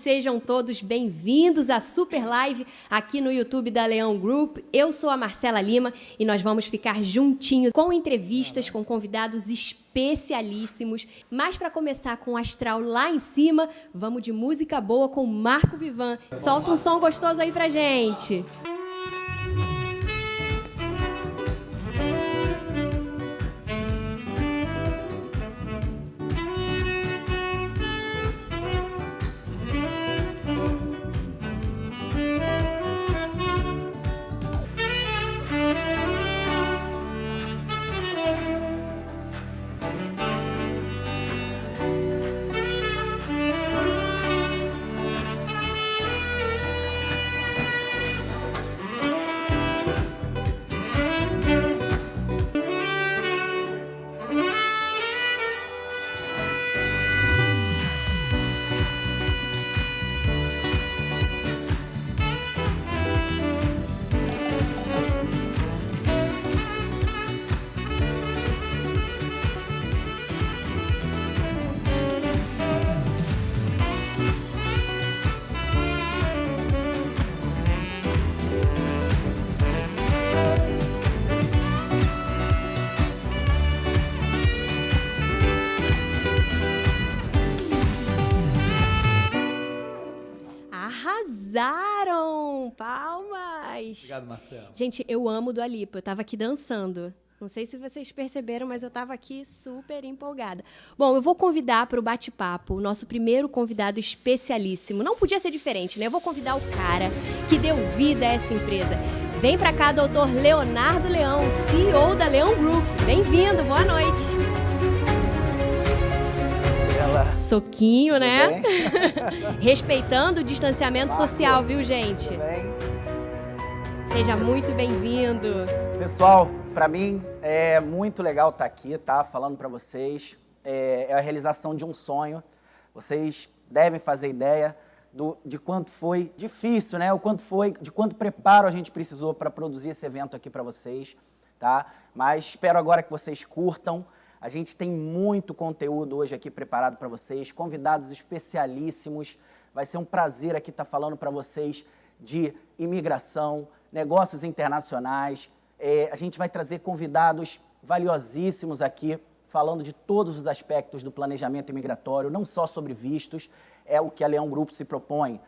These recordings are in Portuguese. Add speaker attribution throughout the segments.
Speaker 1: sejam todos bem-vindos à Super Live aqui no YouTube da Leão Group. Eu sou a Marcela Lima e nós vamos ficar juntinhos com entrevistas com convidados especialíssimos. Mas para começar com o astral lá em cima, vamos de música boa com Marco Vivan. Solta um som gostoso aí pra gente. Arrasaram! Palmas!
Speaker 2: Obrigado, Marcelo.
Speaker 1: Gente, eu amo Dua Lipa. Eu tava aqui dançando. Não sei se vocês perceberam, mas eu tava aqui super empolgada. Bom, eu vou convidar para o bate-papo o nosso primeiro convidado especialíssimo. Não podia ser diferente, né? Eu vou convidar o cara que deu vida a essa empresa. Vem pra cá, doutor Leonardo Leão, CEO da Leão Group. Bem-vindo, boa noite. Soquinho, né? Respeitando o distanciamento social, viu, gente?
Speaker 3: Tudo bem?
Speaker 1: Seja muito bem-vindo.
Speaker 3: Pessoal, para mim é muito legal estar aqui, tá? Falando para vocês. É a realização de um sonho. Vocês devem fazer ideia de quanto foi difícil, né? De quanto preparo a gente precisou para produzir esse evento aqui para vocês, tá? Mas espero agora que vocês curtam. A gente tem muito conteúdo hoje aqui preparado para vocês, convidados especialíssimos. Vai ser um prazer aqui estar falando para vocês de imigração, negócios internacionais. A gente vai trazer convidados valiosíssimos aqui, falando de todos os aspectos do planejamento imigratório, não só sobre vistos. É o que a Leão Group se propõe,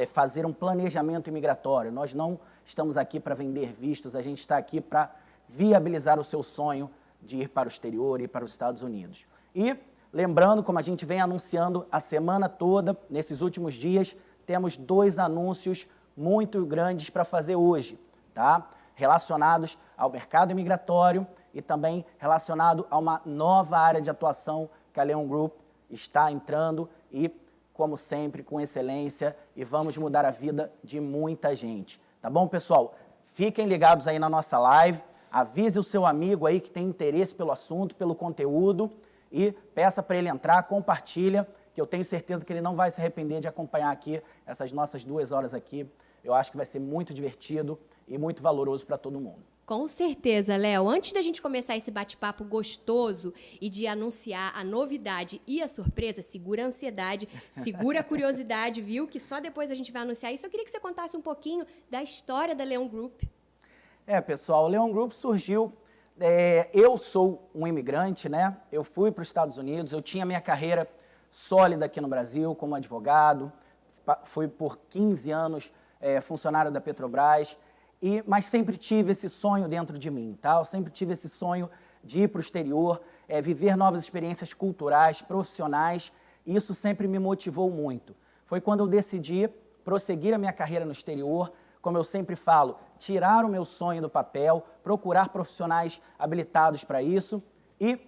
Speaker 3: fazer um planejamento imigratório. Nós não estamos aqui para vender vistos, a gente está aqui para viabilizar o seu sonho de ir para o exterior e para os Estados Unidos. E, lembrando, como a gente vem anunciando a semana toda, nesses últimos dias, temos 2 anúncios muito grandes para fazer hoje, tá? Relacionados ao mercado imigratório e também relacionado a uma nova área de atuação que a Leão Group está entrando e, como sempre, com excelência, e vamos mudar a vida de muita gente. Tá bom, pessoal? Fiquem ligados aí na nossa live. Avise o seu amigo aí que tem interesse pelo assunto, pelo conteúdo e peça para ele entrar, compartilha, que eu tenho certeza que ele não vai se arrepender de acompanhar aqui essas nossas 2 horas aqui. Eu acho que vai ser muito divertido e muito valoroso para todo mundo.
Speaker 1: Com certeza, Léo. Antes da gente começar esse bate-papo gostoso e de anunciar a novidade e a surpresa, segura a ansiedade, segura a curiosidade, viu? Que só depois a gente vai anunciar isso. Eu queria que você contasse um pouquinho da história da Leão Group.
Speaker 3: Pessoal, o Leão Group surgiu, eu sou um imigrante, né? Eu fui para os Estados Unidos, eu tinha minha carreira sólida aqui no Brasil como advogado, fui por 15 anos funcionário da Petrobras, mas sempre tive esse sonho dentro de mim, tá? Eu sempre tive esse sonho de ir para o exterior, viver novas experiências culturais, profissionais, e isso sempre me motivou muito. Foi quando eu decidi prosseguir a minha carreira no exterior, como eu sempre falo, tirar o meu sonho do papel, procurar profissionais habilitados para isso e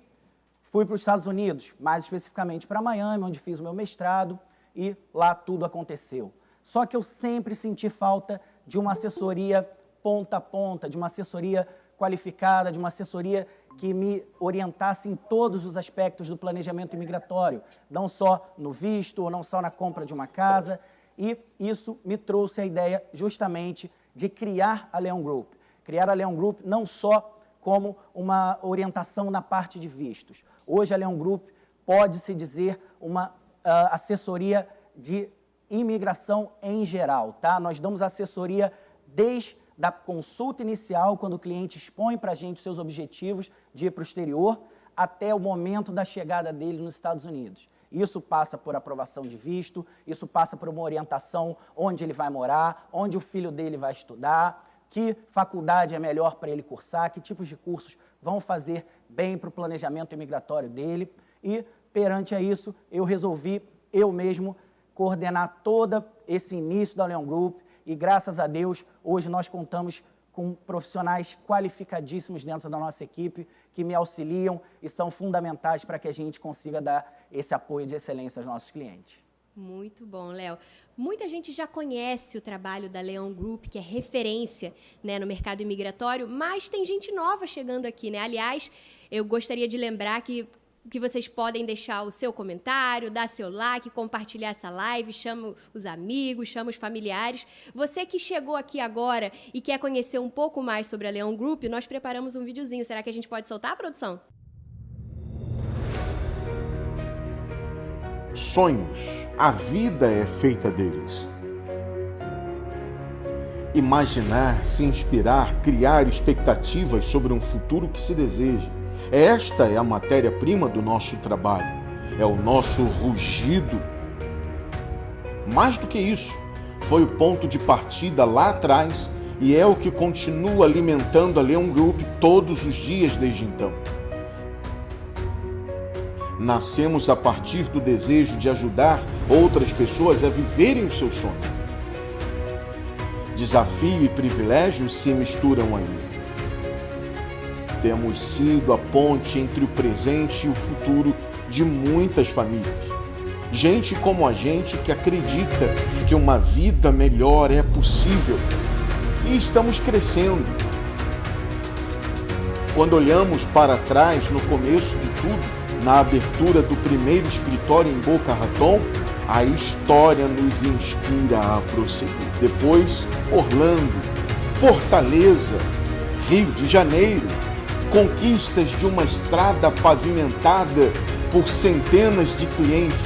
Speaker 3: fui para os Estados Unidos, mais especificamente para Miami, onde fiz o meu mestrado e lá tudo aconteceu. Só que eu sempre senti falta de uma assessoria ponta a ponta, de uma assessoria qualificada, de uma assessoria que me orientasse em todos os aspectos do planejamento imigratório, não só no visto ou não só na compra de uma casa. E isso me trouxe a ideia justamente de criar a Leão Group. Criar a Leão Group não só como uma orientação na parte de vistos. Hoje a Leão Group pode-se dizer uma assessoria de imigração em geral, tá? Nós damos assessoria desde da consulta inicial, quando o cliente expõe para a gente os seus objetivos de ir para o exterior, até o momento da chegada dele nos Estados Unidos. Isso passa por aprovação de visto, isso passa por uma orientação onde ele vai morar, onde o filho dele vai estudar, que faculdade é melhor para ele cursar, que tipos de cursos vão fazer bem para o planejamento imigratório dele. E, perante a isso, eu resolvi, eu mesmo, coordenar todo esse início da Leon Group e, graças a Deus, hoje nós contamos com profissionais qualificadíssimos dentro da nossa equipe que me auxiliam e são fundamentais para que a gente consiga dar esse apoio de excelência aos nossos clientes.
Speaker 1: Muito bom, Léo. Muita gente já conhece o trabalho da Leon Group, que é referência, né, no mercado imigratório, mas tem gente nova chegando aqui, né? Aliás, eu gostaria de lembrar que vocês podem deixar o seu comentário, dar seu like, compartilhar essa live, chama os amigos, chama os familiares. Você que chegou aqui agora e quer conhecer um pouco mais sobre a Leon Group, nós preparamos um videozinho. Será que a gente pode soltar, produção?
Speaker 2: Sonhos, a vida é feita deles. Imaginar, se inspirar, criar expectativas sobre um futuro que se deseja. Esta é a matéria-prima do nosso trabalho, é o nosso rugido. Mais do que isso, foi o ponto de partida lá atrás e é o que continua alimentando a Leon Group todos os dias desde então. Nascemos a partir do desejo de ajudar outras pessoas a viverem o seu sonho. Desafio e privilégio se misturam aí. Temos sido a ponte entre o presente e o futuro de muitas famílias. Gente como a gente que acredita que uma vida melhor é possível. E estamos crescendo. Quando olhamos para trás no começo de tudo, na abertura do primeiro escritório em Boca Raton, a história nos inspira a prosseguir. Depois, Orlando, Fortaleza, Rio de Janeiro, conquistas de uma estrada pavimentada por centenas de clientes,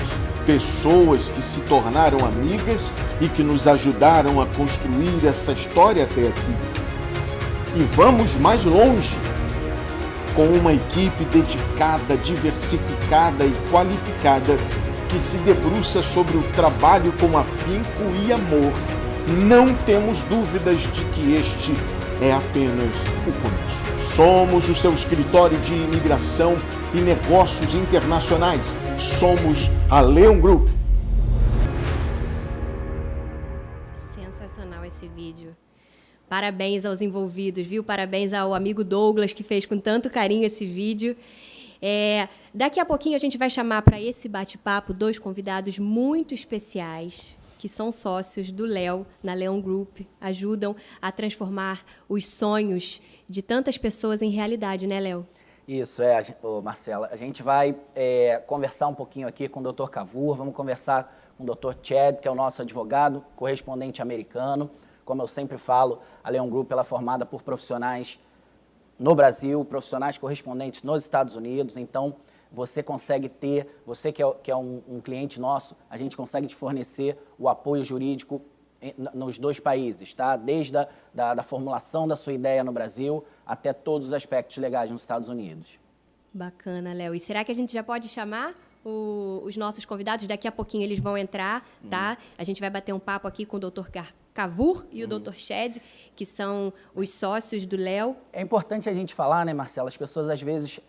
Speaker 2: pessoas que se tornaram amigas e que nos ajudaram a construir essa história até aqui. E vamos mais longe, com uma equipe dedicada, diversificada e qualificada que se debruça sobre o trabalho com afinco e amor. Não temos dúvidas de que este é apenas o começo. Somos o seu escritório de imigração e negócios internacionais. Somos a Leon Group.
Speaker 1: Sensacional esse vídeo. Parabéns aos envolvidos, viu? Parabéns ao amigo Douglas, que fez com tanto carinho esse vídeo. Daqui a pouquinho a gente vai chamar para esse bate-papo 2 convidados muito especiais, que são sócios do Léo, na Leon Group, ajudam a transformar os sonhos de tantas pessoas em realidade, né, Léo?
Speaker 3: Isso, Marcela. A gente vai conversar um pouquinho aqui com o Dr. Cavour, vamos conversar com o Dr. Chad, que é o nosso advogado, correspondente americano. Como eu sempre falo, a Leon Group ela é formada por profissionais no Brasil, profissionais correspondentes nos Estados Unidos, então você consegue ter, você que é um cliente nosso, a gente consegue te fornecer o apoio jurídico nos 2 países, tá? Desde da formulação da sua ideia no Brasil até todos os aspectos legais nos Estados Unidos.
Speaker 1: Bacana, Léo. E será que a gente já pode chamar os nossos convidados? Daqui a pouquinho eles vão entrar, tá? A gente vai bater um papo aqui com o Dr. Cavour e o Dr. Chad, que são os sócios do Léo. É
Speaker 3: importante a gente falar, né, Marcela? As pessoas às vezes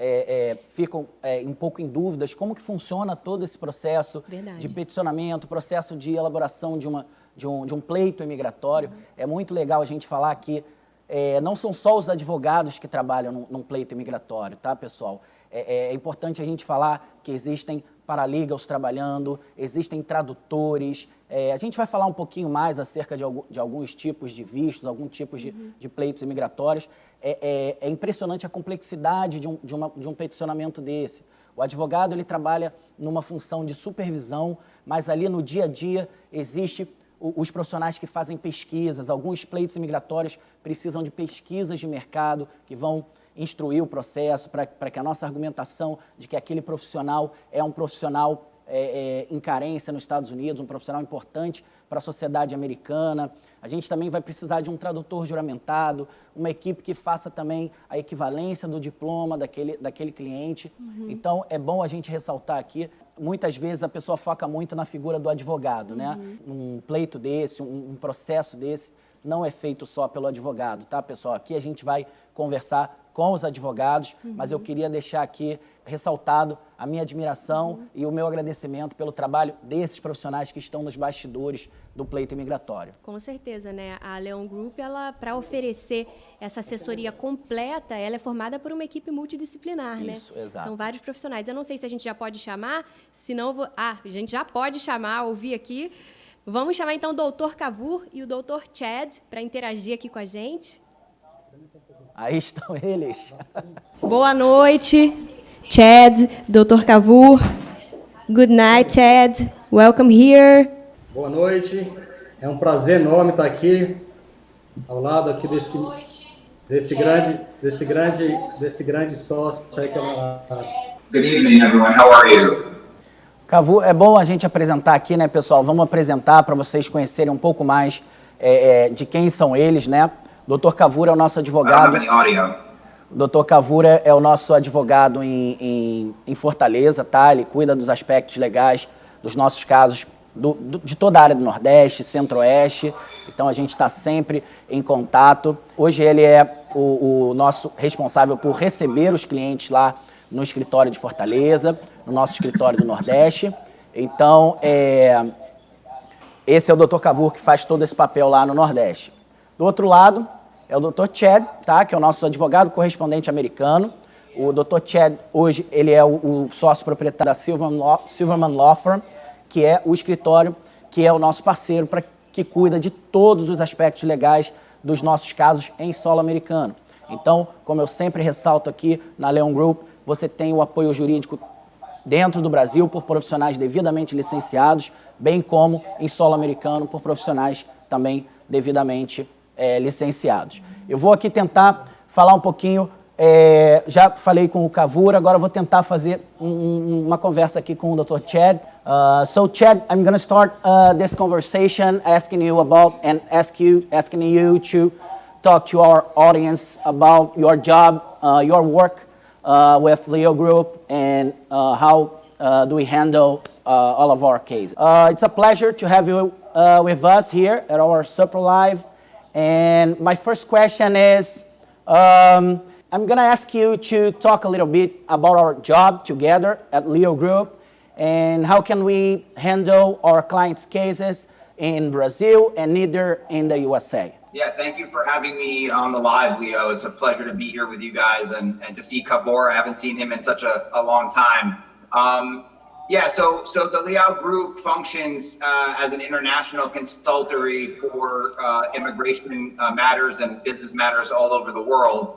Speaker 3: ficam um pouco em dúvidas como que funciona todo esse processo de peticionamento, processo de elaboração de um pleito imigratório. É muito legal a gente falar que não são só os advogados que trabalham num pleito imigratório, tá, pessoal? É importante a gente falar que existem paralegals trabalhando, existem tradutores. A gente vai falar um pouquinho mais acerca de alguns tipos de vistos, alguns tipos de pleitos imigratórios. É impressionante a complexidade de um peticionamento desse. O advogado ele trabalha numa função de supervisão, mas ali no dia a dia existe os profissionais que fazem pesquisas. Alguns pleitos imigratórios precisam de pesquisas de mercado que vão instruir o processo para que a nossa argumentação de que aquele profissional é um profissional em carência nos Estados Unidos, um profissional importante para a sociedade americana. A gente também vai precisar de um tradutor juramentado, uma equipe que faça também a equivalência do diploma daquele cliente. Então, é bom a gente ressaltar aqui, muitas vezes a pessoa foca muito na figura do advogado, né? Um pleito desse, um processo desse, não é feito só pelo advogado, tá, pessoal? Aqui a gente vai conversar com os advogados, mas eu queria deixar aqui ressaltado a minha admiração e o meu agradecimento pelo trabalho desses profissionais que estão nos bastidores do pleito imigratório.
Speaker 1: Com certeza, né? A Leon Group, ela, para oferecer essa assessoria completa, ela é formada por uma equipe multidisciplinar, né?
Speaker 3: Isso, exato.
Speaker 1: São vários profissionais. Eu não sei se a gente já pode chamar, senão eu vou... a gente já pode chamar, ouvir aqui. Vamos chamar então o Dr. Cavour e o Dr. Chad para interagir aqui com a gente.
Speaker 3: Aí estão eles.
Speaker 1: Boa noite, Chad, Dr. Cavour. Good night, Chad. Welcome here.
Speaker 4: Boa noite. É um prazer enorme estar aqui ao lado aqui desse grande sócio aí que é uma...
Speaker 5: Good evening, everyone. How are you?
Speaker 3: Cavour, é bom a gente apresentar aqui, né, pessoal? Vamos apresentar para vocês conhecerem um pouco mais de quem são eles, né? O Dr. Cavour é o nosso advogado. O Dr. Cavour é o nosso advogado em Fortaleza, tá? Ele cuida dos aspectos legais dos nossos casos de toda a área do Nordeste, Centro-Oeste. Então a gente está sempre em contato. Hoje ele é o nosso responsável por receber os clientes lá no escritório de Fortaleza, no nosso escritório do Nordeste. Então, esse é o Dr. Cavour que faz todo esse papel lá no Nordeste. Do outro lado, é o Dr. Chad, tá? Que é o nosso advogado correspondente americano. O Dr. Chad, hoje, ele é o sócio proprietário da Silverman Law Firm, que é o escritório que é o nosso parceiro que cuida de todos os aspectos legais dos nossos casos em solo americano. Então, como eu sempre ressalto aqui na Leon Group, você tem o apoio jurídico dentro do Brasil por profissionais devidamente licenciados, bem como em solo americano por profissionais também devidamente licenciados. Eu vou aqui tentar falar um pouquinho, já falei com o Cavour, agora vou tentar fazer uma conversa aqui com o Dr. Chad. So Chad, I'm going to start this conversation asking you to talk to our audience about your job, your work with Leo Group, and how do we handle all of our cases. It's a pleasure to have you with us here at our Super Live. And my first question is, I'm going to ask you to talk a little bit about our job together at Leo Group and how can we handle our clients' cases in Brazil and neither in the USA.
Speaker 5: Yeah, thank you for having me on the live, Leo. It's a pleasure to be here with you guys and to see Cavour. I haven't seen him in such a long time. So the Leo Group functions as an international consultancy for immigration matters and business matters all over the world.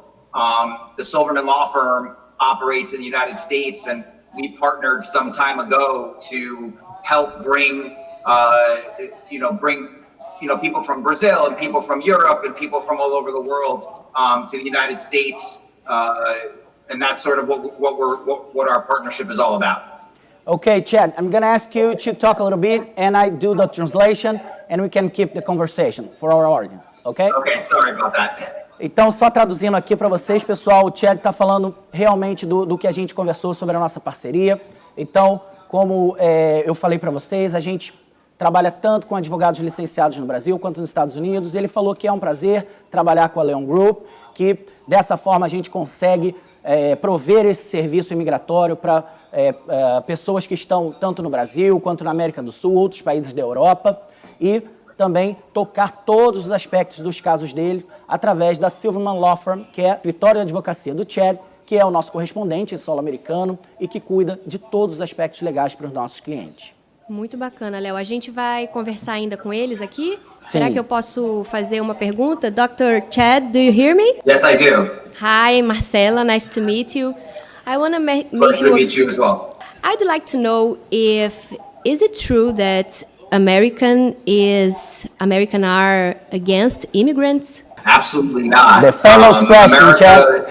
Speaker 5: The Silverman Law Firm operates in the United States, and we partnered some time ago to help bring people from Brazil and people from Europe and people from all over the world to the United States, and that's sort of what our partnership is all about.
Speaker 3: Okay, Chad, I'm going to ask you to talk a little bit, and I do the translation, and we can keep the conversation for our audience, okay?
Speaker 5: Okay, sorry about that.
Speaker 3: Então, só traduzindo aqui para vocês, pessoal, o Chad está falando realmente do que a gente conversou sobre a nossa parceria. Então, como eu falei para vocês, a gente trabalha tanto com advogados licenciados no Brasil quanto nos Estados Unidos. Ele falou que é um prazer trabalhar com a Leon Group, que dessa forma a gente consegue prover esse serviço imigratório para pessoas que estão tanto no Brasil quanto na América do Sul, outros países da Europa, e também tocar todos os aspectos dos casos dele através da Silverman Law Firm, que é o escritório de advocacia do Chad, que é o nosso correspondente em solo americano e que cuida de todos os aspectos legais para os nossos clientes.
Speaker 1: Muito bacana, Léo. A gente vai conversar ainda com eles aqui.
Speaker 3: Sim.
Speaker 1: Será que eu posso fazer uma pergunta? Dr. Chad, do you hear me?
Speaker 5: Yes, I do.
Speaker 1: Hi, Marcela. Nice to meet you. I want to make
Speaker 5: Pleasure to meet you as well.
Speaker 1: I'd like to know is it true that American are against immigrants?
Speaker 5: Absolutely not.
Speaker 3: The famous question, Chad.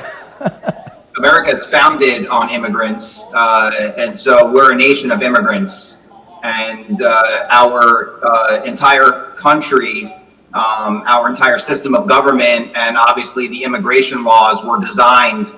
Speaker 5: America is founded on immigrants, and so we're a nation of immigrants, and our entire country, our entire system of government, and obviously the immigration laws were designed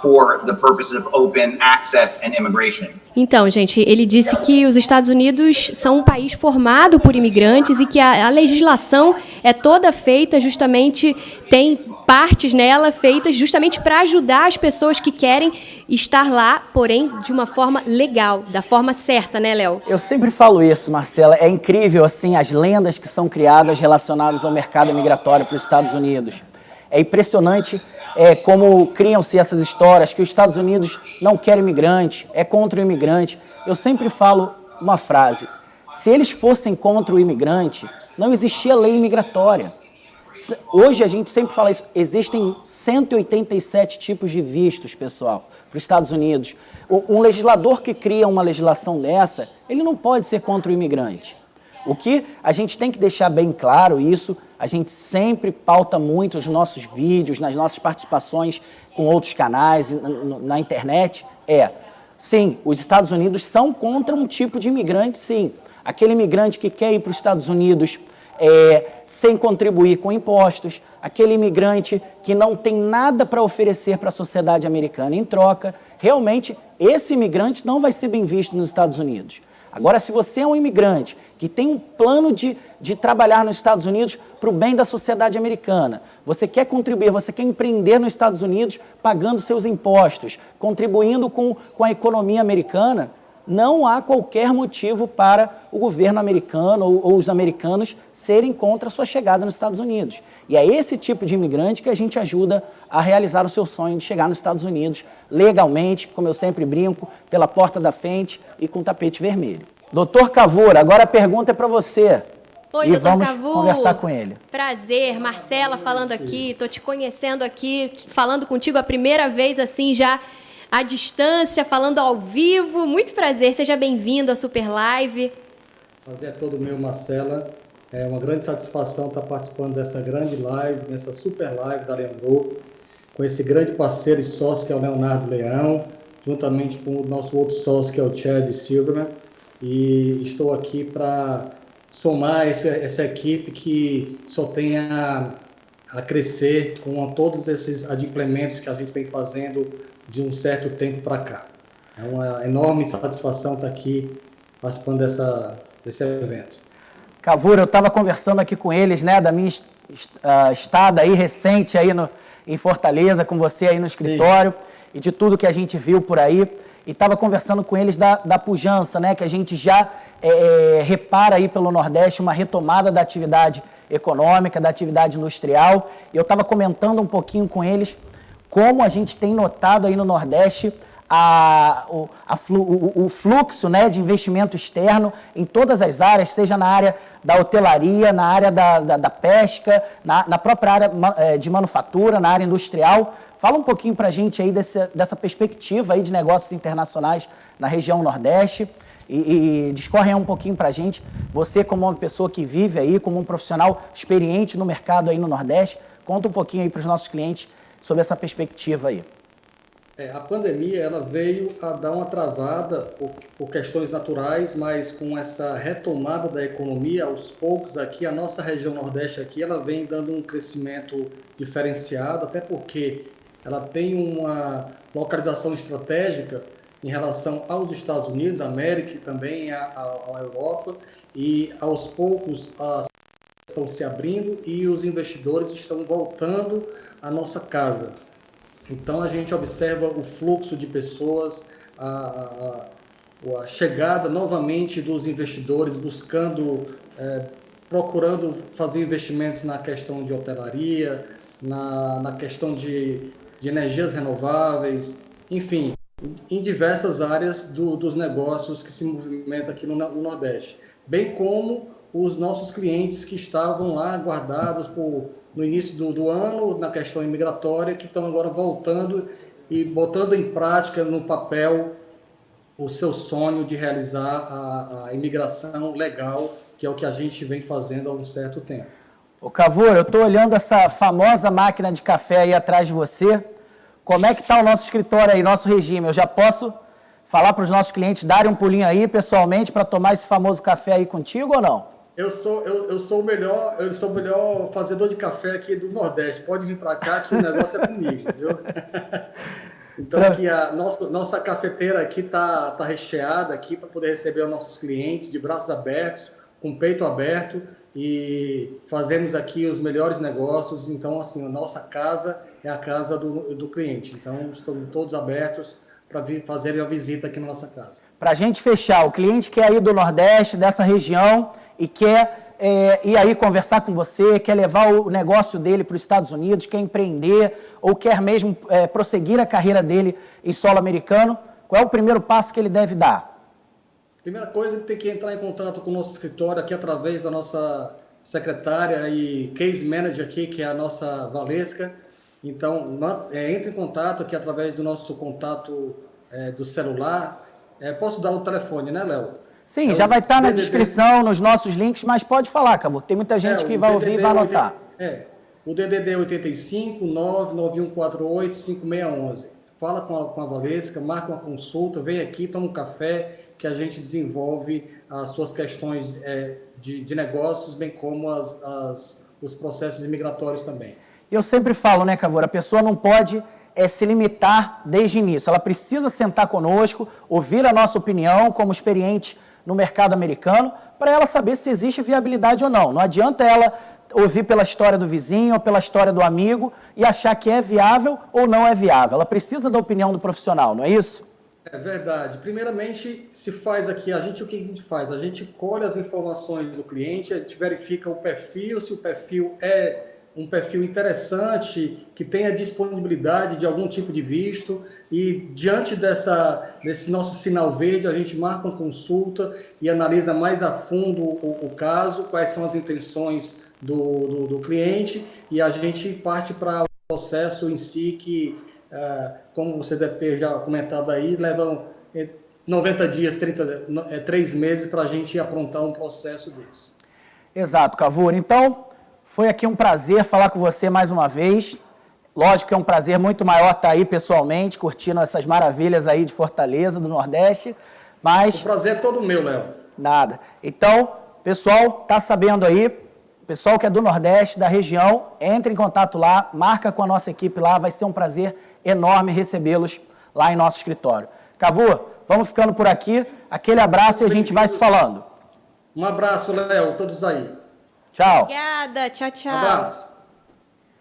Speaker 5: for the purpose of open access and immigration.
Speaker 1: Então, gente, ele disse que os Estados Unidos são um país formado por imigrantes e que a legislação é toda feita justamente, tem partes nela feitas justamente para ajudar as pessoas que querem estar lá, porém de uma forma legal, da forma certa, né, Léo?
Speaker 3: Eu sempre falo isso, Marcela. É incrível, assim, as lendas que são criadas relacionadas ao mercado migratório para os Estados Unidos. É impressionante como criam-se essas histórias que os Estados Unidos não querem imigrante, é contra o imigrante. Eu sempre falo uma frase: se eles fossem contra o imigrante, não existia lei imigratória. Hoje a gente sempre fala isso, existem 187 tipos de vistos, pessoal, para os Estados Unidos. Um legislador que cria uma legislação dessa, ele não pode ser contra o imigrante. O que a gente tem que deixar bem claro isso, a gente sempre pauta muito nos nossos vídeos, nas nossas participações com outros canais, na internet, sim, os Estados Unidos são contra um tipo de imigrante, sim. Aquele imigrante que quer ir para os Estados Unidos sem contribuir com impostos, aquele imigrante que não tem nada para oferecer para a sociedade americana em troca, realmente esse imigrante não vai ser bem visto nos Estados Unidos. Agora, se você é um imigrante que tem um plano de trabalhar nos Estados Unidos para o bem da sociedade americana, você quer contribuir, você quer empreender nos Estados Unidos pagando seus impostos, contribuindo com a economia americana, não há qualquer motivo para o governo americano ou os americanos serem contra a sua chegada nos Estados Unidos. E é esse tipo de imigrante que a gente ajuda a realizar o seu sonho de chegar nos Estados Unidos legalmente, como eu sempre brinco, pela porta da frente e com tapete vermelho. Doutor Cavour, agora a pergunta é para você.
Speaker 1: Oi,
Speaker 3: e
Speaker 1: doutor
Speaker 3: vamos
Speaker 1: Cavour.
Speaker 3: Conversar com ele.
Speaker 1: Prazer, Marcela falando aqui, tô te conhecendo aqui, falando contigo a primeira vez assim já à distância, falando ao vivo. Muito prazer, seja bem-vindo à Super Live.
Speaker 4: Prazer é todo meu, Marcela. É uma grande satisfação estar participando dessa grande live, dessa Super Live da Leandro, com esse grande parceiro e sócio que é o Leonardo Leão, juntamente com o nosso outro sócio que é o Chad Silverman. E estou aqui para somar essa equipe que só tem a crescer com todos esses adimplementos que a gente vem fazendo de um certo tempo para cá. É uma enorme satisfação estar aqui participando desse evento.
Speaker 3: Cavour, eu estava conversando aqui com eles, né, da minha estada aí recente aí em Fortaleza, com você aí no escritório, e de tudo que a gente viu por aí. E estava conversando com eles da pujança, né, que a gente já repara aí pelo Nordeste uma retomada da atividade econômica, da atividade industrial. E eu estava comentando um pouquinho com eles como a gente tem notado aí no Nordeste o fluxo, né, de investimento externo em todas as áreas, seja na área da hotelaria, na área da pesca, na própria área de manufatura, na área industrial. Fala um pouquinho para a gente aí dessa perspectiva aí de negócios internacionais na região Nordeste e discorre aí um pouquinho para a gente, você como uma pessoa que vive aí, como um profissional experiente no mercado aí no Nordeste, conta um pouquinho aí para os nossos clientes sobre essa perspectiva aí.
Speaker 4: A pandemia ela veio a dar uma travada por questões naturais, mas com essa retomada da economia, aos poucos aqui, a nossa região Nordeste aqui, ela vem dando um crescimento diferenciado, até porque ela tem uma localização estratégica em relação aos Estados Unidos, à América e também à Europa, e aos poucos as estão se abrindo e os investidores estão voltando à nossa casa. Então a gente observa o fluxo de pessoas, a chegada novamente dos investidores procurando fazer investimentos na questão de hotelaria, na questão de energias renováveis, enfim, em diversas áreas dos negócios que se movimentam aqui no Nordeste, bem como os nossos clientes que estavam lá guardados no início do ano, na questão imigratória, que estão agora voltando e botando em prática, no papel, o seu sonho de realizar a imigração legal, que é o que a gente vem fazendo há um certo tempo.
Speaker 3: Ô Cavour, eu estou olhando essa famosa máquina de café aí atrás de você. Como é que está o nosso escritório aí, nosso regime? Eu já posso falar para os nossos clientes darem um pulinho aí pessoalmente para tomar esse famoso café aí contigo ou não?
Speaker 4: Eu sou o melhor fazedor de café aqui do Nordeste. Pode vir para cá que o negócio é comigo, viu? Então aqui a nossa cafeteira aqui tá recheada aqui para poder receber os nossos clientes de braços abertos, com peito aberto, e fazemos aqui os melhores negócios. Então, assim, a nossa casa é a casa do cliente. Então, estamos todos abertos para vir fazerem a visita aqui na nossa casa.
Speaker 3: Para a gente fechar, o cliente quer ir do Nordeste, dessa região, e quer ir aí conversar com você, quer levar o negócio dele para os Estados Unidos, quer empreender, ou quer mesmo prosseguir a carreira dele em solo americano, qual é o primeiro passo que ele deve dar?
Speaker 4: Primeira coisa, ele tem que entrar em contato com o nosso escritório aqui através da nossa secretária e case manager aqui, que é a nossa Valesca. Então, entre em contato aqui através do nosso contato do celular. Posso dar o telefone, né, Léo?
Speaker 3: Sim, já vai estar na descrição, nos nossos links, mas pode falar, Cavo. Tem muita gente que vai ouvir e vai anotar.
Speaker 4: O DDD 85 99148 5611. Fala com a Valesca, marca uma consulta, vem aqui, toma um café, que a gente desenvolve as suas questões de negócios, bem como os processos imigratórios também.
Speaker 3: Eu sempre falo, né, Cavour, a pessoa não pode se limitar desde o início. Ela precisa sentar conosco, ouvir a nossa opinião como experiente no mercado americano, para ela saber se existe viabilidade ou não. Não adianta ela ouvir pela história do vizinho ou pela história do amigo e achar que é viável ou não é viável. Ela precisa da opinião do profissional, não é isso?
Speaker 4: É verdade. Primeiramente, se faz aqui, o que a gente faz? A gente colhe as informações do cliente, a gente verifica o perfil, se o perfil é um perfil interessante, que tenha disponibilidade de algum tipo de visto, e diante desse nosso sinal verde, a gente marca uma consulta e analisa mais a fundo o caso, quais são as intenções do cliente, e a gente parte para o processo em si que, como você deve ter já comentado aí, levam 90 dias, 3 meses para a gente aprontar um processo desse.
Speaker 3: Exato, Cavour. Então, foi aqui um prazer falar com você mais uma vez. Lógico que é um prazer muito maior estar aí pessoalmente, curtindo essas maravilhas aí de Fortaleza, do Nordeste, mas...
Speaker 4: O prazer é todo meu, Léo.
Speaker 3: Nada. Então, pessoal, tá sabendo aí, pessoal que é do Nordeste, da região, entre em contato lá, marca com a nossa equipe lá, vai ser um prazer enorme recebê-los lá em nosso escritório. Cavour, vamos ficando por aqui, aquele abraço e a gente vai se falando.
Speaker 4: Um abraço, Léo, todos aí.
Speaker 3: Tchau.
Speaker 1: Obrigada, tchau, tchau.
Speaker 4: Um abraço.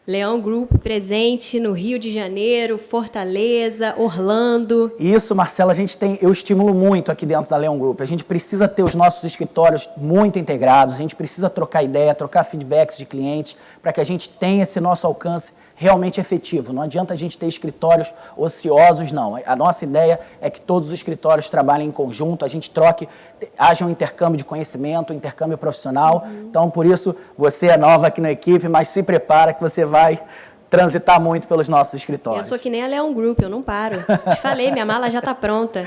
Speaker 1: Leão Group presente no Rio de Janeiro, Fortaleza, Orlando.
Speaker 3: Isso, Marcela, eu estimulo muito aqui dentro da Leão Group. A gente precisa ter os nossos escritórios muito integrados, a gente precisa trocar ideia, trocar feedbacks de clientes, para que a gente tenha esse nosso alcance realmente efetivo. Não adianta a gente ter escritórios ociosos, não. A nossa ideia é que todos os escritórios trabalhem em conjunto, a gente troque, haja um intercâmbio de conhecimento, um intercâmbio profissional. Então, por isso, você é nova aqui na equipe, mas se prepara que você vai transitar muito pelos nossos escritórios.
Speaker 1: Eu sou que nem a Leão Group, eu não paro. Te falei, minha mala já está pronta.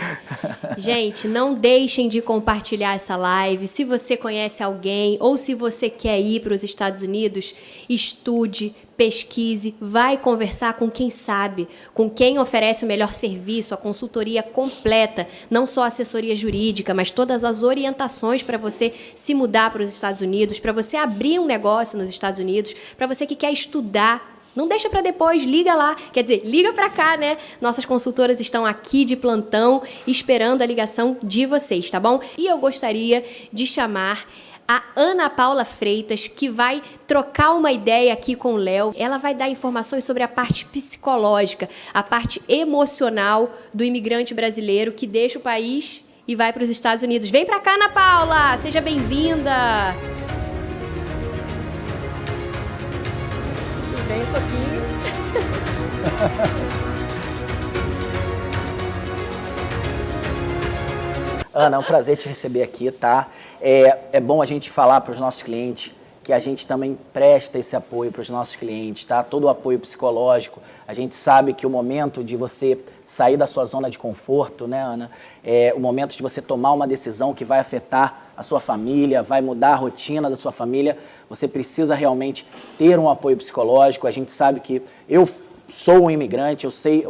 Speaker 1: Gente, não deixem de compartilhar essa live. Se você conhece alguém ou se você quer ir para os Estados Unidos, estude, pesquise, vai conversar com quem sabe, com quem oferece o melhor serviço, a consultoria completa, não só a assessoria jurídica, mas todas as orientações para você se mudar para os Estados Unidos, para você abrir um negócio nos Estados Unidos, para você que quer estudar. Não deixa para depois, liga lá. Quer dizer, liga para cá, né? Nossas consultoras estão aqui de plantão, esperando a ligação de vocês, tá bom? E eu gostaria de chamar a Ana Paula Freitas, que vai trocar uma ideia aqui com o Léo. Ela vai dar informações sobre a parte psicológica, a parte emocional do imigrante brasileiro que deixa o país e vai para os Estados Unidos. Vem para cá, Ana Paula! Seja bem-vinda! Bem, soquinho.
Speaker 3: Ana, é um prazer te receber aqui, tá? É bom a gente falar para os nossos clientes que a gente também presta esse apoio para os nossos clientes, tá? Todo o apoio psicológico. A gente sabe que o momento de você sair da sua zona de conforto, né, Ana? É o momento de você tomar uma decisão que vai afetar a sua família, vai mudar a rotina da sua família. Você precisa realmente ter um apoio psicológico. A gente sabe que eu sou um imigrante, eu sei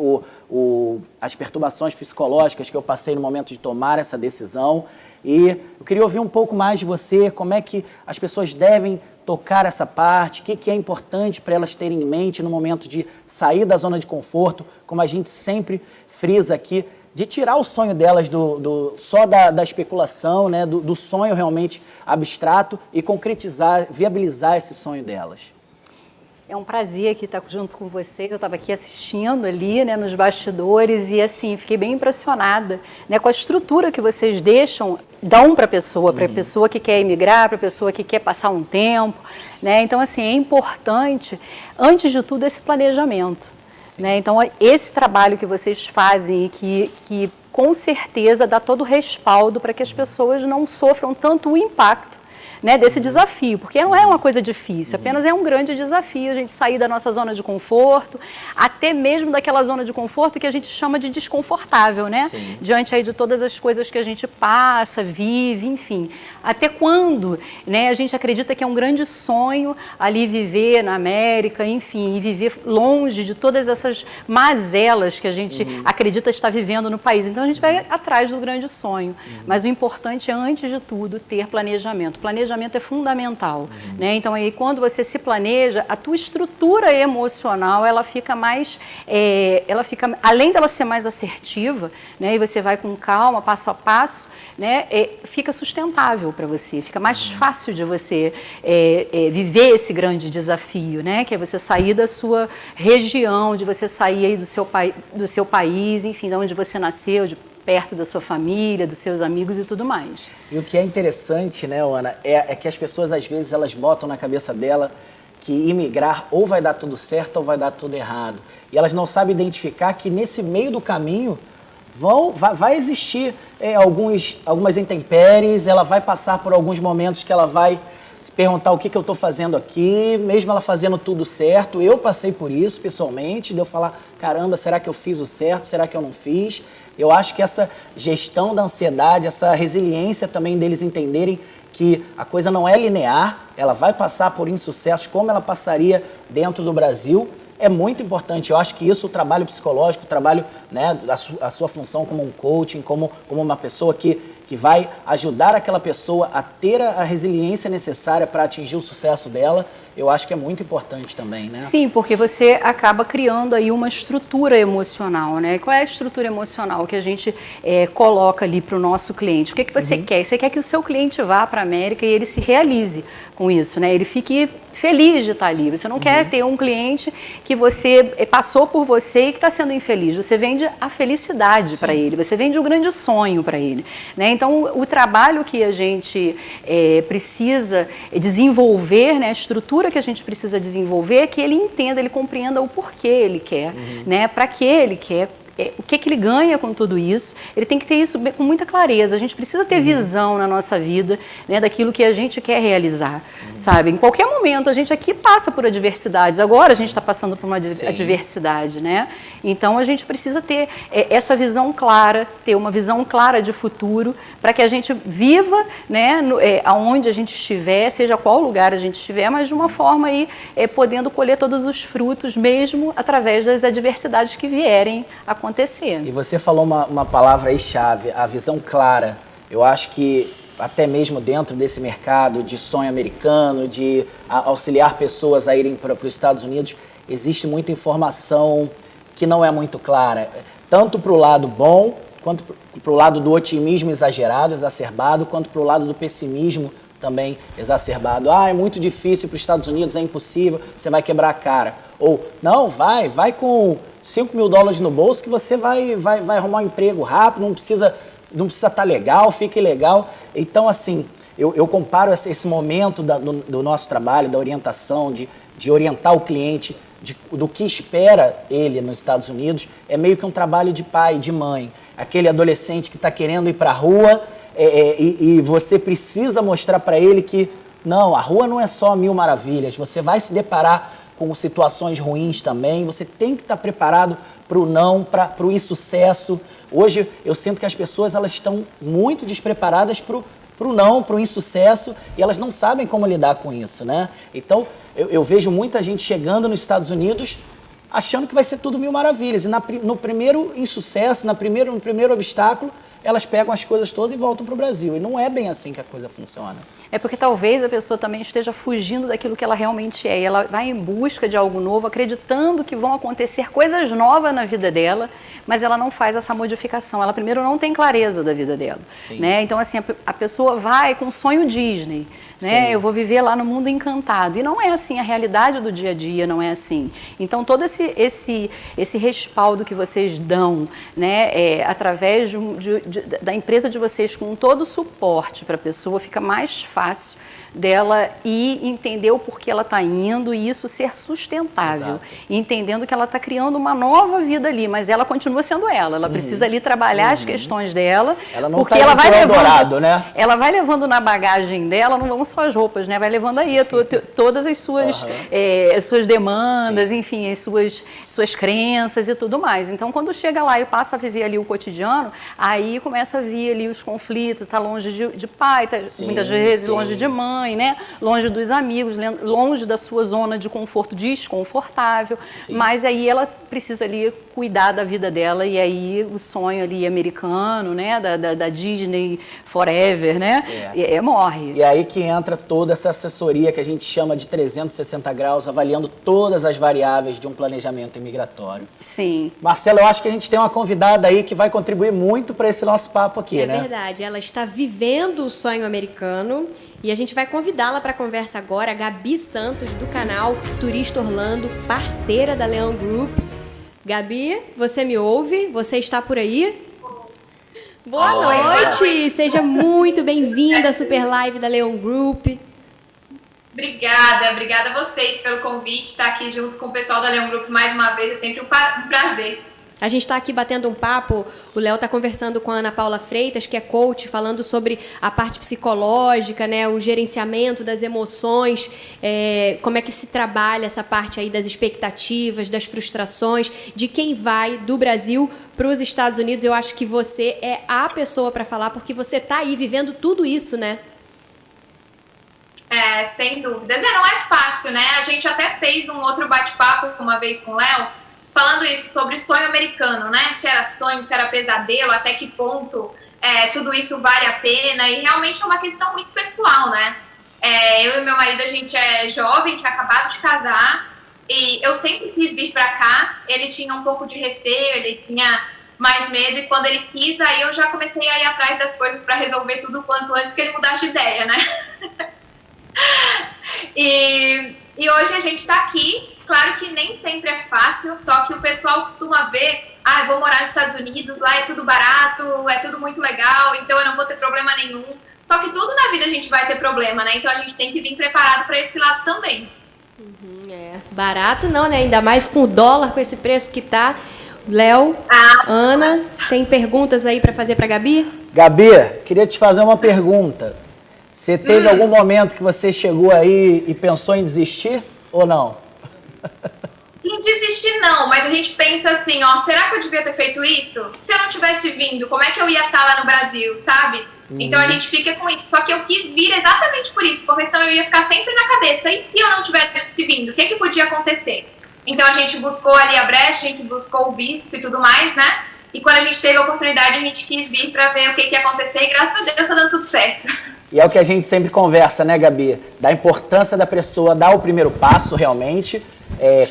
Speaker 3: as perturbações psicológicas que eu passei no momento de tomar essa decisão. E eu queria ouvir um pouco mais de você, como é que as pessoas devem tocar essa parte, o que é importante para elas terem em mente no momento de sair da zona de conforto, como a gente sempre frisa aqui, de tirar o sonho delas só da especulação, né, do sonho realmente abstrato e concretizar, viabilizar esse sonho delas.
Speaker 6: É um prazer aqui estar junto com vocês. Eu estava aqui assistindo ali, né, nos bastidores e assim, fiquei bem impressionada, né, com a estrutura que vocês dão para a pessoa que quer emigrar, para a pessoa que quer passar um tempo, né? Então, assim, é importante, antes de tudo, esse planejamento, né? Então, esse trabalho que vocês fazem e que com certeza dá todo o respaldo para que as pessoas não sofram tanto o impacto, né, desse desafio, porque não é uma coisa difícil, apenas é um grande desafio a gente sair da nossa zona de conforto, até mesmo daquela zona de conforto que a gente chama de desconfortável, né? Sim. Diante aí de todas as coisas que a gente passa, vive, enfim. Até quando, né, a gente acredita que é um grande sonho ali viver na América, enfim, e viver longe de todas essas mazelas que a gente acredita estar vivendo no país. Então a gente vai atrás do grande sonho, mas o importante é, antes de tudo, ter planejamento. Planejamento é fundamental, né? Então aí quando você se planeja, a tua estrutura emocional ela fica mais, além dela ser mais assertiva, né? E você vai com calma, passo a passo, né? Fica sustentável para você, fica mais fácil de você viver esse grande desafio, né? Que é você sair da sua região, de você sair aí do seu país, enfim, de onde você nasceu, perto da sua família, dos seus amigos e tudo mais.
Speaker 3: E o que é interessante, né, Ana, é que as pessoas, às vezes, elas botam na cabeça dela que imigrar ou vai dar tudo certo ou vai dar tudo errado. E elas não sabem identificar que nesse meio do caminho vai existir algumas intempéries, ela vai passar por alguns momentos que ela vai perguntar o que eu estou fazendo aqui, mesmo ela fazendo tudo certo. Eu passei por isso, pessoalmente, de eu falar, caramba, será que eu fiz o certo? Será que eu não fiz? Eu acho que essa gestão da ansiedade, essa resiliência também deles entenderem que a coisa não é linear, ela vai passar por insucessos como ela passaria dentro do Brasil, é muito importante. Eu acho que isso, o trabalho psicológico, o trabalho, né, a sua função como um coaching, como uma pessoa que vai ajudar aquela pessoa a ter a resiliência necessária para atingir o sucesso dela, eu acho que é muito importante também, né? Sim,
Speaker 6: porque você acaba criando aí uma estrutura emocional, né? Qual é a estrutura emocional que a gente coloca ali para o nosso cliente? O que você quer? Você quer que o seu cliente vá para a América e ele se realize com isso, né? Ele fique feliz de estar ali. Você não quer ter um cliente que você passou por você e que está sendo infeliz. Você vende a felicidade para ele, você vende um grande sonho para ele, né? Então, o trabalho que a gente precisa desenvolver, né, a estrutura que a gente precisa desenvolver é que ele entenda, ele compreenda o porquê ele quer, né, para que ele quer, o que ele ganha com tudo isso. Ele tem que ter isso com muita clareza. A gente precisa ter visão na nossa vida, né, daquilo que a gente quer realizar, sabe? Em qualquer momento, a gente aqui passa por adversidades. Agora a gente está passando por uma adversidade, né? Então, a gente precisa ter essa visão clara, ter uma visão clara de futuro, para que a gente viva, né, aonde a gente estiver, seja qual lugar a gente estiver, mas de uma forma aí, podendo colher todos os frutos, mesmo através das adversidades que vierem acontecer.
Speaker 3: E você falou uma palavra aí chave, a visão clara. Eu acho que até mesmo dentro desse mercado de sonho americano, de auxiliar pessoas a irem para os Estados Unidos, existe muita informação que não é muito clara, tanto para o lado bom, quanto para o lado do otimismo exagerado, exacerbado, quanto para o lado do pessimismo também exacerbado. É muito difícil para os Estados Unidos, é impossível, você vai quebrar a cara. Ou, não, vai com $5 mil no bolso que você vai arrumar um emprego rápido, não precisa estar legal, fique legal. Então, assim, eu comparo esse momento do nosso trabalho, da orientação, de orientar o cliente do que espera ele nos Estados Unidos, é meio que um trabalho de pai, de mãe. Aquele adolescente que está querendo ir para a rua e você precisa mostrar para ele que, não, a rua não é só mil maravilhas, você vai se deparar com situações ruins também, você tem que estar preparado para o não, para o insucesso. Hoje eu sinto que as pessoas elas estão muito despreparadas para o não, para o insucesso, e elas não sabem como lidar com isso, né? Então eu vejo muita gente chegando nos Estados Unidos achando que vai ser tudo mil maravilhas. E no primeiro insucesso, no primeiro obstáculo, elas pegam as coisas todas e voltam para o Brasil. E não é bem assim que a coisa funciona.
Speaker 6: É porque talvez a pessoa também esteja fugindo daquilo que ela realmente é. E ela vai em busca de algo novo, acreditando que vão acontecer coisas novas na vida dela, mas ela não faz essa modificação. Ela primeiro não tem clareza da vida dela. Né? Então, assim, a pessoa vai com um sonho Disney. Né? Eu vou viver lá no mundo encantado. E não é assim, a realidade do dia a dia não é assim. Então, todo esse respaldo que vocês dão, né, através da empresa de vocês, com todo o suporte para a pessoa, fica mais fácil dela ir entender o porquê ela está indo e isso ser sustentável. Exato. Entendendo que ela está criando uma nova vida ali, mas ela continua sendo ela. Ela precisa ali trabalhar as questões dela,
Speaker 3: ela não
Speaker 6: porque
Speaker 3: tá
Speaker 6: ela vai levando,
Speaker 3: dourado, né?
Speaker 6: Ela vai levando na bagagem dela, não vão só as roupas, né? Vai levando aí todas as suas, as suas demandas, enfim, as suas crenças e tudo mais. Então, quando chega lá e passa a viver ali o cotidiano, aí começa a vir ali os conflitos, está longe de pai, tá, muitas vezes longe de mãe, né? Longe dos amigos, longe da sua zona de conforto desconfortável, mas aí ela precisa ali cuidar da vida dela e aí o sonho ali americano, né? Da Disney Forever, né? Morre.
Speaker 3: E aí que entra toda essa assessoria que a gente chama de 360 graus, avaliando todas as variáveis de um planejamento imigratório.
Speaker 6: Sim.
Speaker 3: Marcela, eu acho que a gente tem uma convidada aí que vai contribuir muito para esse nosso papo aqui, né?
Speaker 1: É verdade, ela está vivendo o sonho americano e a gente vai convidá-la para a conversa agora, a Gabi Santos, do canal Turista Orlando, parceira da Leão Group. Gabi, você me ouve? Você está por aí? Boa noite! Seja muito bem-vinda à Super Live da Leão Group.
Speaker 7: Obrigada a vocês pelo convite, estar aqui junto com o pessoal da Leão Group mais uma vez, é sempre um prazer.
Speaker 1: A gente está aqui batendo um papo, o Léo está conversando com a Ana Paula Freitas, que é coach, falando sobre a parte psicológica, né, o gerenciamento das emoções, como é que se trabalha essa parte aí das expectativas, das frustrações, de quem vai do Brasil para os Estados Unidos. Eu acho que você é a pessoa para falar, porque você está aí vivendo tudo isso, né?
Speaker 7: Sem dúvidas. Não é fácil, né? A gente até fez um outro bate-papo uma vez com o Léo, falando isso sobre sonho americano, né? Se era sonho, se era pesadelo, até que ponto tudo isso vale a pena. E realmente é uma questão muito pessoal, né? Eu e meu marido, a gente é jovem, tinha acabado de casar. E eu sempre quis vir pra cá. Ele tinha um pouco de receio, ele tinha mais medo. E quando ele quis, aí eu já comecei a ir atrás das coisas pra resolver tudo quanto antes que ele mudasse de ideia, né? E hoje a gente tá aqui. Claro que nem sempre é fácil, só que o pessoal costuma ver, eu vou morar nos Estados Unidos, lá é tudo barato, é tudo muito legal, então eu não vou ter problema nenhum. Só que tudo na vida a gente vai ter problema, né? Então a gente tem que vir preparado para esse lado também.
Speaker 1: Barato não, né? Ainda mais com o dólar, com esse preço que tá. Léo, Ana, tem perguntas aí para fazer para Gabi?
Speaker 3: Gabi, queria te fazer uma pergunta. Você teve algum momento que você chegou aí e pensou em desistir ou não?
Speaker 7: Em desistir não, mas a gente pensa assim, será que eu devia ter feito isso? Se eu não tivesse vindo, como é que eu ia estar lá no Brasil, sabe? Então a gente fica com isso. Só que eu quis vir exatamente por isso, porque senão eu ia ficar sempre na cabeça. E se eu não tivesse vindo, o que podia acontecer? Então a gente buscou ali a brecha, a gente buscou o visto e tudo mais, né? E quando a gente teve a oportunidade, a gente quis vir pra ver o que ia acontecer e graças a Deus tá dando tudo certo.
Speaker 3: E é o que a gente sempre conversa, né, Gabi? Da importância da pessoa dar o primeiro passo realmente,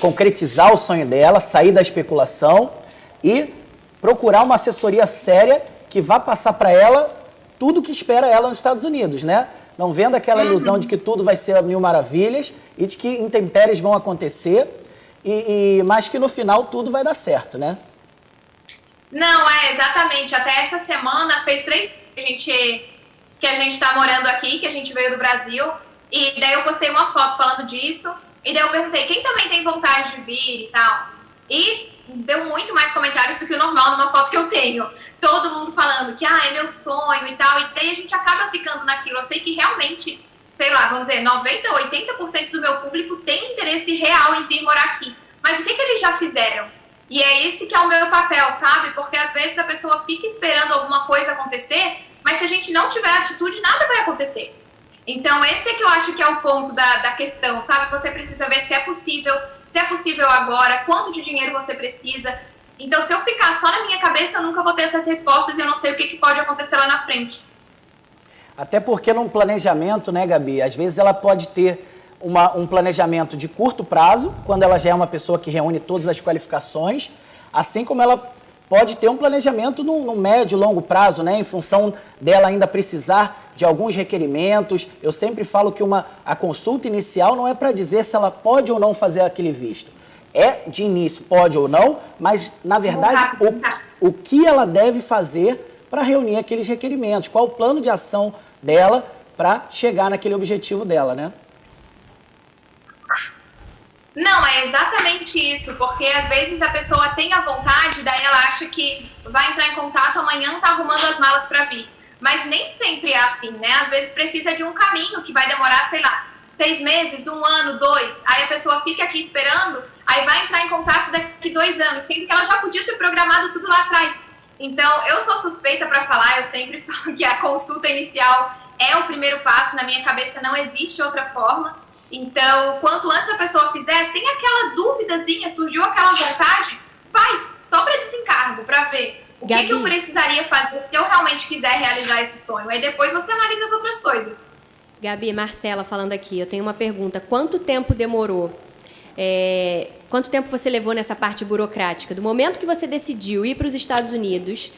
Speaker 3: concretizar o sonho dela, sair da especulação e procurar uma assessoria séria que vá passar para ela tudo que espera ela nos Estados Unidos, né? Não vendo aquela ilusão de que tudo vai ser mil maravilhas e de que intempéries vão acontecer, mas que no final tudo vai dar certo, né?
Speaker 7: Não, exatamente. Até essa semana fez 3 que a gente tá morando aqui, que a gente veio do Brasil, e daí eu postei uma foto falando disso, e daí eu perguntei quem também tem vontade de vir e tal. E deu muito mais comentários do que o normal numa foto que eu tenho. Todo mundo falando que, é meu sonho e tal, e daí a gente acaba ficando naquilo. Eu sei que realmente, sei lá, vamos dizer, 90%, 80% do meu público tem interesse real em vir morar aqui. Mas o que eles já fizeram? E é esse que é o meu papel, sabe? Porque às vezes a pessoa fica esperando alguma coisa acontecer, mas se a gente não tiver atitude, nada vai acontecer. Então esse é que eu acho que é o ponto da questão, sabe? Você precisa ver se é possível, se é possível agora, quanto de dinheiro você precisa. Então, se eu ficar só na minha cabeça, eu nunca vou ter essas respostas e eu não sei o que pode acontecer lá na frente.
Speaker 3: Até porque num planejamento, né, Gabi, às vezes ela pode ter um planejamento de curto prazo, quando ela já é uma pessoa que reúne todas as qualificações, assim como ela pode ter um planejamento no médio e longo prazo, né, em função dela ainda precisar de alguns requerimentos. Eu sempre falo que a consulta inicial não é para dizer se ela pode ou não fazer aquele visto. É de início, pode ou não, mas, na verdade, o que ela deve fazer para reunir aqueles requerimentos, qual o plano de ação dela para chegar naquele objetivo dela, né?
Speaker 7: Não, é exatamente isso, porque às vezes a pessoa tem a vontade, daí ela acha que vai entrar em contato, amanhã tá arrumando as malas para vir. Mas nem sempre é assim, né? Às vezes precisa de um caminho que vai demorar, sei lá, 6 meses, 1 ano, 2. Aí a pessoa fica aqui esperando, aí vai entrar em contato daqui 2 anos, sendo que ela já podia ter programado tudo lá atrás. Então, eu sou suspeita para falar, eu sempre falo que a consulta inicial é o primeiro passo, na minha cabeça não existe outra forma. Então, quanto antes a pessoa fizer, tem aquela duvidazinha, surgiu aquela vontade, faz, só para desencargo, para ver o que eu precisaria fazer se eu realmente quiser realizar esse sonho. Aí depois você analisa as outras coisas.
Speaker 1: Gabi, Marcela falando aqui, eu tenho uma pergunta. Quanto tempo demorou? Quanto tempo você levou nessa parte burocrática? Do momento que você decidiu ir para os Estados Unidos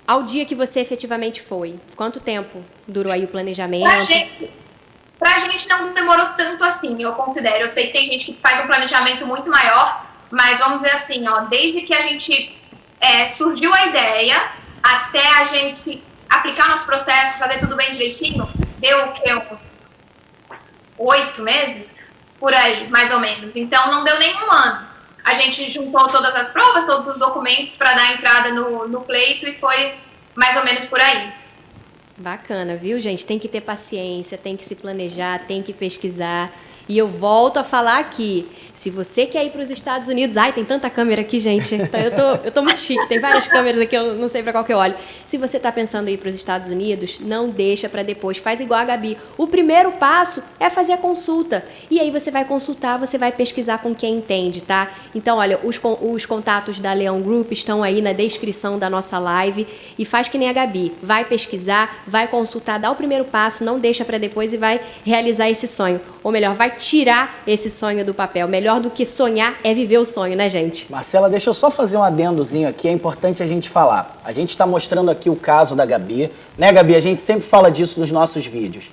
Speaker 1: ao dia que você efetivamente foi? Quanto tempo durou aí o planejamento?
Speaker 7: Pra gente não demorou tanto assim, eu considero. Eu sei que tem gente que faz um planejamento muito maior, mas vamos dizer assim, ó, desde que a gente surgiu a ideia até a gente aplicar nosso processo, fazer tudo bem direitinho, deu o quê? Uns 8 meses? Por aí, mais ou menos. Então, não deu nem 1 ano. A gente juntou todas as provas, todos os documentos para dar entrada no pleito e foi mais ou menos por aí.
Speaker 1: Bacana, viu, gente? Tem que ter paciência, tem que se planejar, tem que pesquisar. E eu volto a falar aqui, se você quer ir para os Estados Unidos... Ai, tem tanta câmera aqui, gente. Eu tô muito chique, tem várias câmeras aqui, eu não sei para qual que eu olho. Se você está pensando em ir para os Estados Unidos, não deixa para depois, faz igual a Gabi. O primeiro passo é fazer a consulta. E aí você vai consultar, você vai pesquisar com quem entende, tá? Então, olha, os contatos da Leão Group estão aí na descrição da nossa live. E faz que nem a Gabi, vai pesquisar, vai consultar, dá o primeiro passo, não deixa para depois e vai realizar esse sonho. Ou melhor, vai tirar esse sonho do papel. Melhor do que sonhar é viver o sonho, né, gente?
Speaker 3: Marcela, deixa eu só fazer um adendozinho aqui, é importante a gente falar. A gente está mostrando aqui o caso da Gabi, né, Gabi? A gente sempre fala disso nos nossos vídeos.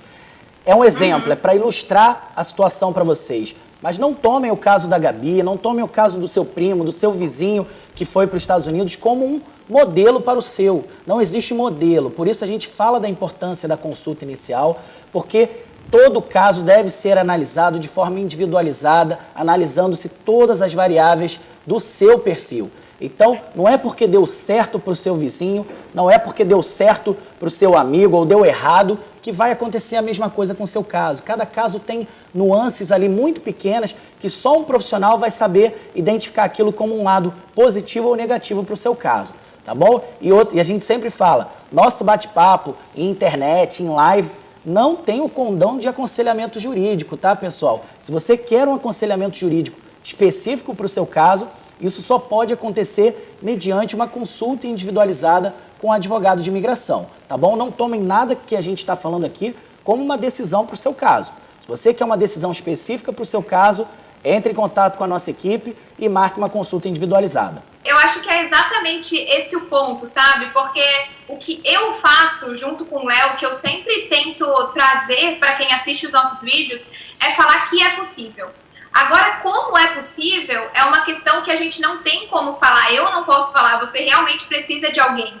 Speaker 3: É um exemplo, é para ilustrar a situação para vocês. Mas não tomem o caso da Gabi, não tomem o caso do seu primo, do seu vizinho que foi para os Estados Unidos como um modelo para o seu. Não existe modelo. Por isso a gente fala da importância da consulta inicial, porque todo caso deve ser analisado de forma individualizada, analisando-se todas as variáveis do seu perfil. Então, não é porque deu certo para o seu vizinho, não é porque deu certo para o seu amigo ou deu errado que vai acontecer a mesma coisa com o seu caso. Cada caso tem nuances ali muito pequenas que só um profissional vai saber identificar aquilo como um lado positivo ou negativo para o seu caso, tá bom? E a gente sempre fala, nosso bate-papo em internet, em live, não tem o condão de aconselhamento jurídico, tá, pessoal? Se você quer um aconselhamento jurídico específico para o seu caso, isso só pode acontecer mediante uma consulta individualizada com um advogado de imigração, tá bom? Não tomem nada que a gente está falando aqui como uma decisão para o seu caso. Se você quer uma decisão específica para o seu caso, entre em contato com a nossa equipe e marque uma consulta individualizada.
Speaker 7: Eu acho que é exatamente esse o ponto, sabe? Porque o que eu faço junto com o Léo, que eu sempre tento trazer para quem assiste os nossos vídeos, é falar que é possível. Agora, como é possível, é uma questão que a gente não tem como falar. Eu não posso falar, você realmente precisa de alguém.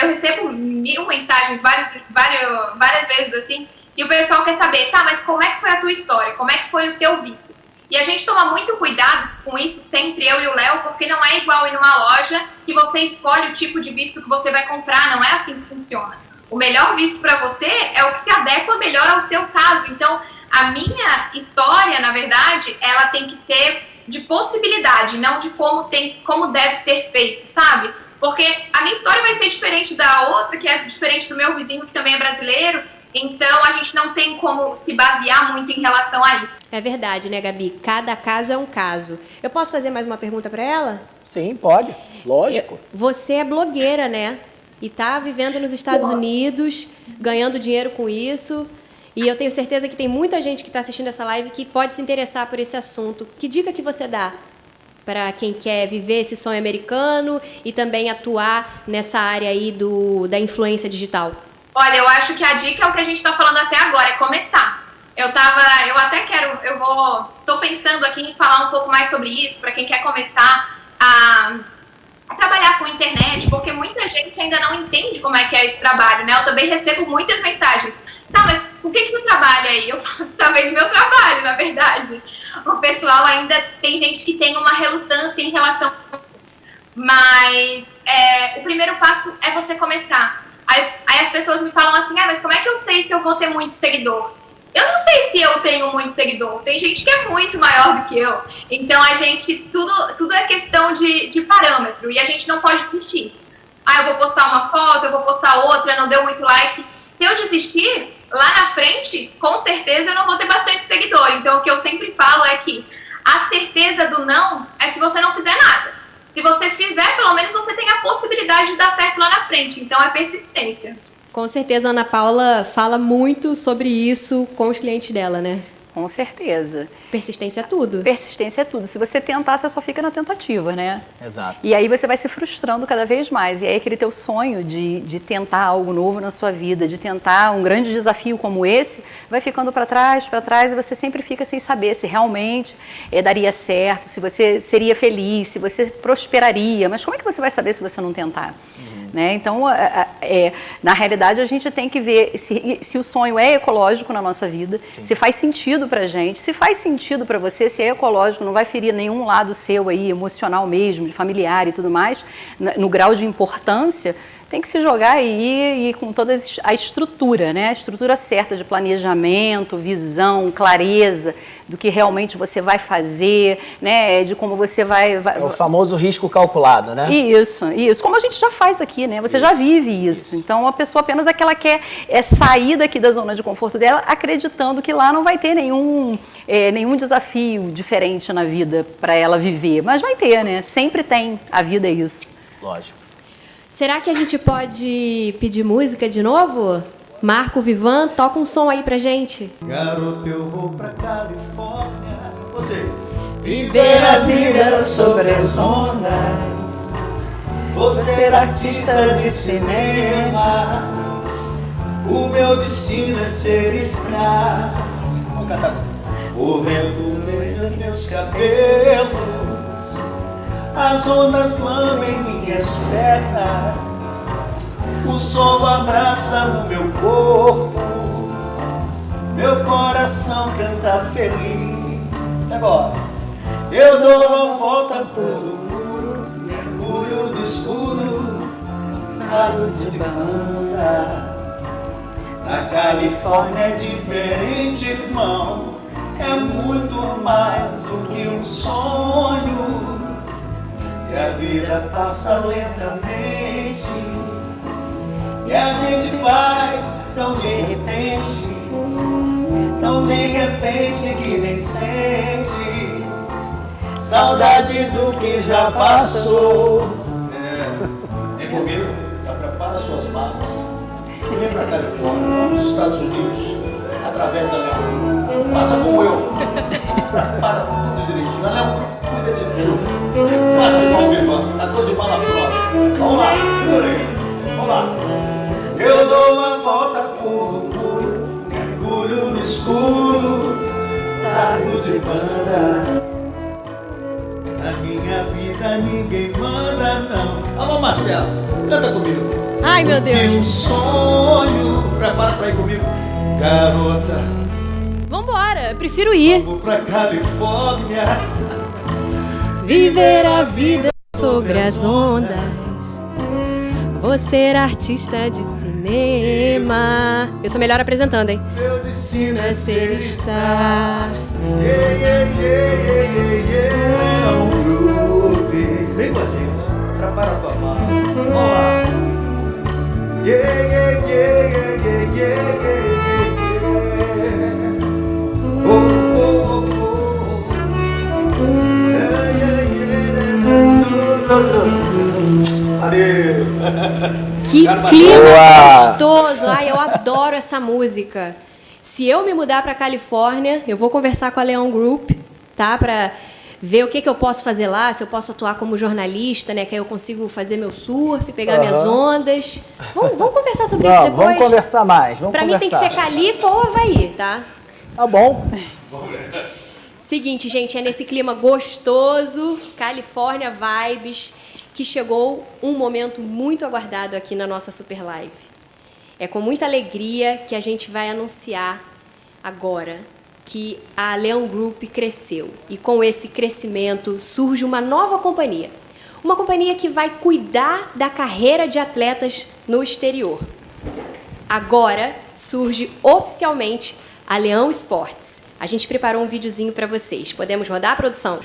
Speaker 7: Eu recebo 1000 mensagens várias vezes assim, e o pessoal quer saber, tá, mas como é que foi a tua história? Como é que foi o teu visto? E a gente toma muito cuidado com isso sempre, eu e o Léo, porque não é igual ir numa loja que você escolhe o tipo de visto que você vai comprar, não é assim que funciona. O melhor visto para você é o que se adequa melhor ao seu caso. Então, a minha história, na verdade, ela tem que ser de possibilidade, não de como deve ser feito, sabe? Porque a minha história vai ser diferente da outra, que é diferente do meu vizinho, que também é brasileiro. Então, a gente não tem como se basear muito em relação a isso.
Speaker 1: É verdade, né, Gabi? Cada caso é um caso. Eu posso fazer mais uma pergunta para ela?
Speaker 3: Sim, pode. Lógico.
Speaker 1: Você é blogueira, né? E tá vivendo nos Estados Unidos, ganhando dinheiro com isso. E eu tenho certeza que tem muita gente que está assistindo essa live que pode se interessar por esse assunto. Que dica que você dá para quem quer viver esse sonho americano e também atuar nessa área aí da influência digital?
Speaker 7: Olha, eu acho que a dica é o que a gente está falando até agora, é começar. Tô pensando aqui em falar um pouco mais sobre isso, para quem quer começar a trabalhar com internet, porque muita gente ainda não entende como é que é esse trabalho, né? Eu também recebo muitas mensagens. Tá, mas o que tu trabalha aí? Eu falo, talvez meu trabalho, na verdade. O pessoal ainda tem gente que tem uma relutância em relação a isso. Mas o primeiro passo é você começar. Aí as pessoas me falam assim, mas como é que eu sei se eu vou ter muito seguidor? Eu não sei se eu tenho muito seguidor. Tem gente que é muito maior do que eu. Então, tudo é questão de parâmetro. E a gente não pode desistir. Eu vou postar uma foto, eu vou postar outra, não deu muito like. Se eu desistir, lá na frente, com certeza eu não vou ter bastante seguidor. Então, o que eu sempre falo é que a certeza do não é se você não fizer nada. Se você fizer, pelo menos você tem a possibilidade de dar certo lá na frente. Então, é persistência.
Speaker 1: Com certeza a Ana Paula fala muito sobre isso com os clientes dela, né?
Speaker 6: Com certeza.
Speaker 1: Persistência é tudo.
Speaker 6: Persistência é tudo. Se você tentar, você só fica na tentativa, né?
Speaker 3: Exato.
Speaker 6: E aí você vai se frustrando cada vez mais. E aí aquele teu sonho de tentar algo novo na sua vida, de tentar um grande desafio como esse, vai ficando para trás, e você sempre fica sem saber se realmente daria certo, se você seria feliz, se você prosperaria. Mas como é que você vai saber se você não tentar? Né? Então, na realidade, a gente tem que ver se o sonho é ecológico na nossa vida, se faz sentido para a gente, se faz sentido para você, se é ecológico, não vai ferir nenhum lado seu aí, emocional mesmo, de familiar e tudo mais, no grau de importância, tem que se jogar aí e com toda a estrutura, né? A estrutura certa de planejamento, visão, clareza do que realmente você vai fazer, né? De como você vai...
Speaker 3: É o famoso risco calculado, né?
Speaker 6: Isso. Como a gente já faz aqui, né? Você já vive isso. Então, a pessoa apenas que ela quer sair daqui da zona de conforto dela, acreditando que lá não vai ter nenhum desafio diferente na vida para ela viver. Mas vai ter, né? Sempre tem. A vida é isso.
Speaker 3: Lógico.
Speaker 1: Será que a gente pode pedir música de novo? Marco Vivan, toca um som aí pra gente.
Speaker 8: Garoto, eu vou pra Califórnia. Vocês.
Speaker 9: Viver a vida sobre as ondas. Vou ser artista de cinema. O meu destino é ser estar.
Speaker 3: Vamos cantar.
Speaker 9: O vento beija meus cabelos. As ondas lambem minhas pernas. O sol abraça o meu corpo. Meu coração canta feliz.
Speaker 3: Agora.
Speaker 9: Eu dou uma volta pelo muro, mergulho no escuro, saio de banda. Na Califórnia é diferente, irmão. É muito mais do que um sonho. E a vida passa lentamente. E a gente vai tão de repente. Tão de repente que nem sente saudade do que já passou.
Speaker 8: Vem comigo, já prepara suas malas e vem pra Califórnia, vamos nos Estados Unidos, através da Léo. Faça como eu, prepara tudo direitinho. A Léo cuida de tudo. Faça igual o Vivan, tá todo de mala própria. Vamos lá, segura aí. Vamos lá.
Speaker 9: Eu dou uma volta por muro, mergulho no escuro, saio de banda. Na minha vida ninguém manda, não.
Speaker 8: Alô, Marcelo, canta comigo.
Speaker 1: Ai, meu
Speaker 9: Tem um
Speaker 1: Deus.
Speaker 9: sonho,
Speaker 8: Prepara pra ir comigo.
Speaker 9: garota.
Speaker 1: Vambora, eu prefiro ir.
Speaker 9: Vou pra Califórnia.
Speaker 1: Viver a vida sobre as ondas. Vou ser artista de cinema. Eu sou melhor apresentando, hein?
Speaker 9: Meu destino é
Speaker 1: Ser estar.
Speaker 9: Yeah, yeah, yeah, yeah, yeah. É um grupo.
Speaker 8: Vem com a gente, prepara a tua mala.
Speaker 9: Vamos lá. Yeah, yeah, yeah, yeah, yeah, yeah, yeah.
Speaker 8: Valeu.
Speaker 1: Que clima gostoso! Ai, eu adoro essa música. Se eu me mudar para Califórnia, eu vou conversar com a Leão Group, tá? Para ver o que eu posso fazer lá, se eu posso atuar como jornalista, né? Que aí eu consigo fazer meu surf, pegar minhas ondas. Vamos conversar sobre isso depois?
Speaker 3: Vamos conversar mais.
Speaker 1: Para mim tem que ser Califa ou Havaí, tá?
Speaker 3: Tá bom.
Speaker 1: Seguinte, gente, é nesse clima gostoso, Califórnia Vibes, que chegou um momento muito aguardado aqui na nossa Super Live. É com muita alegria que a gente vai anunciar agora que a Leão Group cresceu. E com esse crescimento surge uma nova companhia. Uma companhia que vai cuidar da carreira de atletas no exterior. Agora surge oficialmente a Leão Sports. A gente preparou um videozinho para vocês. Podemos rodar, produção?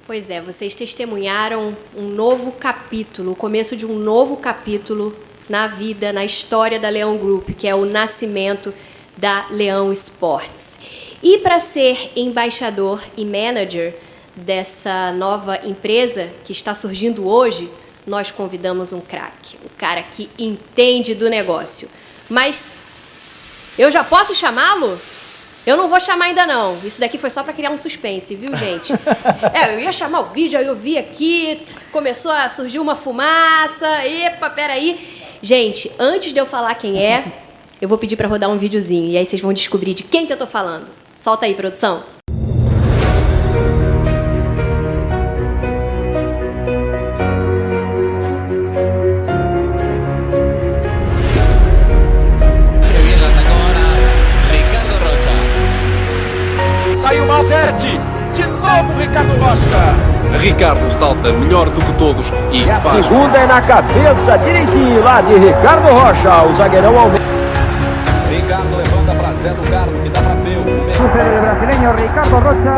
Speaker 1: Pois é, vocês testemunharam um novo capítulo, o começo de um novo capítulo na vida, na história da Leão Group, que é o nascimento da Leão Sports. E para ser embaixador e manager dessa nova empresa que está surgindo hoje, nós convidamos um craque, um cara que entende do negócio. Mas eu já posso chamá-lo? Eu não vou chamar ainda não. Isso daqui foi só para criar um suspense, viu, gente? Eu ia chamar o vídeo, aí eu vi aqui, começou a surgir uma fumaça. Epa, peraí. Gente, antes de eu falar quem é, eu vou pedir para rodar um videozinho. E aí vocês vão descobrir de quem que eu tô falando. Solta aí, produção.
Speaker 10: Saiu Malzerte, de novo Ricardo Rocha.
Speaker 11: Ricardo salta melhor do que todos
Speaker 10: e a segunda é na cabeça, direitinho lá de Ricardo Rocha, o zagueirão ao meio.
Speaker 11: Ricardo levanta para Zé do Carmo, que dá para Peu.
Speaker 10: O brasileiro Ricardo Rocha.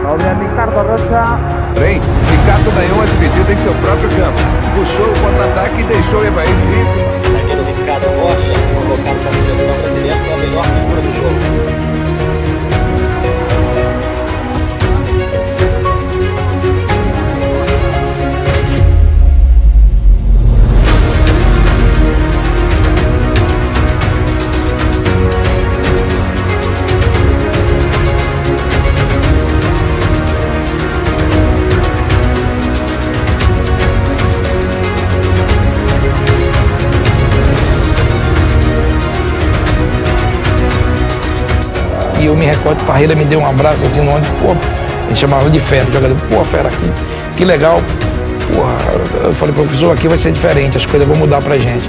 Speaker 10: Olha Ricardo Rocha.
Speaker 11: Bem, Ricardo ganhou a dividida em seu próprio campo. Puxou o contra-ataque e deixou o Evair livre.
Speaker 12: O zagueiro Ricardo Rocha, convocado para a seleção brasileira, foi a melhor figura do jogo.
Speaker 13: E eu me recordo que o Parreira me deu um abraço assim no ônibus, pô, ele chamava de Fera, jogador, pô, Fera, que legal. Porra, eu falei, professor, aqui vai ser diferente, as coisas vão mudar pra gente.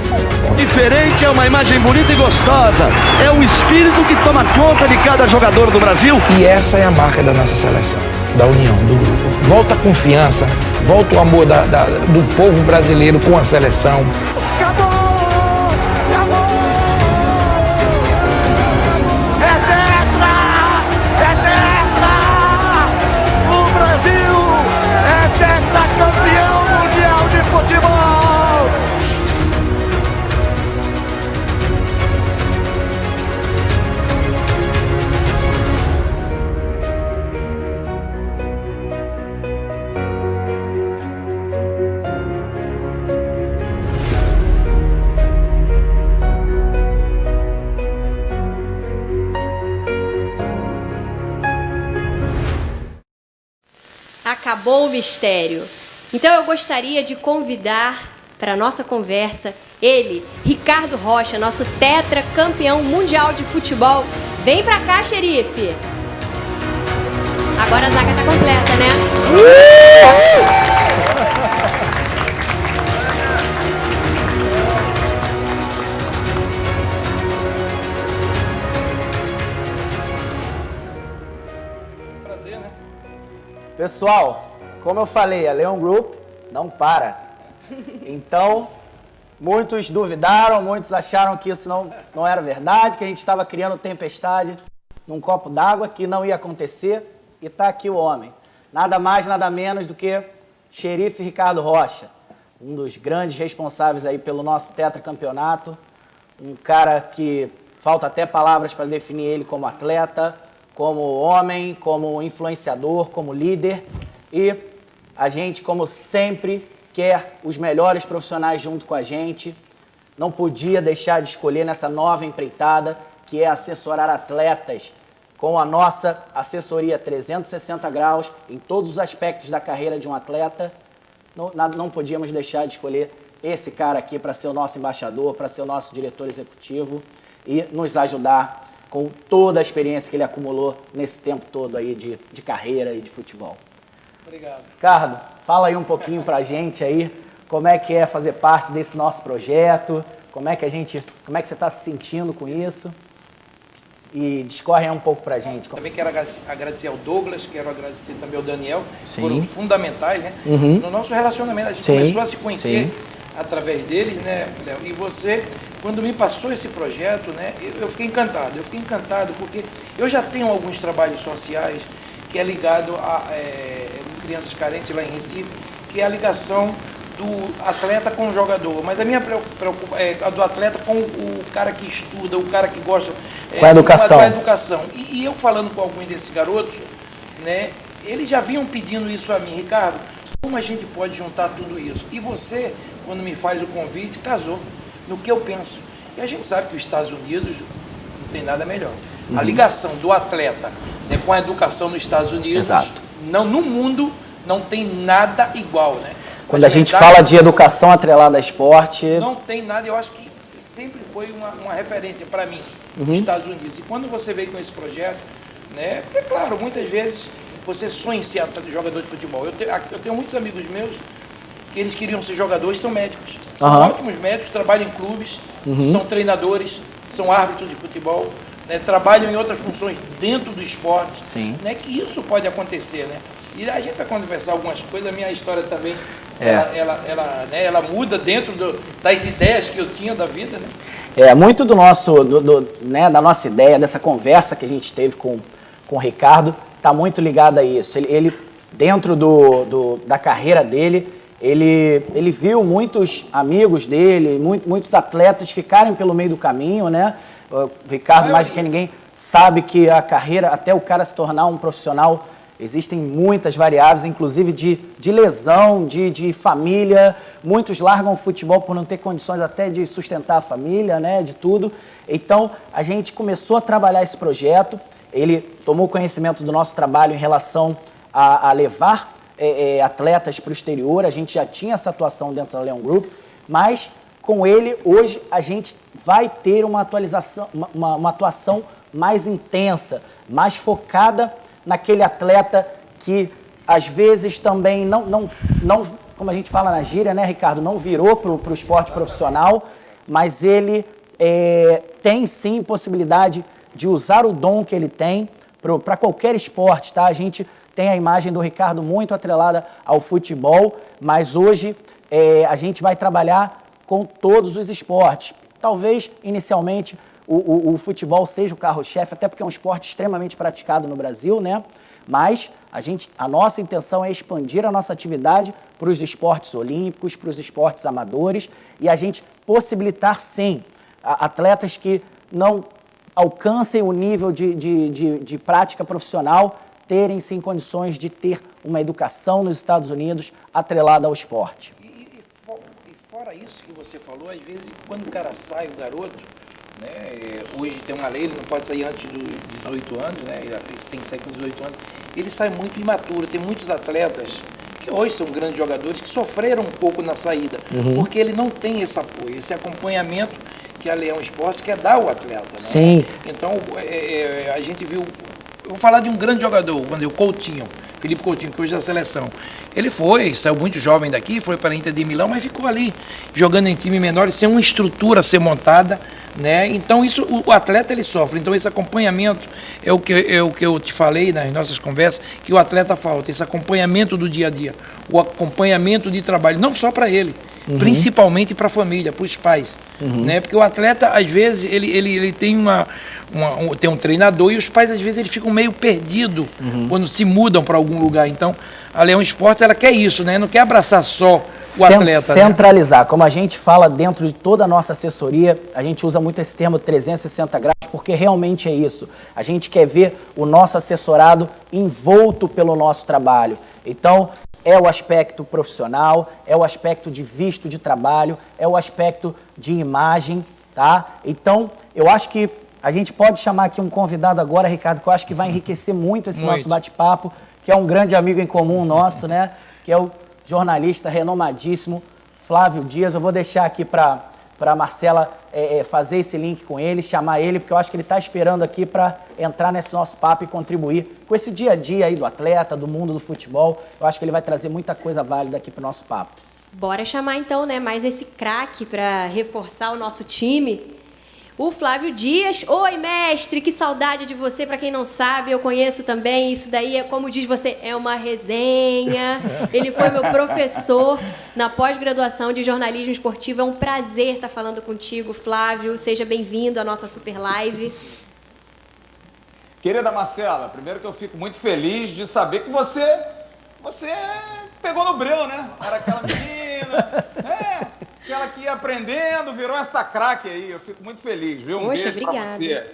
Speaker 10: Diferente é uma imagem bonita e gostosa, é o espírito que toma conta de cada jogador do Brasil.
Speaker 13: E essa é a marca da nossa seleção, da união, do grupo. Volta a confiança, volta o amor do povo brasileiro com a seleção.
Speaker 10: Acabou!
Speaker 1: acabou o mistério. Então eu gostaria de convidar para a nossa conversa ele, Ricardo Rocha, nosso tetracampeão mundial de futebol. Vem pra cá, xerife! Agora a zaga tá completa, né?
Speaker 3: Prazer, né? Pessoal, como eu falei, a Leon Group não para. Então, muitos duvidaram, muitos acharam que isso não era verdade, que a gente estava criando tempestade num copo d'água, que não ia acontecer. E tá aqui o homem. Nada mais, nada menos do que xerife Ricardo Rocha, um dos grandes responsáveis aí pelo nosso tetracampeonato, um cara que falta até palavras para definir ele como atleta, como homem, como influenciador, como líder. E a gente, como sempre, quer os melhores profissionais junto com a gente. Não podia deixar de escolher nessa nova empreitada, que é assessorar atletas com a nossa assessoria 360 graus em todos os aspectos da carreira de um atleta. Não podíamos deixar de escolher esse cara aqui para ser o nosso embaixador, para ser o nosso diretor executivo e nos ajudar com toda a experiência que ele acumulou nesse tempo todo aí de carreira e de futebol.
Speaker 8: Obrigado.
Speaker 3: Ricardo, fala aí um pouquinho pra gente aí, como é que é fazer parte desse nosso projeto, como é que você está se sentindo com isso? E discorre aí um pouco pra gente.
Speaker 14: Também quero agradecer ao Douglas, quero agradecer também ao Daniel,
Speaker 3: Sim.
Speaker 14: foram fundamentais, né? No nosso relacionamento, a gente começou a se conhecer através deles, né, Léo? E você, quando me passou esse projeto, né, eu fiquei encantado porque eu já tenho alguns trabalhos sociais que é ligado a crianças carentes lá em Recife, que é a ligação do atleta com o jogador, mas a minha preocupação é a do atleta com o cara que estuda, o cara que gosta
Speaker 3: com a educação.
Speaker 14: Com a educação. E eu falando com alguns desses garotos, né, eles já vinham pedindo isso a mim, Ricardo, como a gente pode juntar tudo isso? E você, quando me faz o convite, casou no que eu penso. E a gente sabe que os Estados Unidos não tem nada melhor. A ligação do atleta, né, com a educação nos Estados Unidos, não, no mundo não tem nada igual, né?
Speaker 3: Quando a gente fala de educação atrelada a esporte...
Speaker 14: Não tem nada, eu acho que sempre foi uma referência para mim, nos Estados Unidos. E quando você veio com esse projeto, né, porque, claro, muitas vezes você sonha em ser jogador de futebol. Eu tenho muitos amigos meus que eles queriam ser jogadores, são médicos. São ótimos médicos, trabalham em clubes, são treinadores, são árbitros de futebol, né, trabalham em outras funções dentro do esporte, né, que isso pode acontecer, né? E a gente vai conversar algumas coisas, a minha história também, ela muda dentro das ideias que eu tinha da vida, né?
Speaker 3: Muito do nosso, né, da nossa ideia, dessa conversa que a gente teve com o Ricardo, está muito ligado a isso. Ele dentro da carreira dele, ele viu muitos amigos dele, muitos atletas ficarem pelo meio do caminho, né? O Ricardo, mais do que ninguém, sabe que a carreira, até o cara se tornar um profissional, existem muitas variáveis, inclusive de lesão, de família. Muitos largam o futebol por não ter condições até de sustentar a família, né, de tudo. Então, a gente começou a trabalhar esse projeto. Ele tomou conhecimento do nosso trabalho em relação a levar atletas para o exterior. A gente já tinha essa atuação dentro da Leon Group, mas com ele, hoje, a gente vai ter uma atualização, uma atuação mais intensa, mais focada naquele atleta que, às vezes, também não como a gente fala na gíria, né, Ricardo, não virou para o esporte profissional, mas ele tem, sim, possibilidade de usar o dom que ele tem para qualquer esporte, tá? A gente tem a imagem do Ricardo muito atrelada ao futebol, mas hoje a gente vai trabalhar com todos os esportes. Talvez, inicialmente, o futebol seja o carro-chefe, até porque é um esporte extremamente praticado no Brasil, né? Mas a nossa intenção é expandir a nossa atividade para os esportes olímpicos, para os esportes amadores, e a gente possibilitar, sim, atletas que não alcancem o nível de prática profissional, terem, sim, condições de ter uma educação nos Estados Unidos atrelada ao esporte.
Speaker 14: E fora isso que você falou, às vezes, quando o cara sai, o garoto, né? Hoje tem uma lei, ele não pode sair antes dos 18 anos, né? Ele tem que sair com 18 anos. Ele sai muito imaturo. Tem muitos atletas que hoje são grandes jogadores que sofreram um pouco na saída, porque ele não tem esse apoio, esse acompanhamento que a Leão Esporte quer dar ao atleta, né?
Speaker 3: Sim.
Speaker 14: Então, a gente viu... Eu vou falar de um grande jogador, o Coutinho, Felipe Coutinho, que hoje é da seleção. Ele saiu muito jovem daqui, foi para a Inter de Milão, mas ficou ali, jogando em time menor, sem uma estrutura a ser montada, né? Então, isso, o atleta, ele sofre. Então, esse acompanhamento é o que eu te falei nas nossas conversas, que o atleta falta, esse acompanhamento do dia a dia, o acompanhamento de trabalho, não só para ele, principalmente para a família, para os pais. Né? Porque o atleta, às vezes, ele tem tem um treinador e os pais, às vezes, eles ficam meio perdidos quando se mudam para algum lugar. Então, a Leão Esporte, ela quer isso, né? Não quer abraçar só o atleta.
Speaker 3: Centralizar. Né? Como a gente fala dentro de toda a nossa assessoria, a gente usa muito esse termo 360 graus, porque realmente é isso. A gente quer ver o nosso assessorado envolto pelo nosso trabalho. Então, é o aspecto profissional, é o aspecto de visto de trabalho, é o aspecto de imagem, tá? Então, eu acho que a gente pode chamar aqui um convidado agora, Ricardo, que eu acho que vai enriquecer muito esse nosso bate-papo, que é um grande amigo em comum nosso, né? Que é o jornalista renomadíssimo Flávio Dias. Eu vou deixar aqui para a Marcela fazer esse link com ele, chamar ele, porque eu acho que ele está esperando aqui para entrar nesse nosso papo e contribuir com esse dia a dia aí do atleta, do mundo do futebol. Eu acho que ele vai trazer muita coisa válida aqui para o nosso papo.
Speaker 1: Bora chamar então, né, mais esse craque para reforçar o nosso time. O Flávio Dias. Oi, mestre, que saudade de você. Para quem não sabe, eu conheço também. Isso daí é, como diz você, é uma resenha. Ele foi meu professor na pós-graduação de jornalismo esportivo. É um prazer estar falando contigo, Flávio. Seja bem-vindo à nossa super live.
Speaker 15: Querida Marcela, primeiro que eu fico muito feliz de saber que você pegou no breu, né? Era aquela menina, aquela que ia aprendendo, virou essa craque aí. Eu fico muito feliz, viu? Um beijo pra você.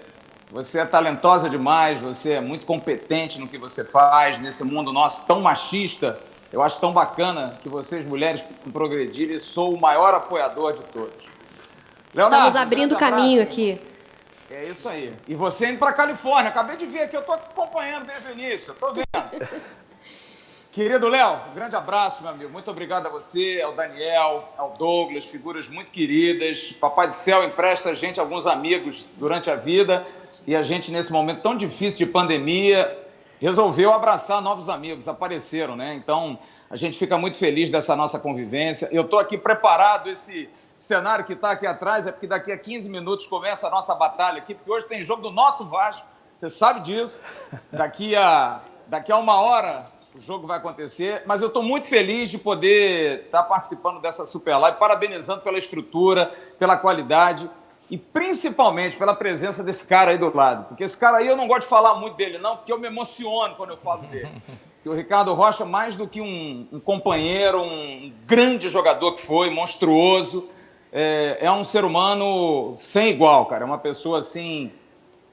Speaker 15: Você é talentosa demais, você é muito competente no que você faz, nesse mundo nosso tão machista. Eu acho tão bacana que vocês, mulheres, progredirem, e sou o maior apoiador de todos. Leonardo,
Speaker 1: estamos abrindo caminho aqui.
Speaker 15: É isso aí. E você indo pra Califórnia. Acabei de ver aqui, eu tô acompanhando desde o início, eu tô vendo. Querido Léo, um grande abraço, meu amigo. Muito obrigado a você, ao Daniel, ao Douglas, figuras muito queridas. Papai do Céu empresta a gente alguns amigos durante a vida e a gente, nesse momento tão difícil de pandemia, resolveu abraçar novos amigos, apareceram, né? Então, a gente fica muito feliz dessa nossa convivência. Eu estou aqui preparado, esse cenário que está aqui atrás é porque daqui a 15 minutos começa a nossa batalha aqui, porque hoje tem jogo do nosso Vasco, você sabe disso. Daqui a 1 hora... o jogo vai acontecer, mas eu estou muito feliz de poder estar participando dessa Super Live, parabenizando pela estrutura, pela qualidade e principalmente pela presença desse cara aí do lado. Porque esse cara aí eu não gosto de falar muito dele não, porque eu me emociono quando eu falo dele. E o Ricardo Rocha, mais do que um companheiro, um grande jogador que foi, monstruoso, é um ser humano sem igual, cara. É uma pessoa assim,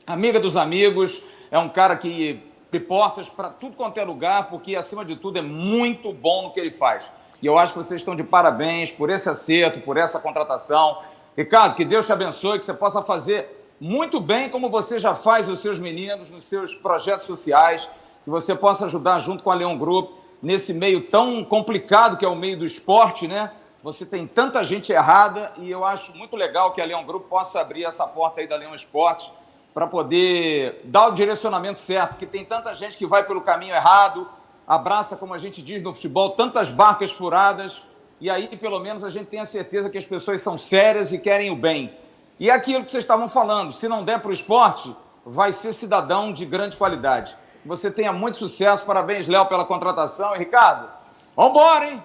Speaker 15: amiga dos amigos, é um cara que... portas para tudo quanto é lugar, porque, acima de tudo, é muito bom no que ele faz. E eu acho que vocês estão de parabéns por esse acerto, por essa contratação. Ricardo, que Deus te abençoe, que você possa fazer muito bem como você já faz os seus meninos nos seus projetos sociais, que você possa ajudar junto com a Leão Group nesse meio tão complicado que é o meio do esporte, né? Você tem tanta gente errada e eu acho muito legal que a Leão Group possa abrir essa porta aí da Leão Esporte para poder dar o direcionamento certo, porque tem tanta gente que vai pelo caminho errado, abraça, como a gente diz no futebol, tantas barcas furadas, e aí, pelo menos, a gente tem a certeza que as pessoas são sérias e querem o bem. E é aquilo que vocês estavam falando, se não der para o esporte, vai ser cidadão de grande qualidade. Você tenha muito sucesso, parabéns, Léo, pela contratação. E, Ricardo, vambora, hein?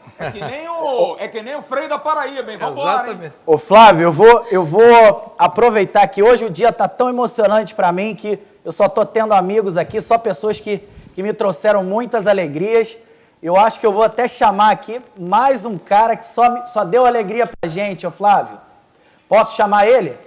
Speaker 15: É que nem o freio da Paraíba, hein? Vambora, hein?
Speaker 3: Ô, Flávio, eu vou aproveitar que hoje o dia tá tão emocionante para mim que eu só tô tendo amigos aqui, só pessoas que me trouxeram muitas alegrias. Eu acho que eu vou até chamar aqui mais um cara que só deu alegria pra gente, ô Flávio. Posso chamar ele?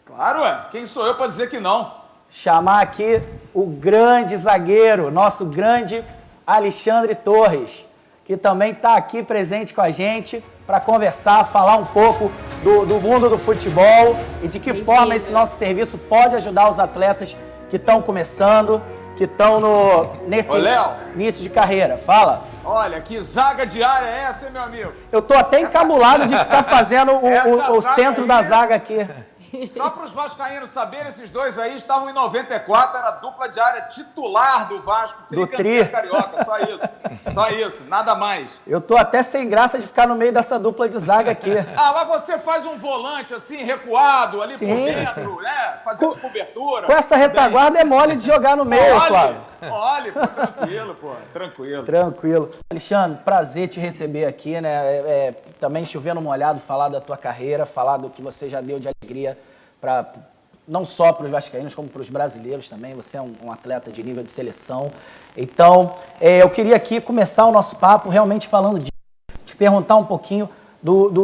Speaker 15: Claro, quem sou eu para dizer que não?
Speaker 3: Chamar aqui o grande zagueiro, nosso grande Alexandre Torres, que também está aqui presente com a gente para conversar, falar um pouco do mundo do futebol e de que forma esse nosso serviço pode ajudar os atletas que estão começando, que estão nesse início de carreira. Fala.
Speaker 15: Olha, que zaga de área é essa, hein, meu amigo?
Speaker 3: Eu tô até encabulado de ficar fazendo o centro da zaga aqui.
Speaker 15: Só para os vascaínos saberem, esses dois aí estavam em 94, era a dupla de área titular do Vasco,
Speaker 3: do Tri
Speaker 15: Carioca, só isso, nada mais.
Speaker 3: Eu tô até sem graça de ficar no meio dessa dupla de zaga aqui.
Speaker 15: Mas você faz um volante assim, recuado, ali por dentro, fazendo cobertura.
Speaker 3: Com essa retaguarda é mole de jogar no meio, Flávio.
Speaker 15: Olha, tranquilo, pô,
Speaker 3: tranquilo. Alexandre, prazer te receber aqui, né? Também chovendo molhado, falar da tua carreira, falar do que você já deu de alegria não só para os vascaínos, como para os brasileiros também. Você é um atleta de nível de seleção. Então, eu queria aqui começar o nosso papo realmente falando disso, te perguntar um pouquinho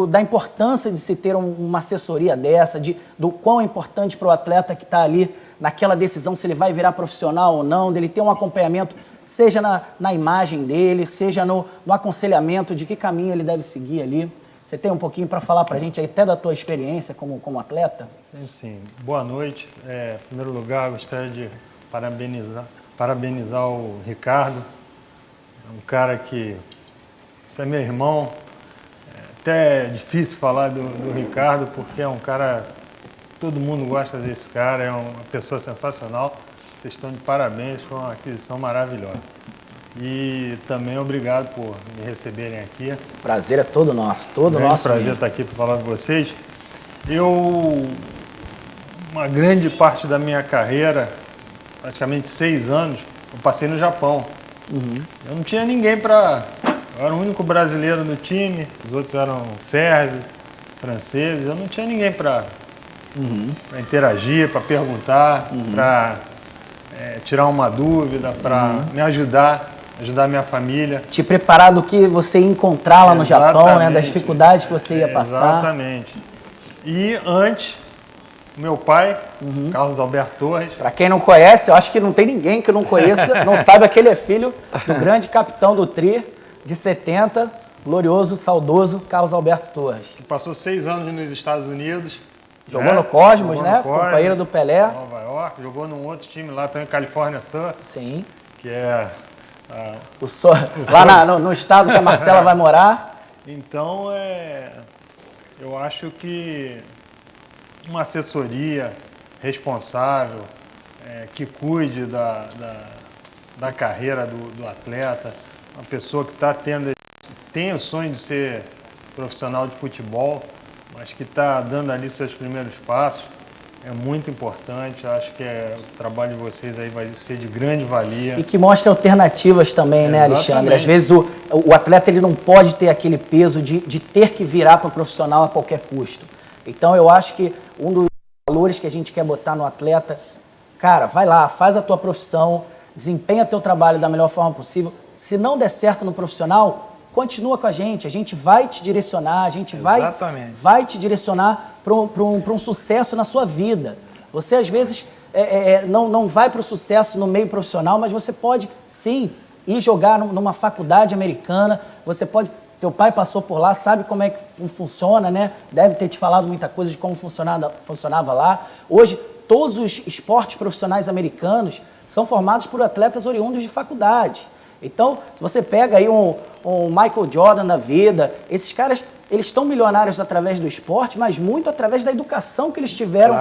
Speaker 3: da importância de se ter uma assessoria dessa, do quão é importante para o atleta que está ali naquela decisão se ele vai virar profissional ou não, dele ter um acompanhamento, seja na imagem dele, seja no aconselhamento de que caminho ele deve seguir ali. Você tem um pouquinho para falar para a gente aí, até da tua experiência como atleta?
Speaker 16: Sim. Boa noite. Em primeiro lugar, gostaria de parabenizar o Ricardo. É um cara que... Você é meu irmão. Até é difícil falar do Ricardo, porque é um cara... Todo mundo gosta desse cara, é uma pessoa sensacional. Vocês estão de parabéns, foi uma aquisição maravilhosa. E também obrigado por me receberem aqui.
Speaker 3: Prazer é todo nosso, todo nosso.
Speaker 16: Prazer estar aqui para falar com vocês. Uma grande parte da minha carreira, praticamente 6 anos, eu passei no Japão. Eu não tinha ninguém para... Eu era o único brasileiro no time, os outros eram sérvios, franceses, eu não tinha ninguém para interagir, para perguntar, para tirar uma dúvida, para me ajudar a minha família.
Speaker 3: Te preparar do que você ia encontrar lá no Japão, né? Das dificuldades que você ia passar.
Speaker 16: Exatamente. E antes, meu pai, Carlos Alberto Torres.
Speaker 3: Para quem não conhece, eu acho que não tem ninguém que não conheça, não saiba que ele é filho do grande capitão do Tri, de 70, glorioso, saudoso Carlos Alberto Torres.
Speaker 16: Que passou 6 anos nos Estados Unidos.
Speaker 3: Jogou no Cosmos, né? Companheiro do Pelé.
Speaker 16: Nova York, jogou num outro time lá também, California Sun.
Speaker 3: Sim.
Speaker 16: Que é...
Speaker 3: lá no estado que a Marcela vai morar.
Speaker 16: Então, eu acho que uma assessoria responsável, que cuide da carreira do atleta, uma pessoa que tem o sonho de ser profissional de futebol, mas que está dando ali seus primeiros passos, é muito importante. Eu acho que o trabalho de vocês aí vai ser de grande valia.
Speaker 3: E que mostra alternativas também, né, Alexandre? Às vezes o atleta ele não pode ter aquele peso de ter que virar para o profissional a qualquer custo. Então eu acho que um dos valores que a gente quer botar no atleta, cara, vai lá, faz a tua profissão, desempenha teu trabalho da melhor forma possível. Se não der certo no profissional, continua com a gente vai te direcionar, a gente vai te direcionar para um sucesso na sua vida. Você, às vezes, não vai para o sucesso no meio profissional, mas você pode, sim, ir jogar numa faculdade americana, você pode... Teu pai passou por lá, sabe como é que funciona, né? Deve ter te falado muita coisa de como funcionava lá. Hoje, todos os esportes profissionais americanos são formados por atletas oriundos de faculdade. Então, se você pega aí um Michael Jordan da vida, esses caras, eles estão milionários através do esporte, mas muito através da educação que eles tiveram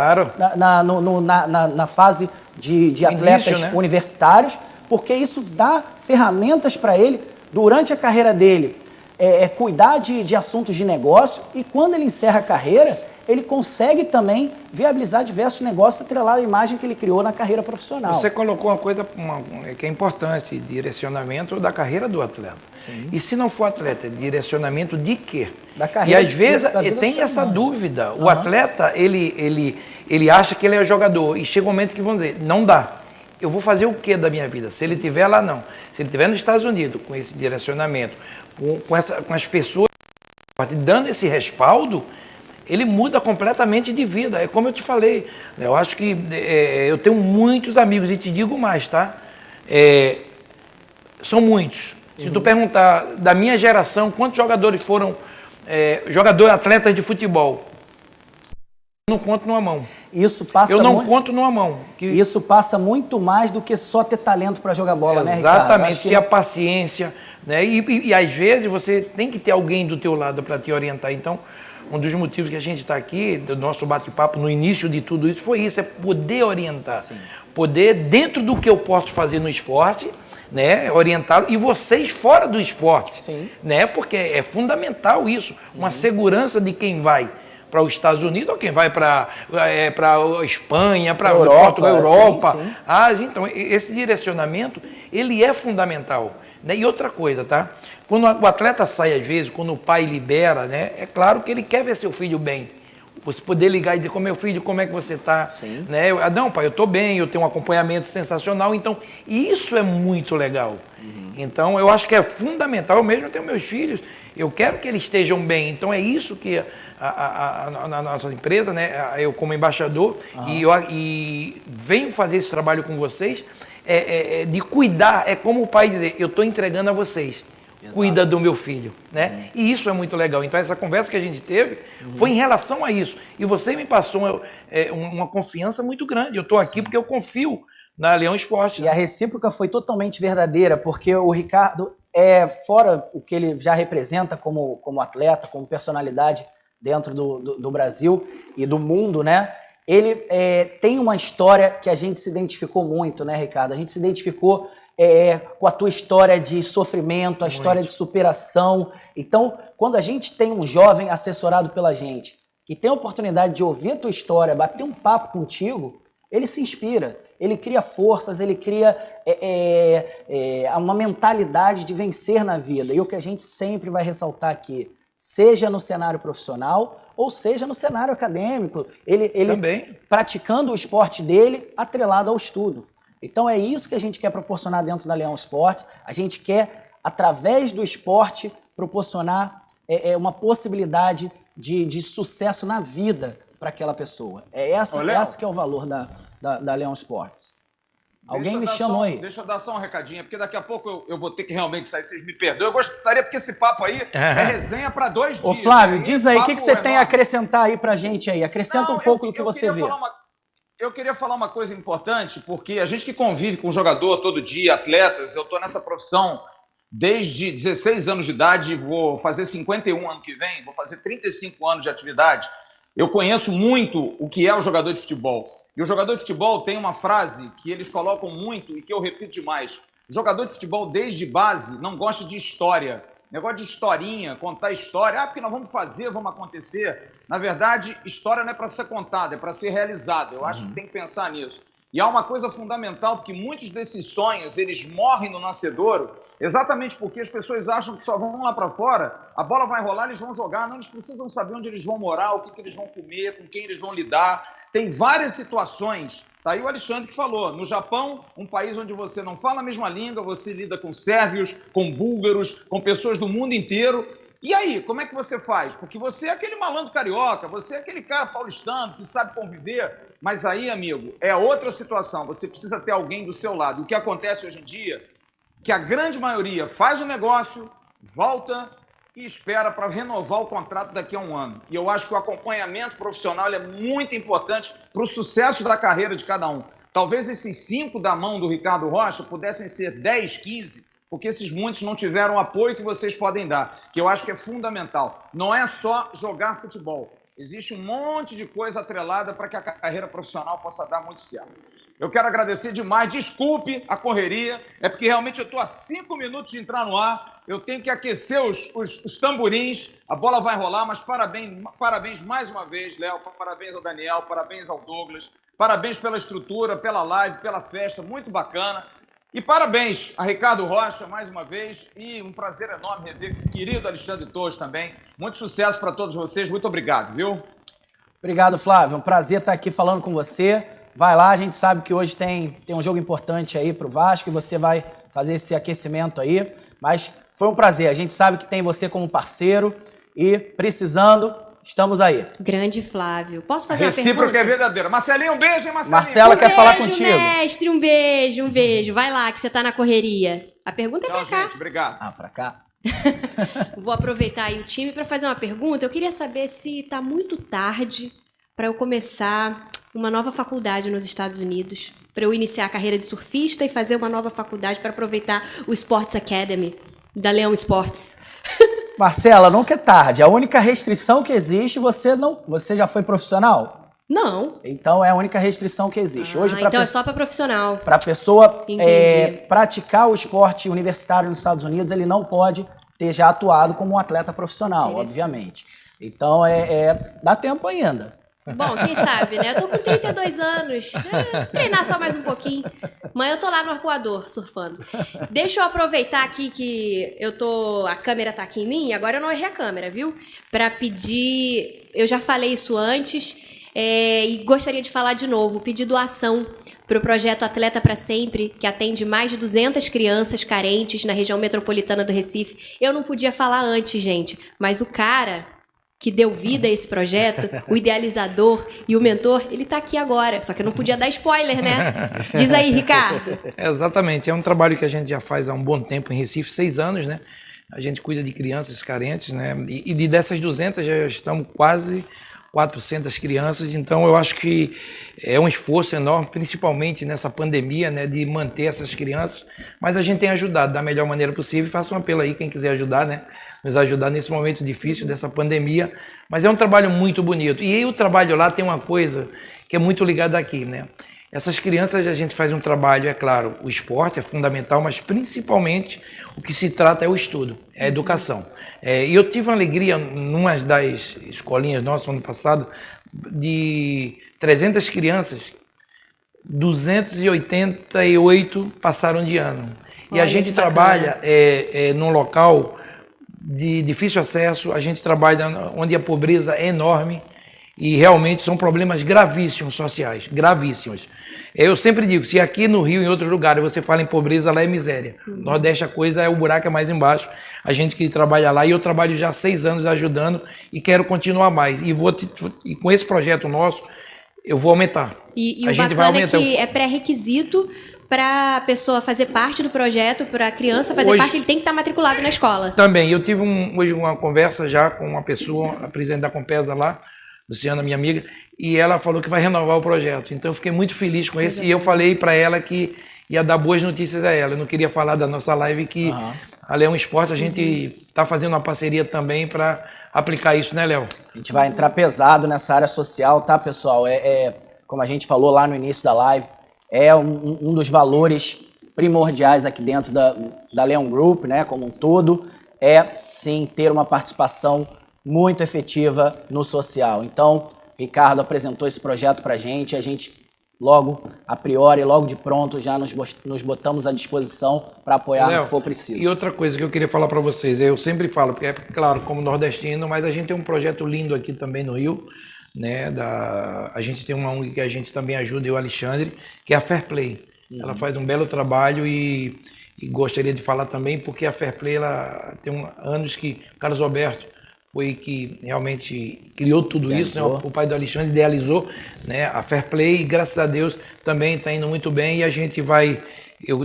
Speaker 3: na fase de atletas universitários, porque isso dá ferramentas para ele, durante a carreira dele, cuidar de assuntos de negócio, e quando ele encerra a carreira, ele consegue também viabilizar diversos negócios atrelados à imagem que ele criou na carreira profissional.
Speaker 17: Você colocou uma coisa que é importante, direcionamento da carreira do atleta. Sim. E se não for atleta, direcionamento de quê?
Speaker 3: Da carreira.
Speaker 17: E às vezes tem essa dúvida. O atleta, ele acha que ele é jogador, e chega um momento que vão dizer, não dá. Eu vou fazer o que da minha vida? Se ele estiver lá, não. Se ele estiver nos Estados Unidos, com esse direcionamento, com as pessoas dando esse respaldo, ele muda completamente de vida. É como eu te falei, eu acho que eu tenho muitos amigos, e te digo mais, tá? São muitos. Se tu perguntar da minha geração, quantos jogadores foram atletas de futebol? Eu não conto numa mão.
Speaker 3: Isso passa
Speaker 17: Eu não conto numa mão.
Speaker 3: Isso passa muito mais do que só ter talento para jogar bola, né, Ricardo?
Speaker 17: Exatamente, ter a paciência, né? E às vezes você tem que ter alguém do teu lado para te orientar. Então, um dos motivos que a gente está aqui, do nosso bate-papo, no início de tudo isso, foi isso, é poder orientar. Sim. Poder, dentro do que eu posso fazer no esporte, né, orientá-lo, e vocês fora do esporte. Sim. Né, porque é fundamental isso, uma segurança de quem vai para os Estados Unidos ou quem vai para a Espanha, para a Europa, sim, sim. Ásia. Então, esse direcionamento, ele é fundamental. Né? E outra coisa, tá? Quando o atleta sai, às vezes, quando o pai libera, né, é claro que ele quer ver seu filho bem. Você poder ligar e dizer, meu filho, como é que você está? Né? Não, pai, eu estou bem, eu tenho um acompanhamento sensacional. Então, isso é muito legal. Então, eu acho que é fundamental. Eu mesmo tenho meus filhos, eu quero que eles estejam bem. Então, é isso que a nossa empresa, né, eu como embaixador, e venho fazer esse trabalho com vocês, de cuidar. É como o pai dizer, eu estou entregando a vocês. Exato. Cuida do meu filho, né? E isso é muito legal. Então, essa conversa que a gente teve foi em relação a isso. E você me passou uma confiança muito grande. Eu estou aqui porque eu confio na Leão Esporte.
Speaker 3: E a recíproca foi totalmente verdadeira, porque o Ricardo, fora o que ele já representa como atleta, como personalidade dentro do Brasil e do mundo, né? Ele tem uma história que a gente se identificou muito, né, Ricardo? A gente se identificou com a tua história de sofrimento, a história de superação. Então, quando a gente tem um jovem assessorado pela gente, que tem a oportunidade de ouvir a tua história, bater um papo contigo, ele se inspira, ele cria forças, ele cria uma mentalidade de vencer na vida. E o que a gente sempre vai ressaltar aqui, seja no cenário profissional ou seja no cenário acadêmico, ele também praticando o esporte dele atrelado ao estudo. Então é isso que a gente quer proporcionar dentro da Leão Esportes. A gente quer, através do esporte, proporcionar uma possibilidade de sucesso na vida para aquela pessoa. Esse que é o valor da Leão Esportes. Alguém me chamou aí.
Speaker 15: Deixa eu dar só um recadinho, porque daqui a pouco eu vou ter que realmente sair, vocês me perdoem. Eu gostaria, porque esse papo aí é resenha para 2 dias.
Speaker 3: Ô Flávio, diz aí, o que você tem a acrescentar aí pra gente aí? Acrescenta um pouco do que você vê.
Speaker 15: Eu queria falar uma coisa importante, porque a gente que convive com jogador todo dia, atletas, eu estou nessa profissão desde 16 anos de idade, vou fazer 51 ano que vem, vou fazer 35 anos de atividade. Eu conheço muito o que é o jogador de futebol. E o jogador de futebol tem uma frase que eles colocam muito e que eu repito demais. O jogador de futebol, desde base, não gosta de história. Negócio de historinha, contar história. Porque nós vamos fazer, vamos acontecer. Na verdade, história não é para ser contada, é para ser realizada. Eu acho que tem que pensar nisso. E há uma coisa fundamental, porque muitos desses sonhos, eles morrem no nascedouro, exatamente porque as pessoas acham que só vão lá para fora, a bola vai rolar, eles vão jogar, não, eles precisam saber onde eles vão morar, o que eles vão comer, com quem eles vão lidar. Tem várias situações. Tá aí o Alexandre que falou. No Japão, um país onde você não fala a mesma língua, você lida com sérvios, com búlgaros, com pessoas do mundo inteiro. E aí, como é que você faz? Porque você é aquele malandro carioca, você é aquele cara paulistano que sabe conviver. Mas aí, amigo, é outra situação. Você precisa ter alguém do seu lado. O que acontece hoje em dia, que a grande maioria faz o negócio, volta e espera para renovar o contrato daqui a um ano. E eu acho que o acompanhamento profissional é muito importante para o sucesso da carreira de cada um. Talvez esses 5 da mão do Ricardo Rocha pudessem ser 10, 15, porque esses muitos não tiveram o apoio que vocês podem dar, que eu acho que é fundamental. Não é só jogar futebol. Existe um monte de coisa atrelada para que a carreira profissional possa dar muito certo. Eu quero agradecer demais, desculpe a correria, é porque realmente eu estou a 5 minutos de entrar no ar, eu tenho que aquecer os tamborins, a bola vai rolar, mas parabéns mais uma vez, Léo, parabéns ao Daniel, parabéns ao Douglas, parabéns pela estrutura, pela live, pela festa, muito bacana. E parabéns a Ricardo Rocha, mais uma vez, e um prazer enorme rever o querido Alexandre Torres também. Muito sucesso para todos vocês, muito obrigado, viu?
Speaker 3: Obrigado, Flávio, um prazer estar aqui falando com você. Vai lá, a gente sabe que hoje tem um jogo importante aí pro Vasco e você vai fazer esse aquecimento aí, mas foi um prazer. A gente sabe que tem você como parceiro e precisando, estamos aí.
Speaker 1: Grande Flávio. Posso fazer uma
Speaker 15: Recíproca
Speaker 1: pergunta?
Speaker 15: é verdadeira. Marcelinho, um beijo, hein, Marcelinho?
Speaker 3: Marcela quer falar contigo.
Speaker 1: Mestre, um beijo. Vai lá, que você tá na correria. A pergunta é pra cá.
Speaker 15: Gente, obrigado.
Speaker 3: Ah, pra cá?
Speaker 1: Vou aproveitar aí o time para fazer uma pergunta. Eu queria saber se tá muito tarde para eu começar uma nova faculdade nos Estados Unidos, para eu iniciar a carreira de surfista e fazer uma nova faculdade para aproveitar o Sports Academy da Leão Sports.
Speaker 3: Marcela, nunca é tarde. A única restrição que existe, você já foi profissional?
Speaker 1: Não.
Speaker 3: Então é a única restrição que existe. Hoje,
Speaker 1: Então é só para profissional.
Speaker 3: Para a pessoa
Speaker 1: Entendi.
Speaker 3: praticar o esporte universitário nos Estados Unidos, ele não pode ter já atuado como um atleta profissional, obviamente. Então dá tempo ainda.
Speaker 1: Bom, quem sabe, né? Eu tô com 32 anos. Treinar só mais um pouquinho. Amanhã eu tô lá no arcoador, surfando. Deixa eu aproveitar aqui que a câmera tá aqui em mim, agora eu não errei a câmera, viu? Pra pedir, eu já falei isso antes, e gostaria de falar de novo, pedir doação para o projeto Atleta para Sempre, que atende mais de 200 crianças carentes na região metropolitana do Recife. Eu não podia falar antes, gente, mas o cara que deu vida a esse projeto, o idealizador e o mentor, ele tá aqui agora. Só que eu não podia dar spoiler, né? Diz aí, Ricardo.
Speaker 17: Exatamente. É um trabalho que a gente já faz há um bom tempo em Recife, 6 anos, né? A gente cuida de crianças carentes, né? E dessas 200 já estamos quase 400 crianças, então eu acho que é um esforço enorme, principalmente nessa pandemia, né, de manter essas crianças, mas a gente tem ajudado da melhor maneira possível. Faça um apelo aí, quem quiser ajudar, né, nos ajudar nesse momento difícil dessa pandemia, mas é um trabalho muito bonito. E aí o trabalho lá tem uma coisa que é muito ligada aqui, né, essas crianças, a gente faz um trabalho, é claro, o esporte é fundamental, mas principalmente o que se trata é o estudo, é a educação. E eu tive uma alegria, numa das escolinhas nossas, ano passado, de 300 crianças, 288 passaram de ano. E a gente trabalha num local de difícil acesso, a gente trabalha onde a pobreza é enorme, e realmente são problemas gravíssimos sociais, gravíssimos. Eu sempre digo, se aqui no Rio e em outros lugares você fala em pobreza, lá é miséria. No Nordeste a coisa o buraco é mais embaixo. A gente que trabalha lá, e eu trabalho já há 6 anos ajudando e quero continuar mais. E com esse projeto nosso, eu vou aumentar.
Speaker 1: E o bacana é que é pré-requisito para a pessoa fazer parte do projeto, para a criança fazer parte, ele tem que estar matriculado na escola.
Speaker 17: Também, eu tive hoje uma conversa já com uma pessoa, a presidente da Compesa lá, Luciana, minha amiga, e ela falou que vai renovar o projeto. Então eu fiquei muito feliz com isso, e eu falei para ela que ia dar boas notícias a ela. Eu não queria falar da nossa live, que a Leão Esporte, a gente está fazendo uma parceria também para aplicar isso, né, Léo?
Speaker 3: A gente vai entrar pesado nessa área social, tá, pessoal? Como a gente falou lá no início da live, é um dos valores primordiais aqui dentro da Leão Group, né, como um todo, sim, ter uma participação muito efetiva no social. Então, Ricardo apresentou esse projeto para a gente logo, a priori, logo de pronto, já nos botamos à disposição para apoiar no que for preciso.
Speaker 17: E outra coisa que eu queria falar para vocês, eu sempre falo, porque é claro, como nordestino, mas a gente tem um projeto lindo aqui também no Rio, né? A gente tem uma ONG que a gente também ajuda, eu e o Alexandre, que é a Fair Play. Ela faz um belo trabalho e gostaria de falar também, porque a Fair Play, ela tem anos que o Carlos Alberto foi que realmente criou tudo isso, né? O pai do Alexandre idealizou, né, a Fair Play, e graças a Deus também está indo muito bem, e a gente vai,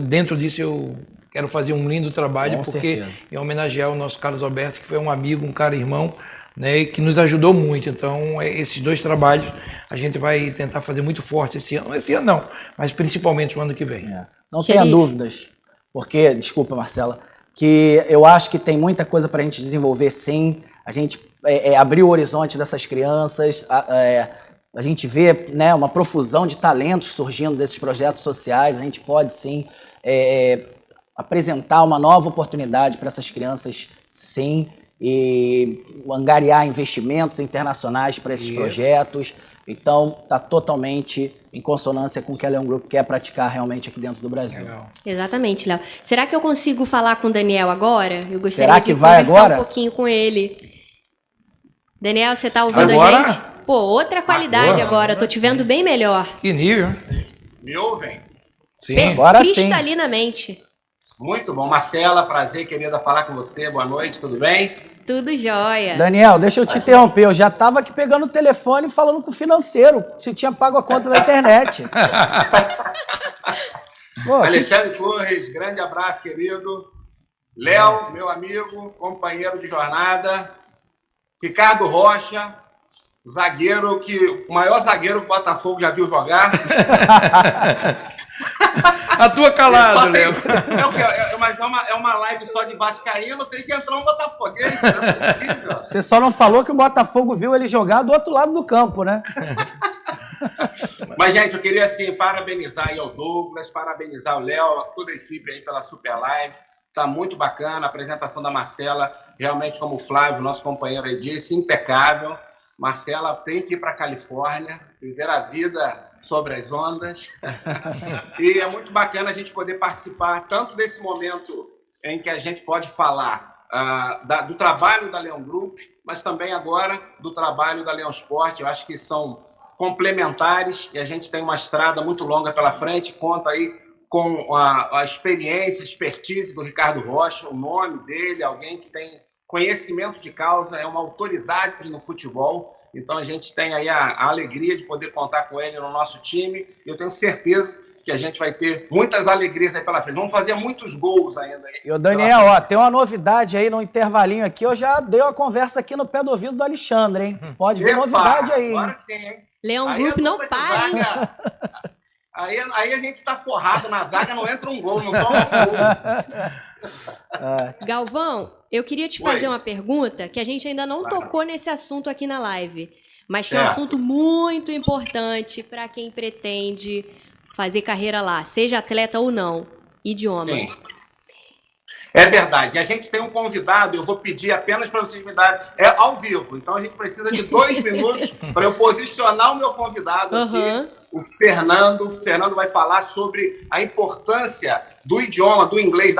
Speaker 17: dentro disso eu quero fazer um lindo trabalho, porque é homenagear o nosso Carlos Alberto, que foi um amigo, um cara irmão, né, que nos ajudou muito. Então esses 2 trabalhos a gente vai tentar fazer muito forte esse ano não, mas principalmente o ano que vem.
Speaker 3: Não tenha dúvidas, porque, desculpa, Marcela, que eu acho que tem muita coisa para a gente desenvolver, sim. A gente abrir o horizonte dessas crianças, a gente vê, né, uma profusão de talentos surgindo desses projetos sociais. A gente pode, sim, apresentar uma nova oportunidade para essas crianças, sim, e angariar investimentos internacionais para esses projetos. Então, está totalmente em consonância com o que a Leão Group quer praticar realmente aqui dentro do Brasil.
Speaker 1: Exatamente, Léo. Será que eu consigo falar com o Daniel agora? Eu gostaria de conversar um pouquinho com ele. Daniel, você está ouvindo a gente? Pô, outra qualidade agora. Tô te vendo bem melhor.
Speaker 17: Que nível.
Speaker 5: Me ouvem?
Speaker 17: Sim.
Speaker 3: Agora
Speaker 1: cristalinamente.
Speaker 5: Muito bom. Marcela, prazer, querida, falar com você. Boa noite, tudo bem?
Speaker 1: Tudo jóia.
Speaker 3: Daniel, deixa eu te interromper. Eu já estava aqui pegando o telefone e falando com o financeiro se tinha pago a conta da internet. Pô,
Speaker 18: Alexandre Torres, grande abraço, querido. Léo, meu amigo, companheiro de jornada. Ricardo Rocha, zagueiro o maior zagueiro que o Botafogo já viu jogar.
Speaker 17: Atua calado, Léo.
Speaker 18: Mas é uma live só de vascaíno, tem que entrar um botafoguense, não é possível.
Speaker 3: Você só não falou que o Botafogo viu ele jogar do outro lado do campo, né?
Speaker 18: Mas, gente, eu queria, assim, parabenizar aí ao Douglas, parabenizar o Léo, toda a equipe aí pela Super Live. Tá muito bacana, a apresentação da Marcela, realmente, como o Flávio, nosso companheiro aí disse, impecável. Marcela tem que ir para a Califórnia, viver a vida sobre as ondas. E é muito bacana a gente poder participar tanto desse momento em que a gente pode falar do trabalho da Leão Group, mas também agora do trabalho da Leão Sport. Eu acho que são complementares e a gente tem uma estrada muito longa pela frente. Conta aí com a experiência, a expertise do Ricardo Rocha, o nome dele, alguém que tem conhecimento de causa, é uma autoridade no futebol. Então a gente tem aí a alegria de poder contar com ele no nosso time. Eu tenho certeza que a gente vai ter muitas alegrias aí pela frente. Vamos fazer muitos gols ainda.
Speaker 3: E o Daniel, ó, tem uma novidade aí no intervalinho aqui. Eu já dei uma conversa aqui no pé do ouvido do Alexandre, hein? Pode vir novidade aí.
Speaker 18: Agora sim, hein?
Speaker 1: Leão Group não para, hein?
Speaker 18: Aí a gente tá forrado na zaga, não entra um gol, não toma um gol.
Speaker 1: Galvão, eu queria te fazer uma pergunta que a gente ainda não tocou nesse assunto aqui na live, mas que é um assunto muito importante para quem pretende fazer carreira lá, seja atleta ou não. Idioma.
Speaker 18: Sim. É verdade. A gente tem um convidado, eu vou pedir apenas para vocês me darem... É ao vivo, então a gente precisa de 2 minutos para eu posicionar o meu convidado aqui, o Fernando. O Fernando vai falar sobre a importância do idioma, do inglês,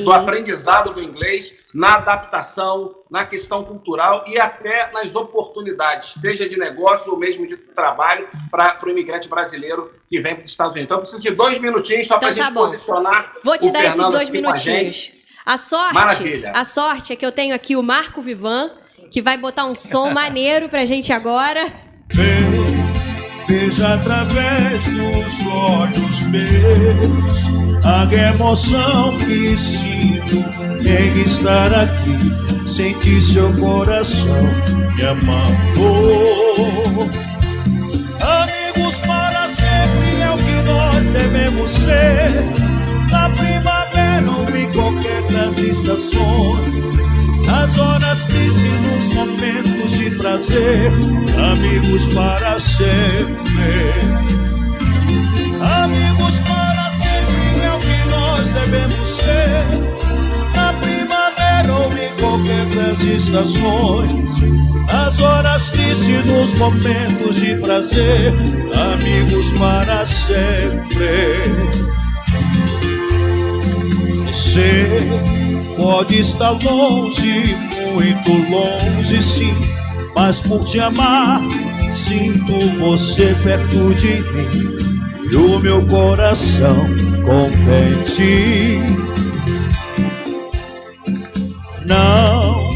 Speaker 18: do aprendizado do inglês, na adaptação, na questão cultural e até nas oportunidades, seja de negócio ou mesmo de trabalho, para o imigrante brasileiro que vem para os Estados Unidos. Então, eu preciso de 2 minutinhos só para a gente posicionar.
Speaker 1: Vou te dar esses 2
Speaker 18: minutinhos.
Speaker 1: minutinhos. A sorte é que eu tenho aqui o Marco Vivan, que vai botar um som maneiro pra gente agora.
Speaker 9: Veja através dos olhos meus a emoção que sinto em estar aqui, sentir seu coração me amando. Amigos para sempre é o que nós devemos ser, na primavera ou em qualquer das estações, nas horas tristes, nos momentos de prazer, amigos para sempre. Amigos para sempre é o que nós devemos ser, na primavera ou em qualquer das estações, nas horas tristes, nos momentos de prazer, amigos para sempre. Você pode estar longe, muito longe sim, mas por te amar, sinto você perto de mim e o meu coração contente. Não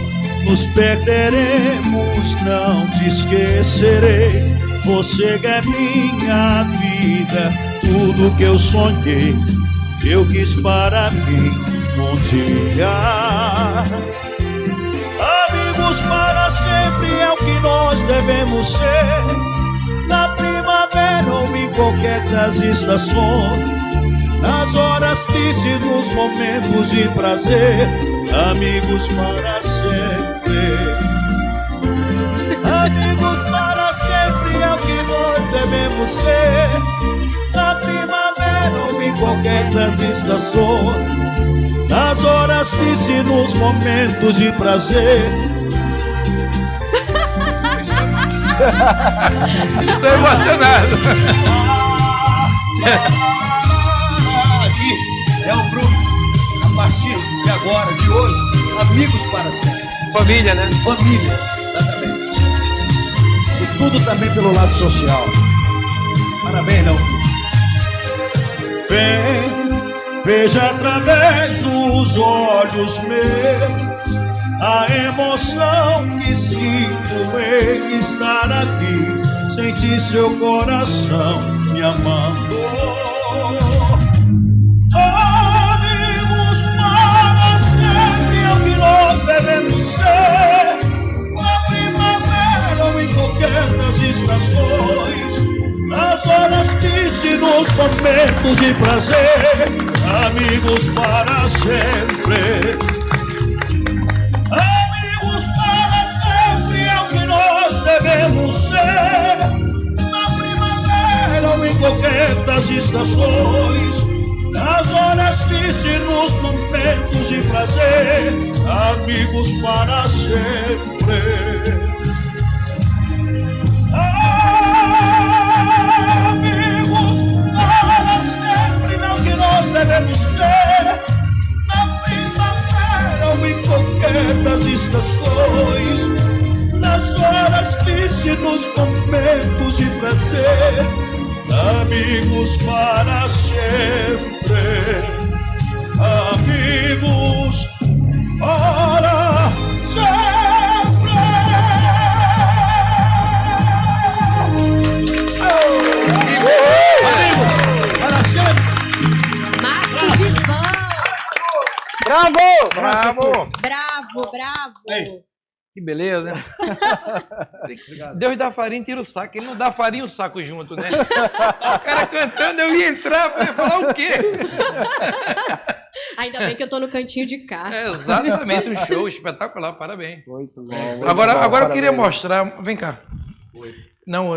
Speaker 9: nos perderemos, não te esquecerei, você é minha vida, tudo que eu sonhei, eu quis para mim um dia. Amigos para sempre é o que nós devemos ser, na primavera ou em qualquer das estações, nas horas tristes, nos momentos de prazer, amigos para sempre. Amigos para sempre é o que nós devemos ser, na primavera ou em qualquer das estações, nas horas tristes, nos momentos de prazer.
Speaker 17: Estou emocionado.
Speaker 9: Aqui é o Bruno. A partir de agora, de hoje, amigos para sempre.
Speaker 17: Família, né?
Speaker 9: Família, exatamente. E tudo também pelo lado social. Parabéns, não. Vem, veja através dos olhos meus a emoção que sinto em estar aqui, sentir seu coração me amando. Amigos para sempre é o que nós devemos ser, na primavera ou em qualquer das estações, nas horas tristes, nos momentos de prazer, amigos para sempre. Amigos para sempre é o que nós devemos ser, na primavera ou em qualquer das estações, nas horas tristes, nos momentos de prazer, amigos para sempre. Amigos para sempre, não que nós devemos ser, na primavera ou em qualquer das estações, nas horas tristes, nos momentos de prazer, amigos para sempre, amigos para sempre.
Speaker 17: Bravo! Bravo!
Speaker 1: Bravo, bravo!
Speaker 17: Ei, que beleza, né? Deus dá farinha e tira o saco. Ele não dá farinha e o saco junto, né? O cara cantando, eu ia entrar pra falar o quê?
Speaker 1: Ainda bem que eu tô no cantinho de cá.
Speaker 17: É exatamente, um show espetacular, parabéns.
Speaker 3: Muito bom.
Speaker 17: Agora eu queria mostrar. Vem cá. Oi. Não,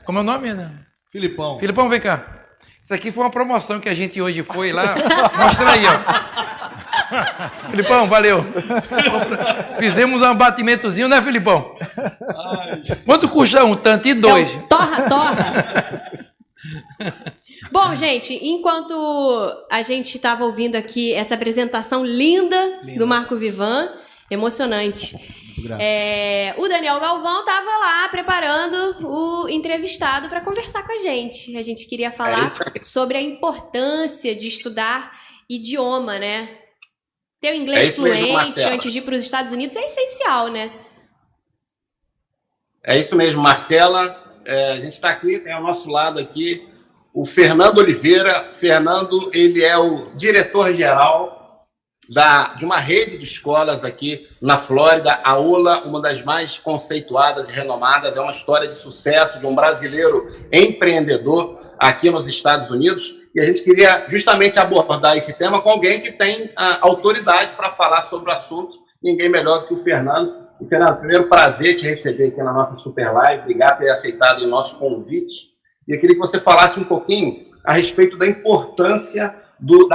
Speaker 17: como é o nome, né?
Speaker 9: Filipão.
Speaker 17: Filipão, vem cá. Isso aqui foi uma promoção que a gente hoje foi lá. Mostra aí, ó. Filipão, valeu. Fizemos um abatimentozinho, né, Filipão? Quanto custa um tanto e dois?
Speaker 1: Então, torra. Bom, gente, enquanto a gente estava ouvindo aqui essa apresentação linda do Marco Vivan, emocionante. O Daniel Galvão estava lá preparando o entrevistado para conversar com a gente. A gente queria falar sobre a importância de estudar idioma, né? Ter o inglês fluente antes de ir para os Estados Unidos é essencial, né?
Speaker 18: É isso mesmo, Marcela. A gente está aqui, tem ao nosso lado aqui o Fernando Oliveira. Fernando, ele é o diretor-geral de uma rede de escolas aqui na Flórida, a ULA, uma das mais conceituadas e renomadas. É uma história de sucesso de um brasileiro empreendedor aqui nos Estados Unidos. E a gente queria justamente abordar esse tema com alguém que tem a autoridade para falar sobre o assunto. Ninguém melhor do que o Fernando. E, Fernando, primeiro prazer te receber aqui na nossa Super Live. Obrigado por ter aceitado o nosso convite. E eu queria que você falasse um pouquinho a respeito da importância do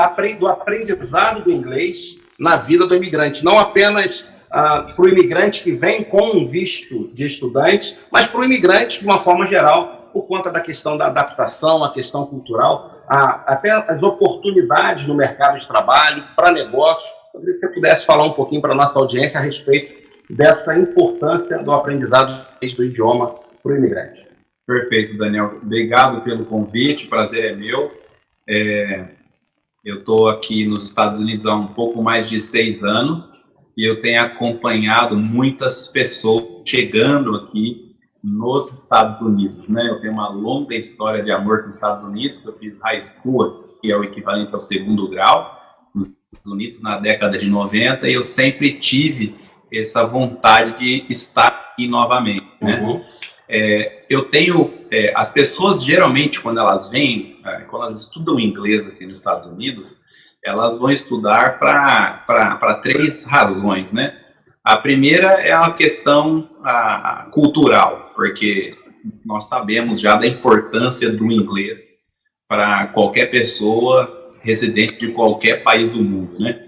Speaker 18: aprendizado do inglês na vida do imigrante. Não apenas para o imigrante que vem com um visto de estudante, mas para o imigrante de uma forma geral, por conta da questão da adaptação, a questão cultural, até as oportunidades no mercado de trabalho, para negócios. Eu queria que você pudesse falar um pouquinho para a nossa audiência a respeito dessa importância do aprendizado do idioma para o imigrante.
Speaker 19: Perfeito, Daniel. Obrigado pelo convite, o prazer é meu. Eu estou aqui nos Estados Unidos há um pouco mais de 6 anos e eu tenho acompanhado muitas pessoas chegando aqui nos Estados Unidos, né? Eu tenho uma longa história de amor com os Estados Unidos, que eu fiz high school, que é o equivalente ao 2º grau, nos Estados Unidos na década de 90, e eu sempre tive essa vontade de estar aqui novamente, né? Uhum. Eu tenho, as pessoas geralmente quando elas vêm, quando elas estudam inglês aqui nos Estados Unidos, elas vão estudar para 3 razões, né? A primeira é uma questão cultural, porque nós sabemos já da importância do inglês para qualquer pessoa residente de qualquer país do mundo, né?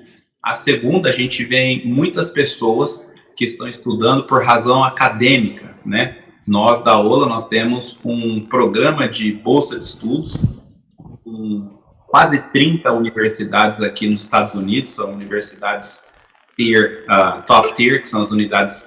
Speaker 19: A segunda, a gente vê muitas pessoas que estão estudando por razão acadêmica, né? Nós, da OLA, nós temos um programa de bolsa de estudos com quase 30 universidades aqui nos Estados Unidos, são universidades top tier, que são as unidades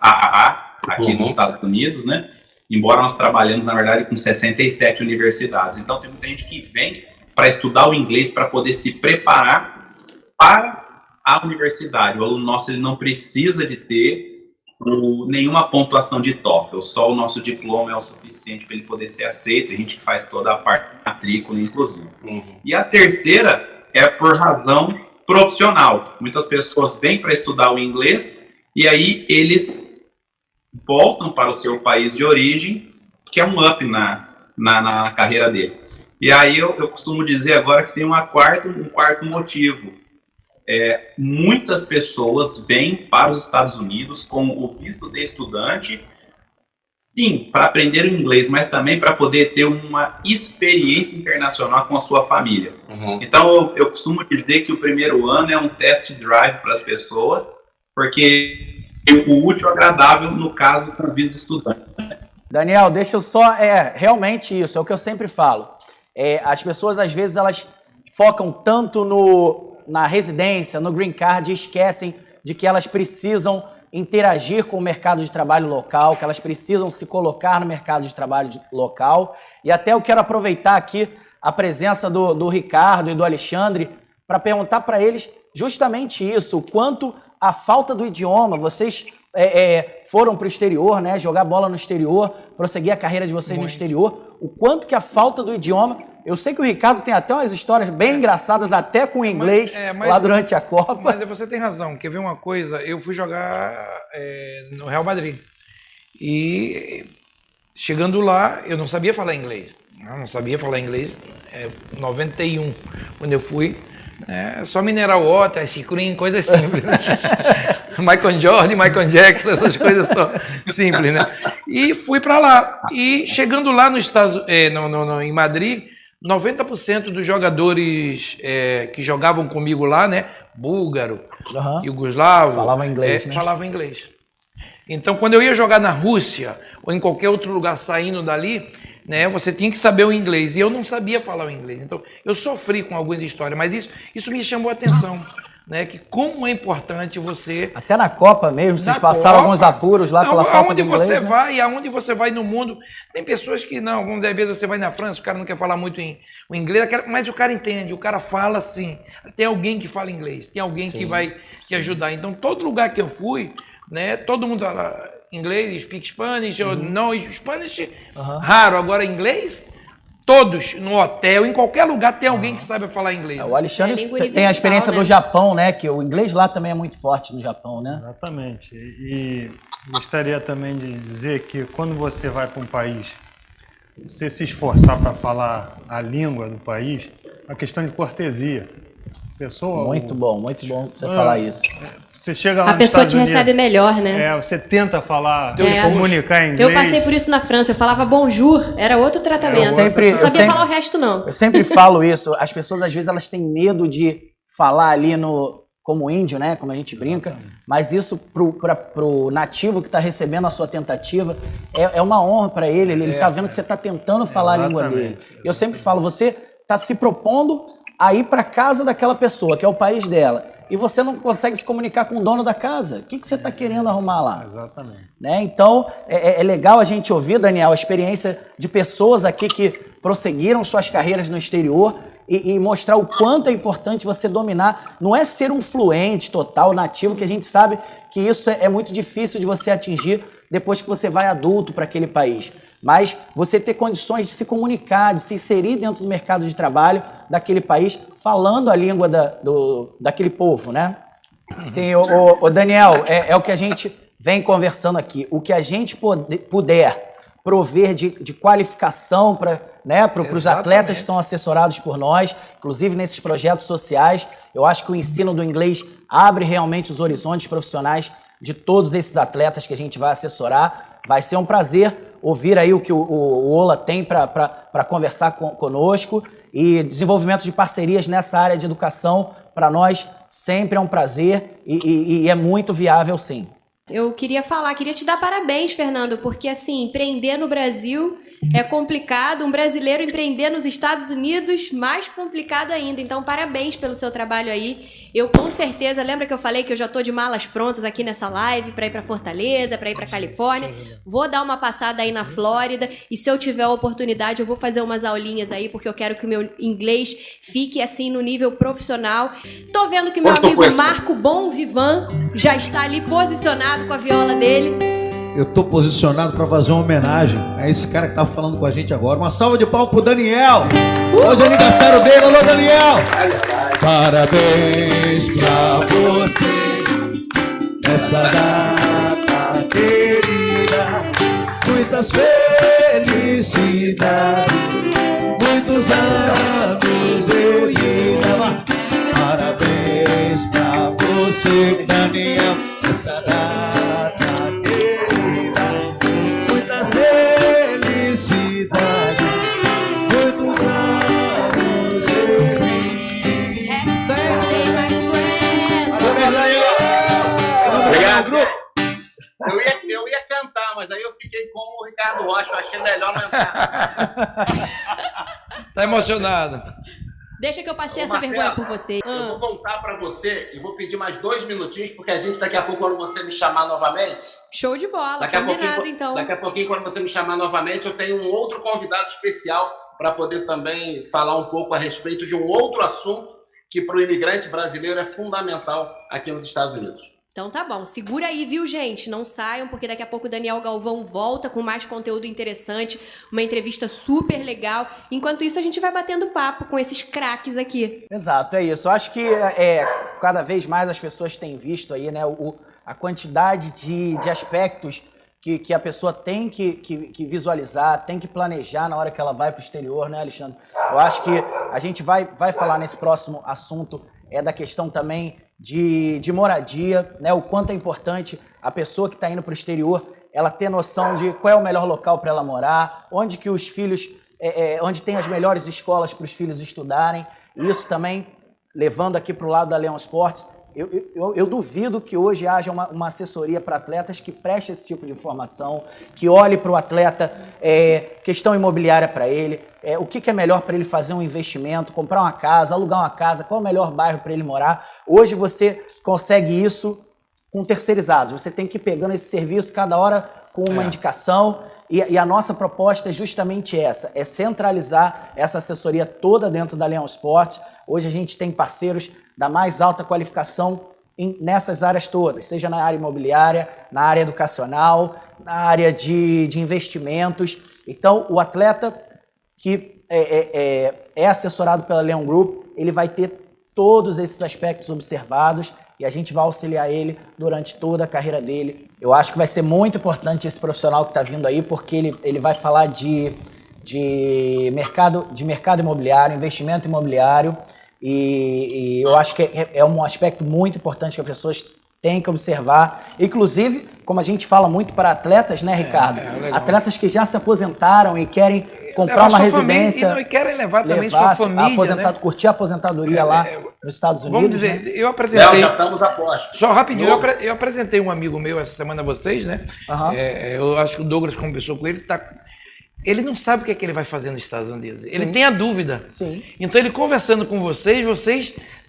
Speaker 19: AAA aqui nos Estados Unidos, né? Embora nós trabalhemos, na verdade, com 67 universidades. Então, tem muita gente que vem para estudar o inglês para poder se preparar para à universidade. O aluno nosso ele não precisa de ter nenhuma pontuação de TOEFL, só o nosso diploma é o suficiente para ele poder ser aceito, a gente faz toda a parte da matrícula, inclusive. E a terceira é por razão profissional. Muitas pessoas vêm para estudar o inglês e aí eles voltam para o seu país de origem, que é um up na carreira dele. E aí eu costumo dizer agora que tem um quarto motivo. Muitas pessoas vêm para os Estados Unidos com o visto de estudante, sim, para aprender o inglês, mas também para poder ter uma experiência internacional com a sua família. Então, eu costumo dizer que o primeiro ano é um test drive para as pessoas, porque o útil agradável, no caso, com o visto de estudante.
Speaker 3: Daniel, deixa eu só... realmente isso, é o que eu sempre falo. As pessoas, às vezes, elas focam tanto na residência, no green card, e esquecem de que elas precisam interagir com o mercado de trabalho local, que elas precisam se colocar no mercado de trabalho local. E até eu quero aproveitar aqui a presença do Ricardo e do Alexandre para perguntar para eles justamente isso, o quanto a falta do idioma, vocês foram para o exterior, né, jogar bola no exterior, prosseguir a carreira de vocês no exterior, o quanto que a falta do idioma... Eu sei que o Ricardo tem até umas histórias bem engraçadas, até com o inglês, lá durante a Copa.
Speaker 17: Mas você tem razão. Quer ver uma coisa? Eu fui jogar no Real Madrid. E chegando lá, eu não sabia falar inglês. Não sabia falar inglês. 91, quando eu fui. Só Mineral Water, Ice Cream, coisas simples. Né? Michael Jordan, Michael Jackson, essas coisas só simples, né? E fui para lá. E chegando lá em Madrid... 90% dos jogadores que jogavam comigo lá, né, búlgaro, iugoslavo, falavam inglês. Então, quando eu ia jogar na Rússia ou em qualquer outro lugar saindo dali, né, você tinha que saber o inglês. E eu não sabia falar o inglês. Então, eu sofri com algumas histórias, mas isso me chamou a atenção. Né, que como é importante você...
Speaker 3: Até na Copa mesmo, vocês passaram alguns apuros lá pela falta de inglês.
Speaker 17: Aonde você vai no mundo, tem pessoas que não, às vezes você vai na França, o cara não quer falar muito o inglês, mas o cara entende, o cara fala assim, tem alguém que fala inglês, tem alguém que vai te ajudar. Então, todo lugar que eu fui, né, todo mundo fala inglês, speak Spanish, ou no Spanish, raro, agora inglês... Todos, no hotel, em qualquer lugar, tem alguém que sabe falar inglês.
Speaker 3: O Alexandre tem a experiência do Japão, né? Que o inglês lá também é muito forte no Japão, né?
Speaker 16: Exatamente. E gostaria também de dizer que quando você vai para um país, você se esforçar para falar a língua do país, é uma questão de cortesia.
Speaker 3: Muito bom você falar isso.
Speaker 16: Você chega lá
Speaker 1: a pessoa te recebe melhor, né?
Speaker 16: Você tenta falar, comunicar em inglês.
Speaker 1: Eu passei por isso na França, eu falava bonjour, era outro tratamento. Não sabia falar o resto, não.
Speaker 3: Eu sempre falo isso, as pessoas às vezes elas têm medo de falar ali como índio, né? Como a gente brinca, mas isso pro nativo que está recebendo a sua tentativa é uma honra para ele está vendo que você está tentando falar a língua dele. Eu sempre falo, você está se propondo a ir para casa daquela pessoa, que é o país dela. E você não consegue se comunicar com o dono da casa. O que você está querendo arrumar lá?
Speaker 16: Exatamente.
Speaker 3: Né? Então, é legal a gente ouvir, Daniel, a experiência de pessoas aqui que prosseguiram suas carreiras no exterior e mostrar o quanto é importante você dominar. Não é ser um fluente total, nativo, que a gente sabe que isso é muito difícil de você atingir depois que você vai adulto para aquele país. Mas você ter condições de se comunicar, de se inserir dentro do mercado de trabalho daquele país, falando a língua daquele povo, né? Sim, o Daniel, é o que a gente vem conversando aqui. O que a gente puder prover de qualificação para os atletas que são assessorados por nós, inclusive nesses projetos sociais, eu acho que o ensino do inglês abre realmente os horizontes profissionais de todos esses atletas que a gente vai assessorar. Vai ser um prazer ouvir aí o que o Ola tem para conversar conosco, e desenvolvimento de parcerias nessa área de educação, para nós sempre é um prazer e é muito viável, sim.
Speaker 1: Eu queria te dar parabéns, Fernando, porque assim, empreender no Brasil é complicado. Um brasileiro empreender nos Estados Unidos, mais complicado ainda. Então, parabéns pelo seu trabalho aí. Eu, com certeza, lembra que eu falei que eu já tô de malas prontas aqui nessa live para ir para Fortaleza, para ir para Califórnia. Vou dar uma passada aí na Flórida e se eu tiver a oportunidade, eu vou fazer umas aulinhas aí, porque eu quero que o meu inglês fique assim no nível profissional. Tô vendo que meu amigo Marco Bom Vivan já está ali posicionado com a viola dele.
Speaker 20: Eu tô posicionado para fazer uma homenagem a esse cara que tá falando com a gente agora. Uma salva de palmas pro Daniel. Hoje é aniversário dele. Alô, Daniel. Parabéns pra você nessa data querida. Muitas felicidades, muitos anos de vida. Parabéns pra você, Daniel, nessa data querida. Muitas felicidades, muitos anos de vida.
Speaker 1: Happy birthday, my friend.
Speaker 20: Parabéns, Daniel.
Speaker 18: Obrigado. Eu ia cantar, mas aí eu fiquei como o Ricardo Rocha, eu achei melhor não entrar.
Speaker 17: Tá emocionado.
Speaker 1: Deixa que eu passei essa
Speaker 18: Marcelo,
Speaker 1: vergonha por você.
Speaker 18: Eu vou voltar para você e vou pedir mais 2 minutinhos, porque a gente daqui a pouco, quando você me chamar novamente...
Speaker 1: Show de bola, combinado então.
Speaker 18: Daqui a pouquinho, quando você me chamar novamente, eu tenho um outro convidado especial para poder também falar um pouco a respeito de um outro assunto que para o imigrante brasileiro é fundamental aqui nos Estados Unidos.
Speaker 1: Então tá bom, segura aí, viu, gente? Não saiam, porque daqui a pouco o Daniel Galvão volta com mais conteúdo interessante, uma entrevista super legal. Enquanto isso, a gente vai batendo papo com esses craques aqui.
Speaker 3: Exato, é isso. Eu acho que cada vez mais as pessoas têm visto aí, né, a quantidade de aspectos que a pessoa tem que visualizar, tem que planejar na hora que ela vai para o exterior, né, Alexandre? Eu acho que a gente vai falar nesse próximo assunto da questão também de moradia, né? O quanto é importante a pessoa que está indo para o exterior, ela ter noção de qual é o melhor local para ela morar, onde que os filhos, onde tem as melhores escolas para os filhos estudarem. Isso também, levando aqui para o lado da Leão Sports, eu duvido que hoje haja uma assessoria para atletas que preste esse tipo de informação, que olhe para o atleta, questão imobiliária para ele, o que é melhor para ele fazer um investimento, comprar uma casa, alugar uma casa, qual é o melhor bairro para ele morar. Hoje você consegue isso com terceirizados, você tem que ir pegando esse serviço cada hora com uma indicação, e a nossa proposta é justamente essa, é centralizar essa assessoria toda dentro da Leão Sport. Hoje a gente tem parceiros da mais alta qualificação nessas áreas todas, seja na área imobiliária, na área educacional, na área de investimentos. Então, o atleta que é assessorado pela Leão Group, ele vai ter todos esses aspectos observados e a gente vai auxiliar ele durante toda a carreira dele. Eu acho que vai ser muito importante esse profissional que está vindo aí, porque ele vai falar de mercado imobiliário, investimento imobiliário, e eu acho que é um aspecto muito importante que as pessoas têm que observar. Inclusive, como a gente fala muito para atletas, né, Ricardo? Atletas que já se aposentaram e querem comprar uma residência.
Speaker 17: E querem levar também sua família, né?
Speaker 3: Curtir a aposentadoria lá nos Estados Unidos.
Speaker 17: Vamos dizer,
Speaker 3: né?
Speaker 17: eu apresentei...
Speaker 18: Já estamos a postos.
Speaker 17: Só rapidinho, eu apresentei um amigo meu essa semana a vocês, né? Eu acho que o Douglas conversou com ele, ele não sabe o que é que ele vai fazer nos Estados Unidos. Sim. Ele tem a dúvida.
Speaker 3: Sim.
Speaker 17: Então, ele conversando com vocês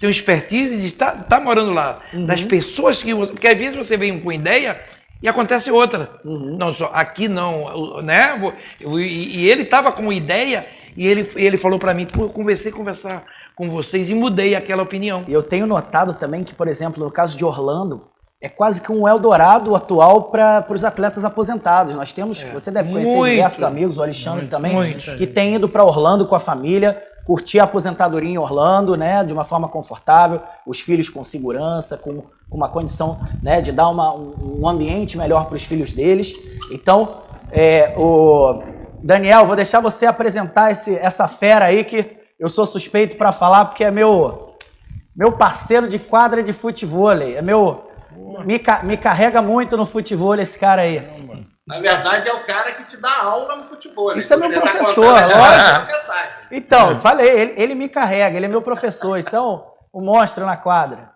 Speaker 17: têm uma expertise de estar morando lá. Das pessoas que você... Porque às vezes você vem com ideia e acontece outra. Não, só aqui não, né? E ele estava com ideia e ele falou para mim, pô, conversar com vocês e mudei aquela opinião.
Speaker 3: E eu tenho notado também que, por exemplo, no caso de Orlando, é quase que um Eldorado atual para os atletas aposentados. Nós temos, você deve conhecer diversos amigos, o Alexandre também, que tem ido para Orlando com a família, curtir a aposentadoria em Orlando, né, de uma forma confortável, os filhos com segurança, com uma condição, né, de dar um ambiente melhor para os filhos deles. Então, o Daniel, vou deixar você apresentar essa fera aí, que eu sou suspeito para falar, porque é meu parceiro de quadra de futevôlei, me carrega muito no futebol esse cara aí.
Speaker 18: Na verdade, é o cara que te dá aula no futebol.
Speaker 3: Isso é meu professor, lógico. Então, falei, ele me carrega, ele é meu professor, isso é um monstro na quadra.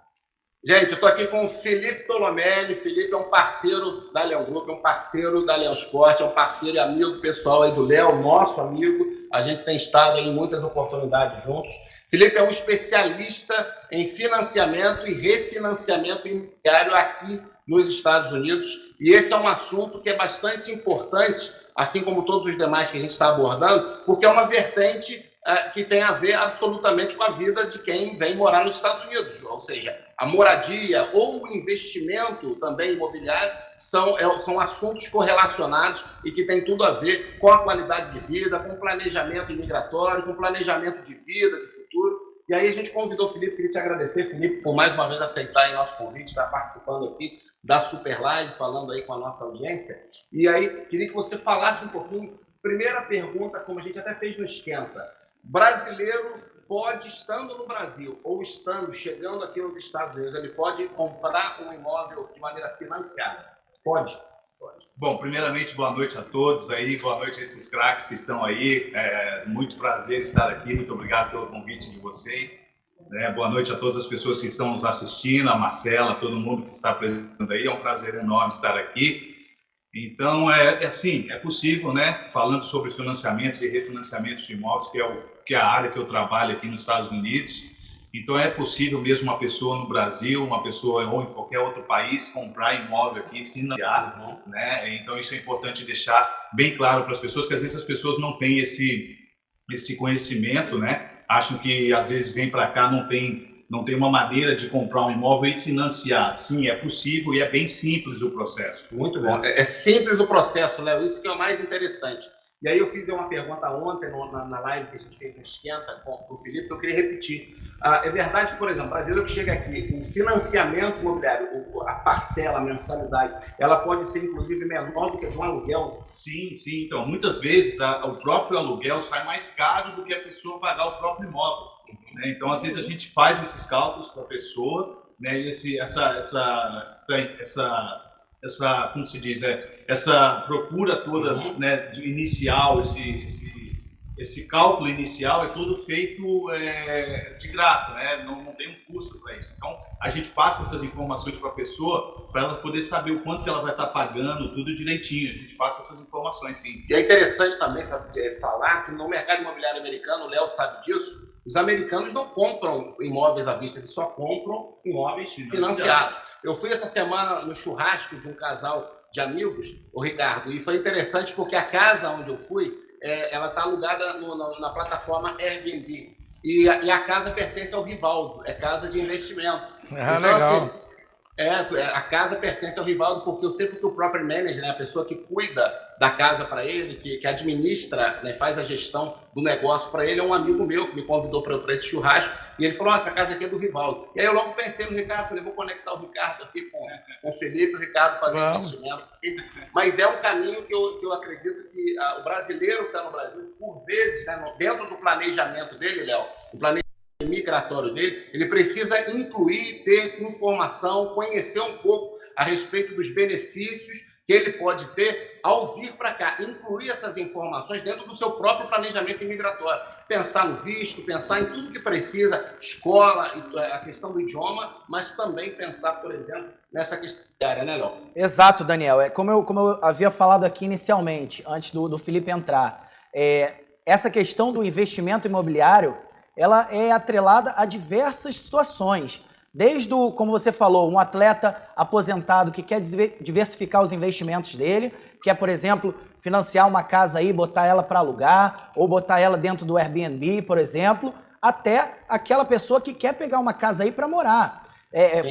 Speaker 18: Gente, eu estou aqui com o Felipe Tolomelli. Felipe é um parceiro da Leão Group, é um parceiro da Leão Sport, é um parceiro e amigo pessoal aí do Léo, nosso amigo. A gente tem estado em muitas oportunidades juntos. Felipe é um especialista em financiamento e refinanciamento imobiliário aqui nos Estados Unidos. E esse é um assunto que é bastante importante, assim como todos os demais que a gente está abordando, porque é uma vertente que tem a ver absolutamente com a vida de quem vem morar nos Estados Unidos. Ou seja, a moradia ou o investimento também imobiliário são assuntos correlacionados e que têm tudo a ver com a qualidade de vida, com planejamento imigratório, com planejamento de vida, de futuro. E aí a gente convidou o Felipe, queria te agradecer, Felipe, por mais uma vez aceitar aí nosso convite, estar participando aqui da Super Live, falando aí com a nossa audiência. E aí, queria que você falasse um pouquinho. Primeira pergunta, como a gente até fez no Esquenta. Brasileiro pode, estando no Brasil ou chegando aqui nos Estados Unidos, ele pode comprar um imóvel de maneira financiada? Pode? Pode.
Speaker 19: Bom, primeiramente, boa noite a todos aí, boa noite a esses craques que estão aí. Muito prazer estar aqui, muito obrigado pelo convite de vocês. Boa noite a todas as pessoas que estão nos assistindo, a Marcela, todo mundo que está presente aí. É um prazer enorme estar aqui. Então, é possível, né? Falando sobre financiamentos e refinanciamentos de imóveis, que é a área que eu trabalho aqui nos Estados Unidos. Então, é possível mesmo uma pessoa no Brasil, uma pessoa ou em qualquer outro país, comprar imóvel aqui financiado, né? Então, isso é importante deixar bem claro para as pessoas, que às vezes as pessoas não têm esse conhecimento, né? Acham que às vezes vem para cá, não tem uma maneira de comprar um imóvel e financiar. Sim, é possível e é bem simples o processo.
Speaker 18: Muito bom. É simples o processo, Léo. Isso que é o mais interessante. E aí eu fiz uma pergunta ontem na live que a gente fez no Esquenta com o Felipe, que eu queria repetir. É verdade que, por exemplo, o brasileiro que chega aqui, o financiamento imobiliário, a parcela, a mensalidade, ela pode ser inclusive menor do que de um aluguel?
Speaker 19: Sim. Então, muitas vezes o próprio aluguel sai mais caro do que a pessoa pagar o próprio imóvel. Né? Então, às vezes a gente faz esses cálculos para a pessoa, né? E como se diz, essa procura toda, né, inicial, esse cálculo inicial é tudo feito de graça, né? Não tem um custo para isso. Então, a gente passa essas informações para a pessoa para ela poder saber o quanto que ela vai estar pagando, tudo direitinho. A gente passa essas informações, sim.
Speaker 18: E é interessante também falar que no mercado imobiliário americano, o Léo sabe disso, os americanos não compram imóveis à vista, eles só compram imóveis financiados. Eu fui essa semana no churrasco de um casal de amigos, o Ricardo, e foi interessante porque a casa onde eu fui, ela está alugada na plataforma Airbnb. E a casa pertence ao Rivaldo, é casa de investimento. Então,
Speaker 17: legal.
Speaker 18: Assim, a casa pertence ao Rivaldo, porque eu sei que o property manager, né, a pessoa que cuida da casa para ele, que administra, né, faz a gestão do negócio para ele, é um amigo meu que me convidou para esse churrasco, e ele falou, essa casa aqui é do Rivaldo. E aí eu logo pensei no Ricardo, falei, vou conectar o Ricardo aqui com o Felipe, o Ricardo fazer investimento. Mas é um caminho que eu acredito que o brasileiro que está no Brasil, por vezes, né, dentro do planejamento dele, Léo, o planejamento migratório dele, ele precisa incluir, ter informação, conhecer um pouco a respeito dos benefícios que ele pode ter ao vir para cá, incluir essas informações dentro do seu próprio planejamento imigratório. Pensar no visto, pensar em tudo que precisa, escola, a questão do idioma, mas também pensar, por exemplo, nessa questão diária, né, Léo?
Speaker 3: Exato, Daniel. Como eu havia falado aqui inicialmente, antes do Felipe entrar, essa questão do investimento imobiliário, ela é atrelada a diversas situações. Desde, como você falou, um atleta aposentado que quer diversificar os investimentos dele, quer, por exemplo, financiar uma casa aí, botar ela para alugar, ou botar ela dentro do Airbnb, por exemplo, até aquela pessoa que quer pegar uma casa aí para morar.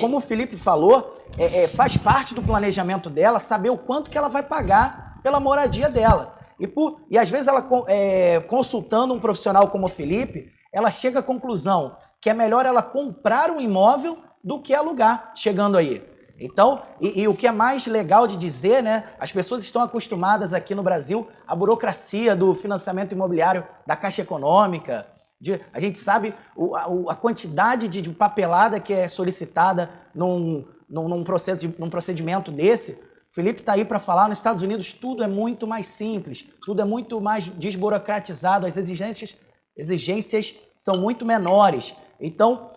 Speaker 3: Como o Felipe falou, faz parte do planejamento dela saber o quanto que ela vai pagar pela moradia dela. E às vezes ela, consultando um profissional como o Felipe, ela chega à conclusão que é melhor ela comprar um imóvel do que alugar, chegando aí. Então, e o que é mais legal de dizer, né? As pessoas estão acostumadas aqui no Brasil à burocracia do financiamento imobiliário da Caixa Econômica. A gente sabe a quantidade de papelada que é solicitada num procedimento desse. O Felipe está aí para falar, nos Estados Unidos tudo é muito mais simples, tudo é muito mais desburocratizado, as exigências são muito menores. Então,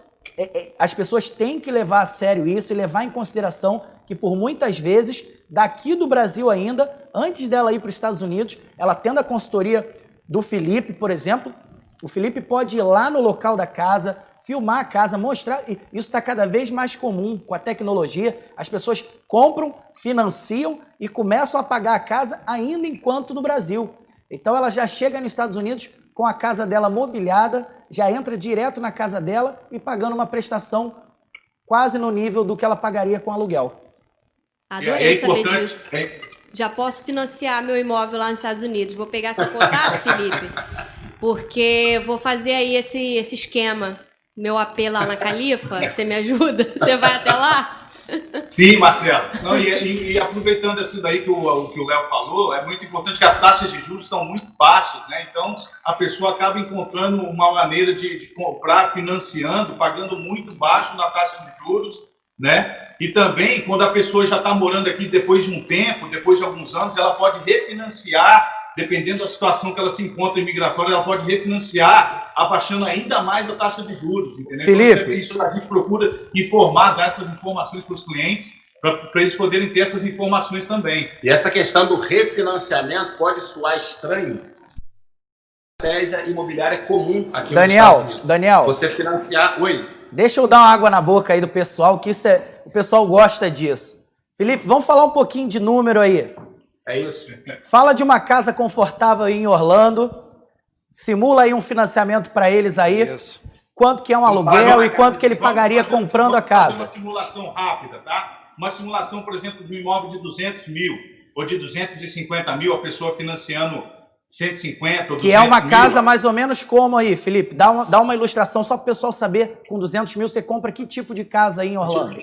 Speaker 3: as pessoas têm que levar a sério isso e levar em consideração que por muitas vezes, daqui do Brasil ainda, antes dela ir para os Estados Unidos, ela tendo a consultoria do Felipe, por exemplo, o Felipe pode ir lá no local da casa, filmar a casa, mostrar. Isso está cada vez mais comum com a tecnologia. As pessoas compram, financiam e começam a pagar a casa ainda enquanto no Brasil. Então ela já chega nos Estados Unidos com a casa dela mobiliada, já entra direto na casa dela e pagando uma prestação quase no nível do que ela pagaria com aluguel.
Speaker 1: Adorei saber disso. Já posso financiar meu imóvel lá nos Estados Unidos. Vou pegar seu contato, Felipe, porque vou fazer aí esse esquema. Meu AP lá na Califa, você me ajuda? Você vai até lá?
Speaker 21: Sim, Marcelo. Não, e aproveitando isso daí que o Léo falou, é muito importante que as taxas de juros são muito baixas, né? Então, a pessoa acaba encontrando uma maneira de comprar financiando, pagando muito baixo na taxa de juros, né? E também, quando a pessoa já está morando aqui depois de um tempo, depois de alguns anos, ela pode refinanciar, dependendo da situação que ela se encontra em migratória, ela pode refinanciar, abaixando ainda mais a taxa de juros, entendeu?
Speaker 3: Felipe.
Speaker 21: Então, isso a gente procura informar, dar essas informações para os clientes, para eles poderem ter essas informações também.
Speaker 18: E essa questão do refinanciamento pode soar estranho. A estratégia imobiliária é comum aqui nos Estados Unidos.
Speaker 3: Daniel.
Speaker 18: Você financiar... Oi.
Speaker 3: Deixa eu dar uma água na boca aí do pessoal, que o pessoal gosta disso. Felipe, vamos falar um pouquinho de número aí.
Speaker 21: É isso.
Speaker 3: Fala de uma casa confortável aí em Orlando. Simula aí um financiamento para eles aí. Isso. Quanto que é um aluguel e quanto que ele pagaria comprando a casa.
Speaker 21: Vamos fazer uma simulação rápida, tá? Uma simulação, por exemplo, de um imóvel de 200 mil ou de 250 mil, a pessoa financiando 150 ou 200
Speaker 3: que é uma
Speaker 21: mil.
Speaker 3: casa mais ou menos como aí, Felipe? Dá uma ilustração só para o pessoal saber, com 200 mil você compra que tipo de casa aí em Orlando?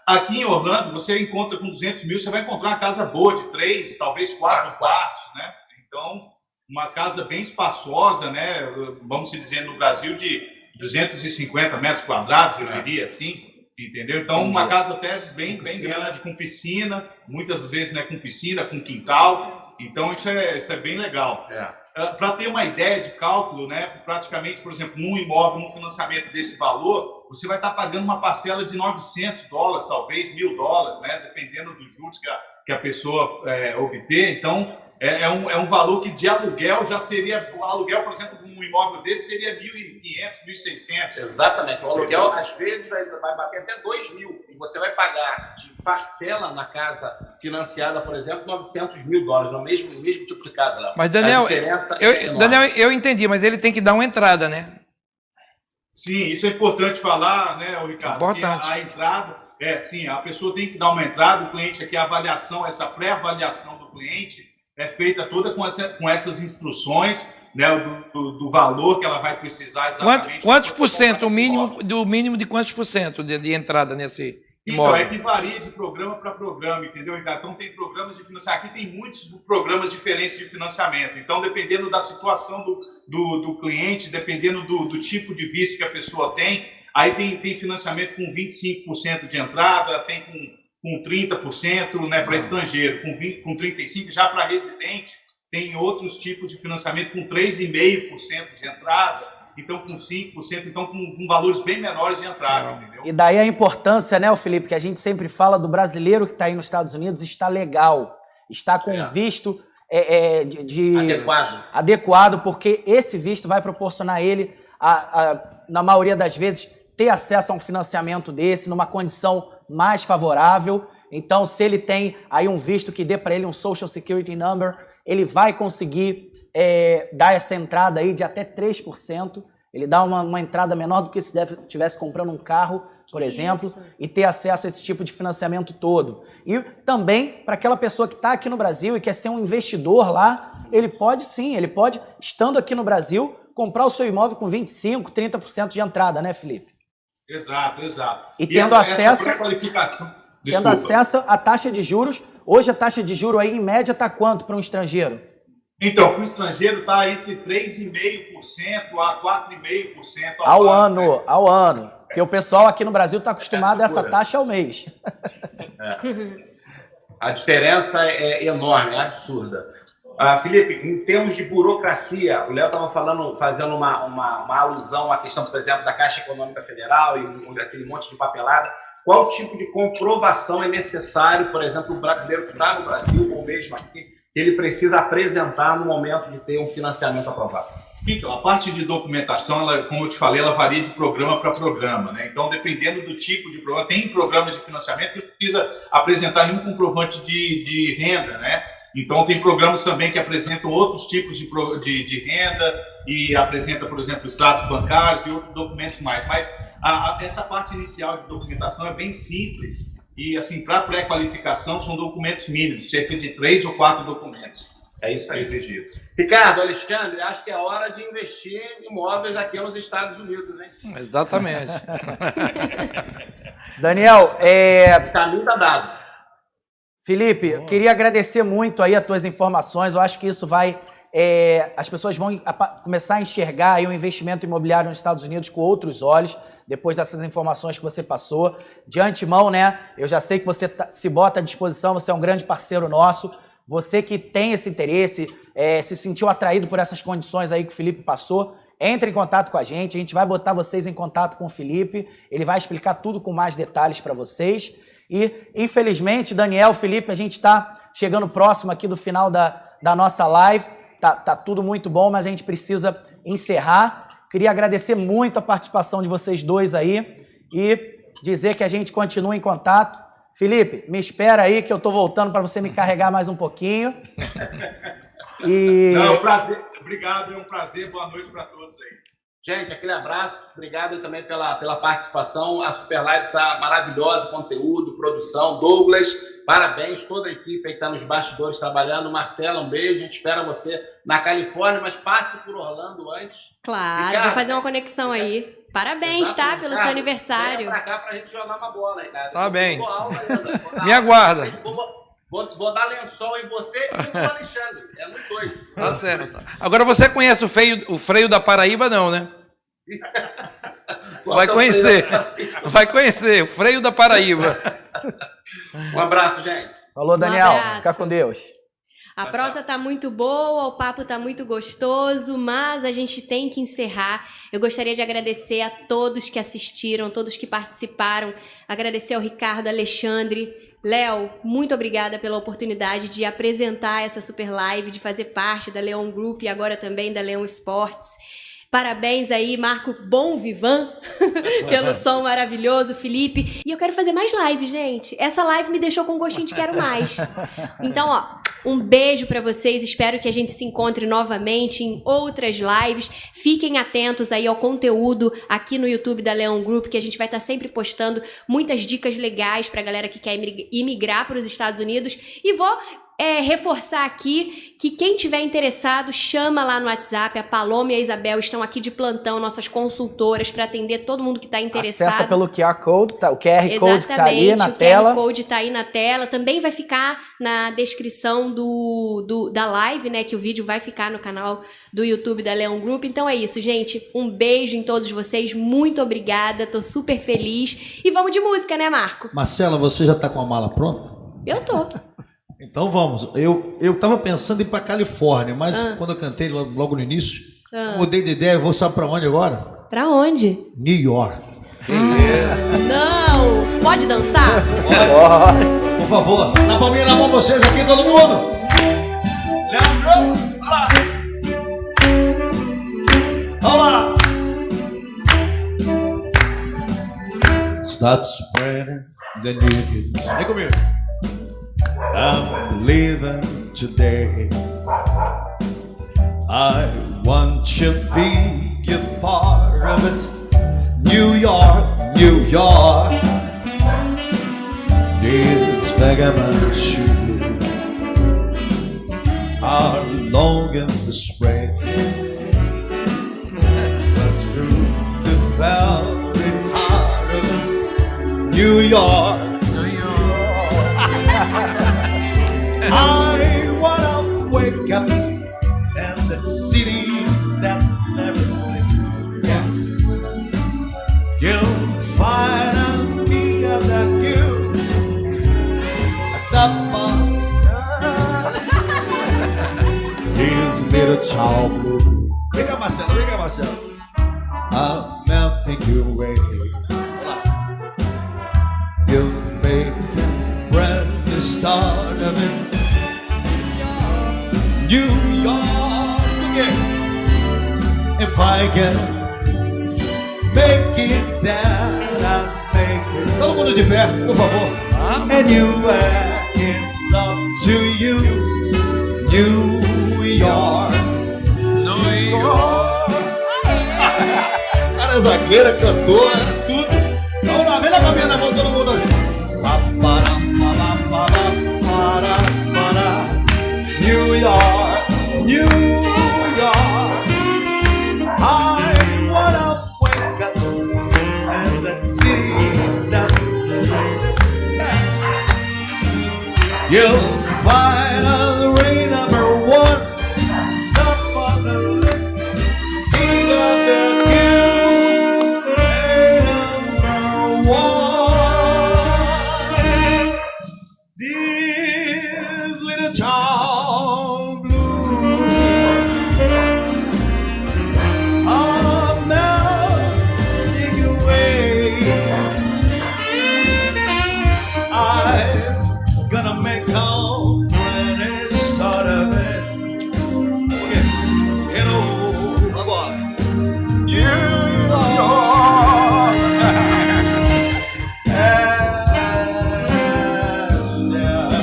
Speaker 21: Aqui em Orlando, você encontra com 200 mil, você vai encontrar uma casa boa de 3, talvez 4 quartos, né? Então, uma casa bem espaçosa, né? Vamos dizer, no Brasil, de 250 metros quadrados, eu diria assim, entendeu? Então, uma casa até bem grande, com piscina, muitas vezes, né, com piscina, com quintal. Então, isso é bem legal. Para ter uma ideia de cálculo, né, praticamente, por exemplo, num imóvel, num financiamento desse valor, você vai estar pagando uma parcela de $900, talvez $1.000, né, dependendo dos juros que a pessoa obter. Então, é um valor que de aluguel já seria... O aluguel, por exemplo, de um imóvel desse seria R$1.500, R$1.600.
Speaker 18: Exatamente. O aluguel, às vezes, vai bater até R$2.000. E você vai pagar de parcela na casa financiada, por exemplo, $900 mil, no mesmo tipo de casa. Léo.
Speaker 17: Mas, Daniel, eu entendi, mas ele tem que dar uma entrada, né?
Speaker 21: Sim, isso é importante falar, né, Ricardo?
Speaker 17: Importante.
Speaker 21: A entrada, sim, a pessoa tem que dar uma entrada, o cliente aqui, a avaliação, essa pré-avaliação do cliente é feita toda com essas instruções, né, do valor que ela vai precisar exatamente.
Speaker 17: Quantos por cento, o mínimo de quantos por cento de entrada nesse imóvel?
Speaker 21: Então, é que varia de programa para programa, entendeu, Ricardo? Então, tem programas de financiamento. Aqui tem muitos programas diferentes de financiamento. Então, dependendo da situação do cliente, dependendo do tipo de visto que a pessoa tem, aí tem financiamento com 25% de entrada, tem com 30%, né, para estrangeiro, com 35%, já para residente, tem outros tipos de financiamento com 3,5% de entrada, então com 5%, então com valores bem menores de entrada, entendeu?
Speaker 3: E daí a importância, né, Felipe, que a gente sempre fala do brasileiro que está aí nos Estados Unidos, está legal, está com visto adequado, porque esse visto vai proporcionar a ele, na maioria das vezes, ter acesso a um financiamento desse, numa condição mais favorável. Então, se ele tem aí um visto que dê para ele um Social Security Number, ele vai conseguir dar essa entrada aí de até 3%. Ele dá uma entrada menor do que se estivesse comprando um carro, por exemplo, e ter acesso a esse tipo de financiamento todo. E também, para aquela pessoa que está aqui no Brasil e quer ser um investidor lá, ele pode, estando aqui no Brasil, comprar o seu imóvel com 25%, 30% de entrada, né, Felipe?
Speaker 21: Exato.
Speaker 3: E tendo acesso à taxa de juros. Hoje a taxa de juros aí, em média, está quanto para um estrangeiro?
Speaker 21: Então, para o estrangeiro está entre 3,5% a 4,5%
Speaker 3: ao ano. Porque o pessoal aqui no Brasil está acostumado a essa taxa ao mês.
Speaker 18: A diferença é enorme, é absurda. Felipe, em termos de burocracia, o Léo estava fazendo uma alusão à questão, por exemplo, da Caixa Econômica Federal e aquele monte de papelada. Qual tipo de comprovação é necessário, por exemplo, o brasileiro que está no Brasil, ou mesmo aqui, ele precisa apresentar no momento de ter um financiamento aprovado?
Speaker 21: Então, a parte de documentação, como eu te falei, ela varia de programa para programa, né? Então, dependendo do tipo de programa, tem programas de financiamento que não precisa apresentar nenhum comprovante de renda, né? Então, tem programas também que apresentam outros tipos de renda e apresenta, por exemplo, os dados bancários e outros documentos mais. Mas essa parte inicial de documentação é bem simples e, assim, para pré-qualificação são documentos mínimos, cerca de 3 ou 4 documentos.
Speaker 18: É isso aí.
Speaker 21: Exigidos.
Speaker 18: Ricardo, Alexandre, acho que é hora de investir em imóveis aqui nos Estados Unidos, né?
Speaker 17: Exatamente.
Speaker 3: Daniel,
Speaker 18: O caminho está dado.
Speaker 3: Felipe, eu queria agradecer muito aí as tuas informações. Eu acho que isso vai... as pessoas vão começar a enxergar aí o investimento imobiliário nos Estados Unidos com outros olhos, depois dessas informações que você passou. De antemão, né? Eu já sei que você se bota à disposição, você é um grande parceiro nosso. Você que tem esse interesse, se sentiu atraído por essas condições aí que o Felipe passou, entre em contato com a gente vai botar vocês em contato com o Felipe, ele vai explicar tudo com mais detalhes para vocês. E, infelizmente, Daniel, Felipe, a gente está chegando próximo aqui do final da nossa live, tá tudo muito bom, mas a gente precisa encerrar. Queria agradecer muito a participação de vocês dois aí e dizer que a gente continua em contato. Felipe, me espera aí que eu tô voltando para você me carregar mais um pouquinho.
Speaker 21: Não, prazer. Obrigado, é um prazer. Boa noite para todos aí.
Speaker 18: Gente, aquele abraço. Obrigado também pela participação. A Super Live está maravilhosa, conteúdo, produção. Douglas, parabéns. Toda a equipe aí que está nos bastidores trabalhando. Marcela, um beijo. A gente espera você na Califórnia, mas passe por Orlando antes.
Speaker 1: Claro,
Speaker 18: Ricardo,
Speaker 1: vou fazer uma conexão aí. Parabéns, tá? Pelo seu aniversário.
Speaker 18: Venha pra cá pra gente jogar uma bola aí, cara.
Speaker 17: Tá bem. Me aguarda.
Speaker 18: Vou dar lençol em você e no Alexandre. É nos dois.
Speaker 17: Tá certo. Agora você conhece o freio da Paraíba, não, né? Vai conhecer. Vai conhecer o freio da Paraíba.
Speaker 18: Um abraço, gente.
Speaker 3: Falou, Daniel.
Speaker 1: abraço.
Speaker 3: Fica com Deus.
Speaker 1: A prosa tá muito boa, o papo tá muito gostoso, mas a gente tem que encerrar. Eu gostaria de agradecer a todos que assistiram, todos que participaram. Agradecer ao Ricardo, Alexandre, Léo, muito obrigada pela oportunidade de apresentar essa super live, de fazer parte da Leon Group e agora também da Leon Sports. Parabéns aí, Marco Bom Vivan, pelo som maravilhoso, Felipe. E eu quero fazer mais live, gente. Essa live me deixou com gostinho de quero mais. Então, ó, um beijo pra vocês. Espero que a gente se encontre novamente em outras lives. Fiquem atentos aí ao conteúdo aqui no YouTube da Leon Group, que a gente vai estar sempre postando muitas dicas legais pra galera que quer imigrar para os Estados Unidos. E vou reforçar aqui que quem tiver interessado, chama lá no WhatsApp. A Paloma e a Isabel estão aqui de plantão, nossas consultoras, para atender todo mundo que está interessado.
Speaker 3: Acessa pelo QR Code, o QR Code que tá ali na
Speaker 1: Exatamente,
Speaker 3: tela.
Speaker 1: o QR Code tá aí na tela. Também vai ficar na descrição da live, né? Que o vídeo vai ficar no canal do YouTube da Leon Group. Então é isso, gente. Um beijo em todos vocês. Muito obrigada. Tô super feliz. E vamos de música, né, Marco?
Speaker 20: Marcela, você já tá com a mala pronta?
Speaker 1: Eu tô.
Speaker 20: Então vamos. Eu tava pensando em ir pra Califórnia, mas quando eu cantei logo no início, mudei de ideia. Eu vou saber pra onde agora?
Speaker 1: Pra onde?
Speaker 20: New York.
Speaker 1: Não! Pode dançar?
Speaker 20: Por favor, na palminha na mão vocês aqui, todo mundo. Leandro, vamos lá. Start spreading the news. Vem comigo. I'm leaving today. I want you to be a part of it. New York, New York. These vagabond shoes are longing to spread, but through the very heart of it, New York. I wanna wake up in that city that never sleeps. Yeah, you'll find me up like you, a top of town blue. Vem cá, Marcelo, vem cá, Marcelo. I'm melting you away. You make a brand new start of it. New York again. If I can make it down, I'll make it. Todo mundo de pé, por favor. And you it's up to you. New York. New York. Cara, zagueira, cantora, tudo. Vamos lá, vem lá pra mim na mão, todo mundo aqui. New York, New York. I wanna wake up and let's see that you'll find us ring number one, top of the list, king of the queue, number one. This little town blue. I'm melting away. I'm gonna make home when it start of it. Okay, you know, agora. New York.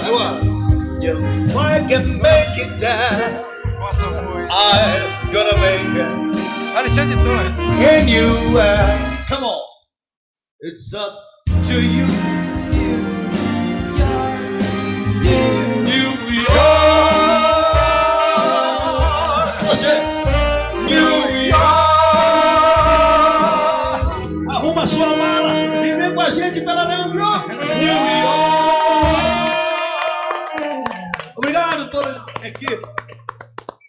Speaker 20: Agora. If I can make it down, I'm gonna make it.
Speaker 17: Alexandre Torres.
Speaker 20: And you, come on. It's up to you. New York. Você. New York. Arruma sua mala e vem com a gente pela New York. New York. Obrigado, toda a equipe.